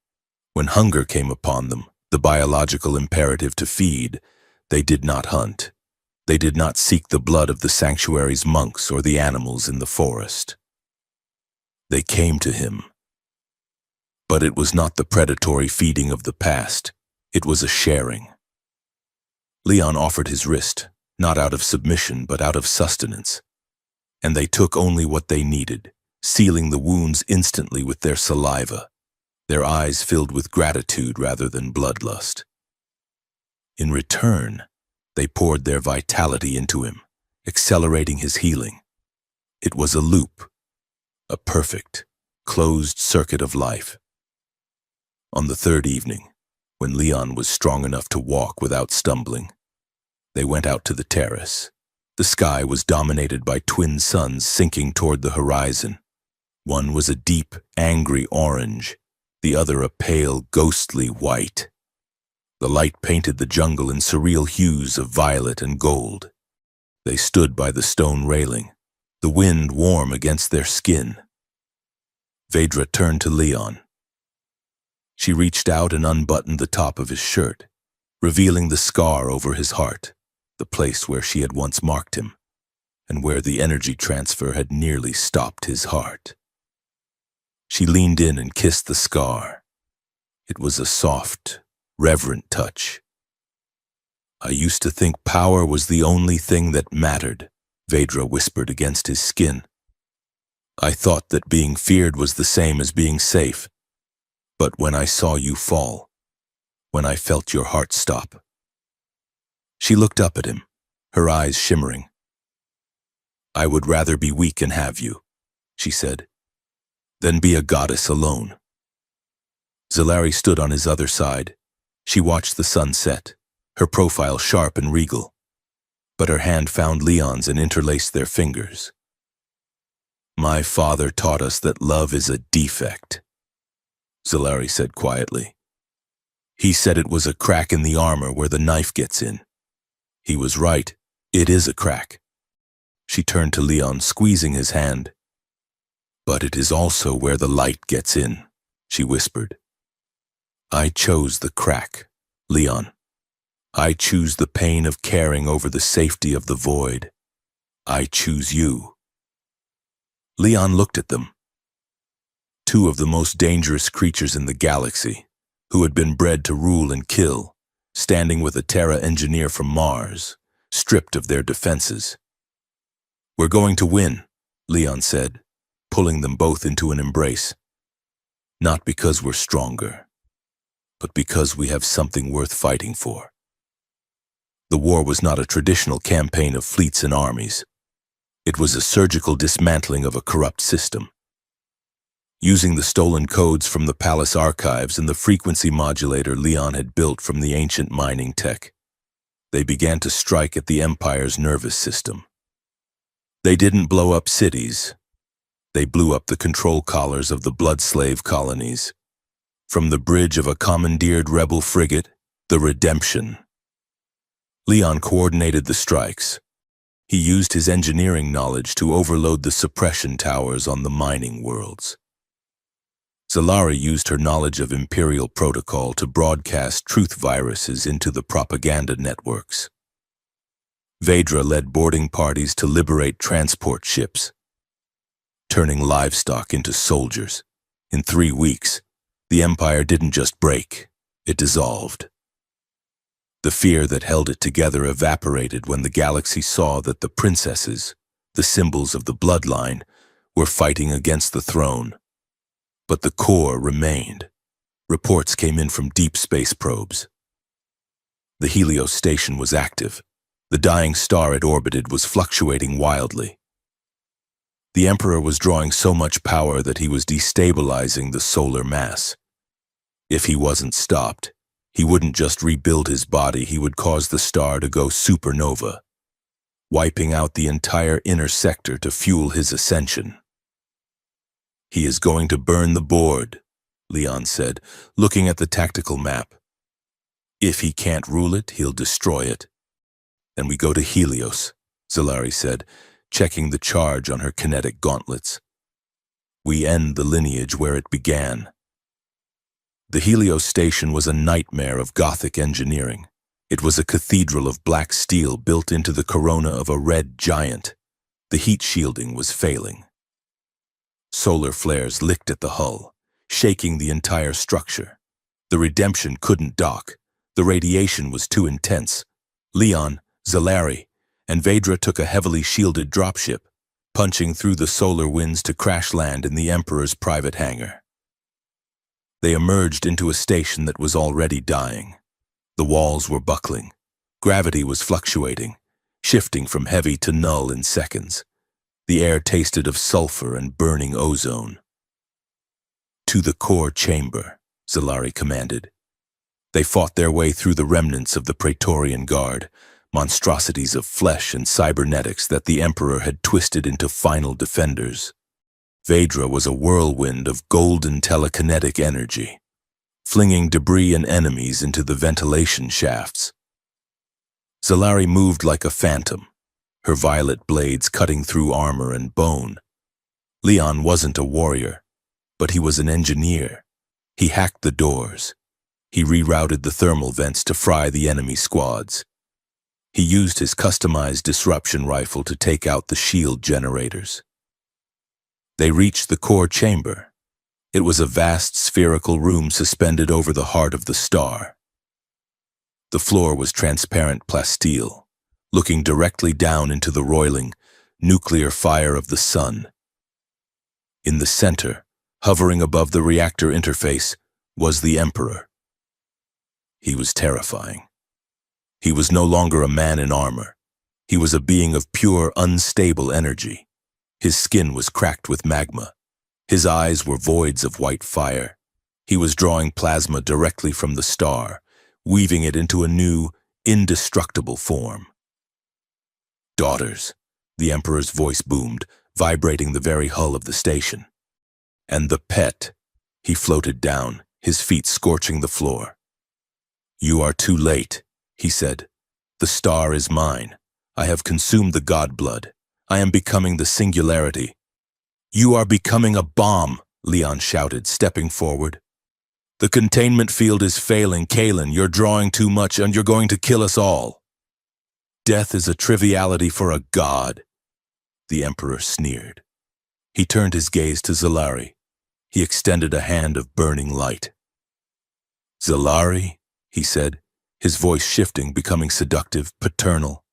When hunger came upon them, the biological imperative to feed, they did not hunt. They did not seek the blood of the sanctuary's monks or the animals in the forest. They came to him. But it was not the predatory feeding of the past. It was a sharing. Leon offered his wrist, not out of submission but out of sustenance. And they took only what they needed, sealing the wounds instantly with their saliva, their eyes filled with gratitude rather than bloodlust. In return, they poured their vitality into him, accelerating his healing. It was a loop, a perfect, closed circuit of life. On the 3rd evening, when Leon was strong enough to walk without stumbling, they went out to the terrace. The sky was dominated by twin suns sinking toward the horizon. One was a deep, angry orange, the other a pale, ghostly white. The light painted the jungle in surreal hues of violet and gold. They stood by the stone railing, the wind warm against their skin. Vedra turned to Leon. She reached out and unbuttoned the top of his shirt, revealing the scar over his heart, the place where she had once marked him, and where the energy transfer had nearly stopped his heart. She leaned in and kissed the scar. It was a soft, reverent touch. "I used to think power was the only thing that mattered," Vedra whispered against his skin. "I thought that being feared was the same as being safe. But when I saw you fall, when I felt your heart stop. She looked up at him, her eyes shimmering. I would rather be weak and have you, she said, than be a goddess alone. Zalari stood on his other side. She watched the sun set, her profile sharp and regal. But her hand found Leon's and interlaced their fingers. My father taught us that love is a defect, Zalari said quietly. He said it was a crack in the armor where the knife gets in. He was right, it is a crack. She turned to Leon, squeezing his hand. But it is also where the light gets in, she whispered. I chose the crack, Leon. I choose the pain of caring over the safety of the void. I choose you. Leon looked at them. Two of the most dangerous creatures in the galaxy, who had been bred to rule and kill, standing with a Terra engineer from Mars, stripped of their defenses. We're going to win, Leon said, pulling them both into an embrace. Not because we're stronger, but because we have something worth fighting for. The war was not a traditional campaign of fleets and armies. It was a surgical dismantling of a corrupt system. Using the stolen codes from the palace archives and the frequency modulator Leon had built from the ancient mining tech, they began to strike at the Empire's nervous system. They didn't blow up cities. They blew up the control collars of the blood slave colonies. From the bridge of a commandeered rebel frigate, the Redemption. Leon coordinated the strikes. He used his engineering knowledge to overload the suppression towers on the mining worlds. Zalari used her knowledge of Imperial protocol to broadcast truth viruses into the propaganda networks. Vedra led boarding parties to liberate transport ships, turning livestock into soldiers. In 3 weeks, the Empire didn't just break, it dissolved. The fear that held it together evaporated when the galaxy saw that the princesses, the symbols of the bloodline, were fighting against the throne. But the core remained. Reports came in from deep space probes. The Helios station was active. The dying star it orbited was fluctuating wildly. The Emperor was drawing so much power that he was destabilizing the solar mass. If he wasn't stopped, he wouldn't just rebuild his body, he would cause the star to go supernova, wiping out the entire inner sector to fuel his ascension. He is going to burn the board, Leon said, looking at the tactical map. If he can't rule it, he'll destroy it. Then we go to Helios, Zalari said, checking the charge on her kinetic gauntlets. We end the lineage where it began. The Helios station was a nightmare of Gothic engineering. It was a cathedral of black steel built into the corona of a red giant. The heat shielding was failing. Solar flares licked at the hull, shaking the entire structure. The Redemption couldn't dock. The radiation was too intense. Leon, Zalari, and Vedra took a heavily shielded dropship, punching through the solar winds to crash land in the Emperor's private hangar. They emerged into a station that was already dying. The walls were buckling. Gravity was fluctuating, shifting from heavy to null in seconds. The air tasted of sulfur and burning ozone. To the core chamber, Zalari commanded. They fought their way through the remnants of the Praetorian Guard, monstrosities of flesh and cybernetics that the Emperor had twisted into final defenders. Vedra was a whirlwind of golden telekinetic energy, flinging debris and enemies into the ventilation shafts. Zalari moved like a phantom, her violet blades cutting through armor and bone. Leon wasn't a warrior, but he was an engineer. He hacked the doors. He rerouted the thermal vents to fry the enemy squads. He used his customized disruption rifle to take out the shield generators. They reached the core chamber. It was a vast spherical room suspended over the heart of the star. The floor was transparent plasteel, looking directly down into the roiling, nuclear fire of the sun. In the center, hovering above the reactor interface, was the Emperor. He was terrifying. He was no longer a man in armor. He was a being of pure, unstable energy. His skin was cracked with magma. His eyes were voids of white fire. He was drawing plasma directly from the star, weaving it into a new, indestructible form. "Daughters," the Emperor's voice boomed, vibrating the very hull of the station. "And the pet," he floated down, his feet scorching the floor. "You are too late," he said. "The star is mine. I have consumed the god blood. I am becoming the singularity." "You are becoming a bomb," Leon shouted, stepping forward. "The containment field is failing, Kalen. You're drawing too much and you're going to kill us all." "Death is a triviality for a god," the Emperor sneered. He turned his gaze to Zalari. He extended a hand of burning light. "Zalari," he said, his voice shifting, becoming seductive, paternal.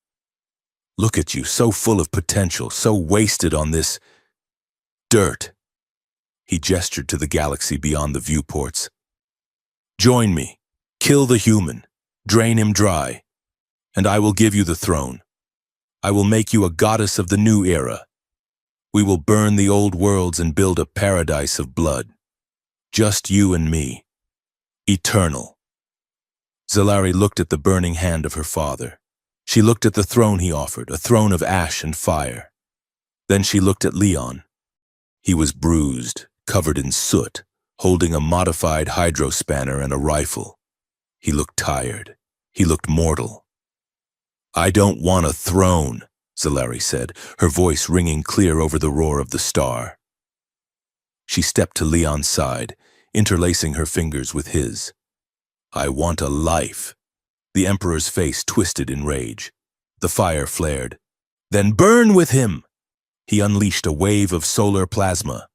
"Look at you, so full of potential, so wasted on this dirt." He gestured to the galaxy beyond the viewports. "Join me. Kill the human. Drain him dry. And I will give you the throne. I will make you a goddess of the new era. We will burn the old worlds and build a paradise of blood. Just you and me. Eternal." Zalari looked at the burning hand of her father. She looked at the throne he offered, a throne of ash and fire. Then she looked at Leon. He was bruised, covered in soot, holding a modified hydrospanner and a rifle. He looked tired. He looked mortal. "I don't want a throne," Zalari said, her voice ringing clear over the roar of the star. She stepped to Leon's side, interlacing her fingers with his. "I want a life." The Emperor's face twisted in rage. The fire flared. "Then burn with him!" He unleashed a wave of solar plasma.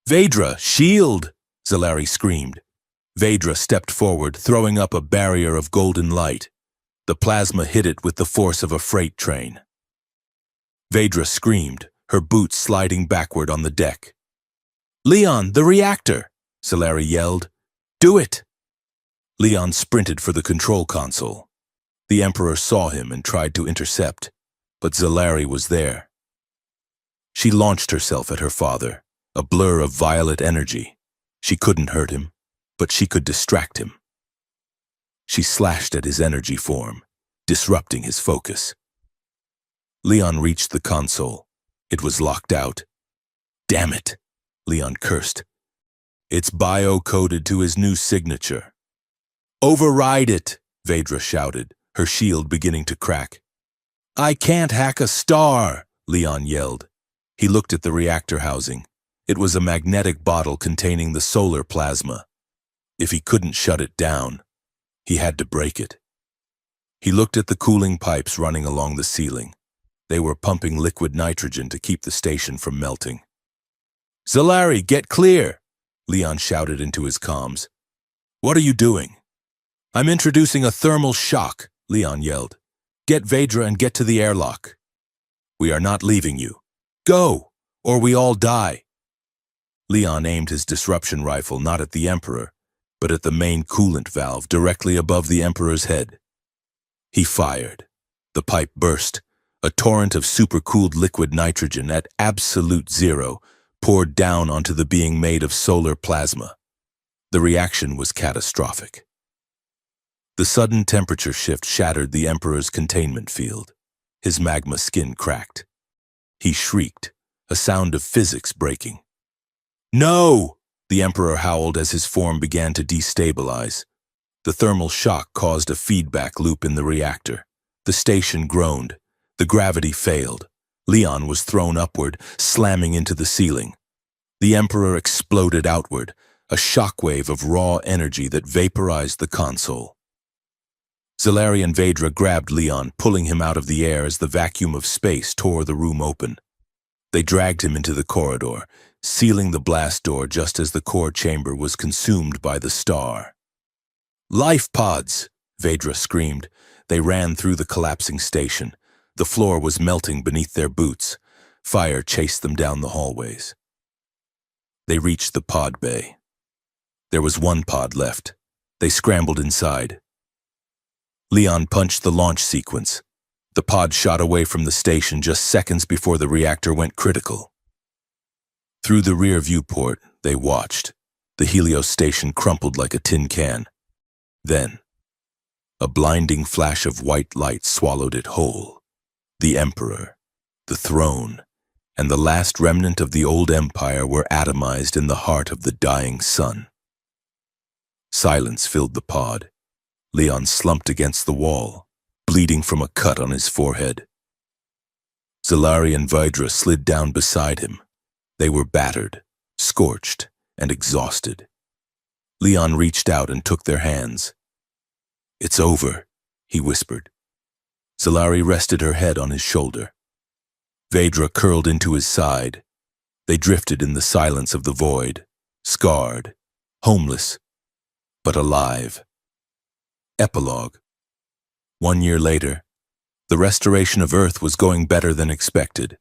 "Vedra, shield!" Zalari screamed. Vedra stepped forward, throwing up a barrier of golden light. The plasma hit it with the force of a freight train. Vedra screamed, her boots sliding backward on the deck. "Leon, the reactor!" Zalari yelled. "Do it!" Leon sprinted for the control console. The Emperor saw him and tried to intercept, but Zalari was there. She launched herself at her father, a blur of violet energy. She couldn't hurt him, but she could distract him. She slashed at his energy form, disrupting his focus. Leon reached the console. It was locked out. "Damn it," Leon cursed. "It's bio-coded to his new signature." "Override it," Vedra shouted, her shield beginning to crack. "I can't hack a star," Leon yelled. He looked at the reactor housing. It was a magnetic bottle containing the solar plasma. If he couldn't shut it down, he had to break it. He looked at the cooling pipes running along the ceiling. They were pumping liquid nitrogen to keep the station from melting. "Zalari, get clear!" Leon shouted into his comms. "What are you doing?" "I'm introducing a thermal shock," Leon yelled. "Get Vedra and get to the airlock." "We are not leaving you. Go, or we all die." Leon aimed his disruption rifle not at the Emperor, but at the main coolant valve directly above the Emperor's head. He fired. The pipe burst. A torrent of supercooled liquid nitrogen at absolute zero poured down onto the being made of solar plasma. The reaction was catastrophic. The sudden temperature shift shattered the Emperor's containment field. His magma skin cracked. He shrieked, a sound of physics breaking. "No!" the Emperor howled as his form began to destabilize. The thermal shock caused a feedback loop in the reactor. The station groaned. The gravity failed. Leon was thrown upward, slamming into the ceiling. The Emperor exploded outward, a shockwave of raw energy that vaporized the console. Zalari and Vedra grabbed Leon, pulling him out of the air as the vacuum of space tore the room open. They dragged him into the corridor, sealing the blast door just as the core chamber was consumed by the star. "Life pods!" Vedra screamed. They ran through the collapsing station. The floor was melting beneath their boots. Fire chased them down the hallways. They reached the pod bay. There was one pod left. They scrambled inside. Leon punched the launch sequence. The pod shot away from the station just seconds before the reactor went critical. Through the rear viewport, they watched. The Helios station crumpled like a tin can. Then, a blinding flash of white light swallowed it whole. The Emperor, the throne, and the last remnant of the old empire were atomized in the heart of the dying sun. Silence filled the pod. Leon slumped against the wall, bleeding from a cut on his forehead. Zalari and Vidra slid down beside him. They were battered, scorched, and exhausted. Leon reached out and took their hands. "It's over," he whispered. Zalari rested her head on his shoulder. Vidra curled into his side. They drifted in the silence of the void, scarred, homeless, but alive. Epilogue. 1 year later, the restoration of Earth was going better than expected,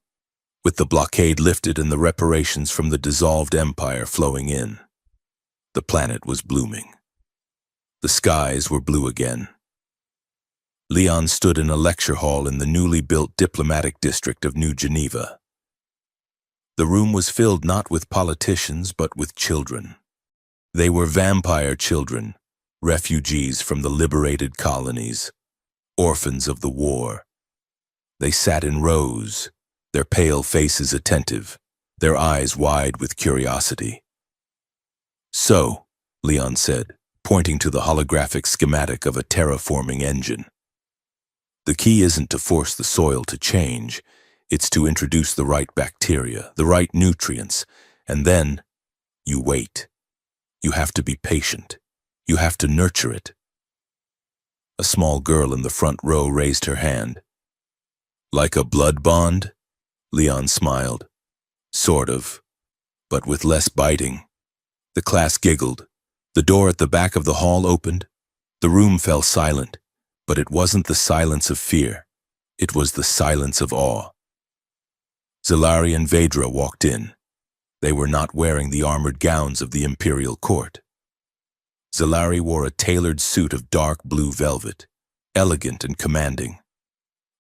with the blockade lifted and the reparations from the dissolved empire flowing in. The planet was blooming. The skies were blue again. Leon stood in a lecture hall in the newly built diplomatic district of New Geneva. The room was filled not with politicians but with children. They were vampire children, refugees from the liberated colonies, orphans of the war. They sat in rows, their pale faces attentive, their eyes wide with curiosity. "So," Leon said, pointing to the holographic schematic of a terraforming engine. "The key isn't to force the soil to change, it's to introduce the right bacteria, the right nutrients, and then you wait. You have to be patient. You have to nurture it." A small girl in the front row raised her hand. "Like a blood bond?" Leon smiled. "Sort of, but with less biting." The class giggled. The door at the back of the hall opened. The room fell silent, but it wasn't the silence of fear. It was the silence of awe. Zalari and Vidra walked in. They were not wearing the armored gowns of the imperial court. Zalari wore a tailored suit of dark blue velvet, elegant and commanding.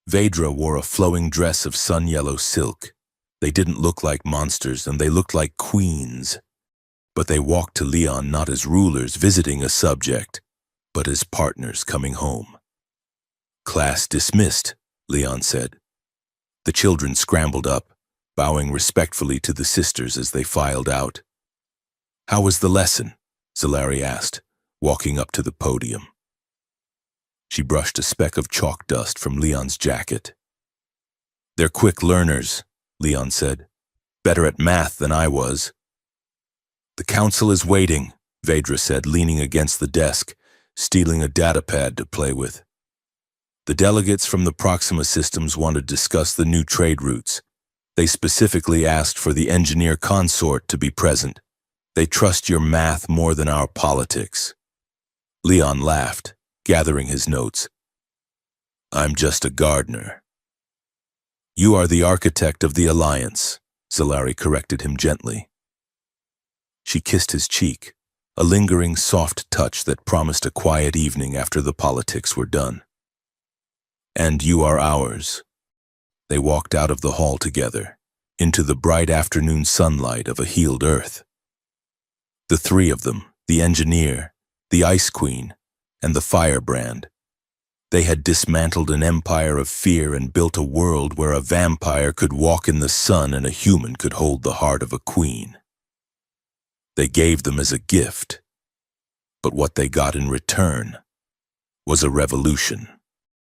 Vidra wore a flowing dress of sun-yellow silk. They didn't look like monsters, and they looked like queens. But they walked to Leon not as rulers visiting a subject, but as partners coming home. "Class dismissed," Leon said. The children scrambled up, bowing respectfully to the sisters as they filed out. "How was the lesson?" Zalari asked, walking up to the podium. She brushed a speck of chalk dust from Leon's jacket. "They're quick learners," Leon said. "Better at math than I was." "The council is waiting," Vidra said, leaning against the desk, stealing a datapad to play with. "The delegates from the Proxima systems want to discuss the new trade routes. They specifically asked for the engineer consort to be present. They trust your math more than our politics." Leon laughed, gathering his notes. "I'm just a gardener." "You are the architect of the alliance," Zalari corrected him gently. She kissed his cheek, a lingering soft touch that promised a quiet evening after the politics were done. "And you are ours." They walked out of the hall together, into the bright afternoon sunlight of a healed Earth. The three of them, the engineer, the Ice Queen, and the firebrand. They had dismantled an empire of fear and built a world where a vampire could walk in the sun and a human could hold the heart of a queen. They gave them as a gift, but what they got in return was a revolution.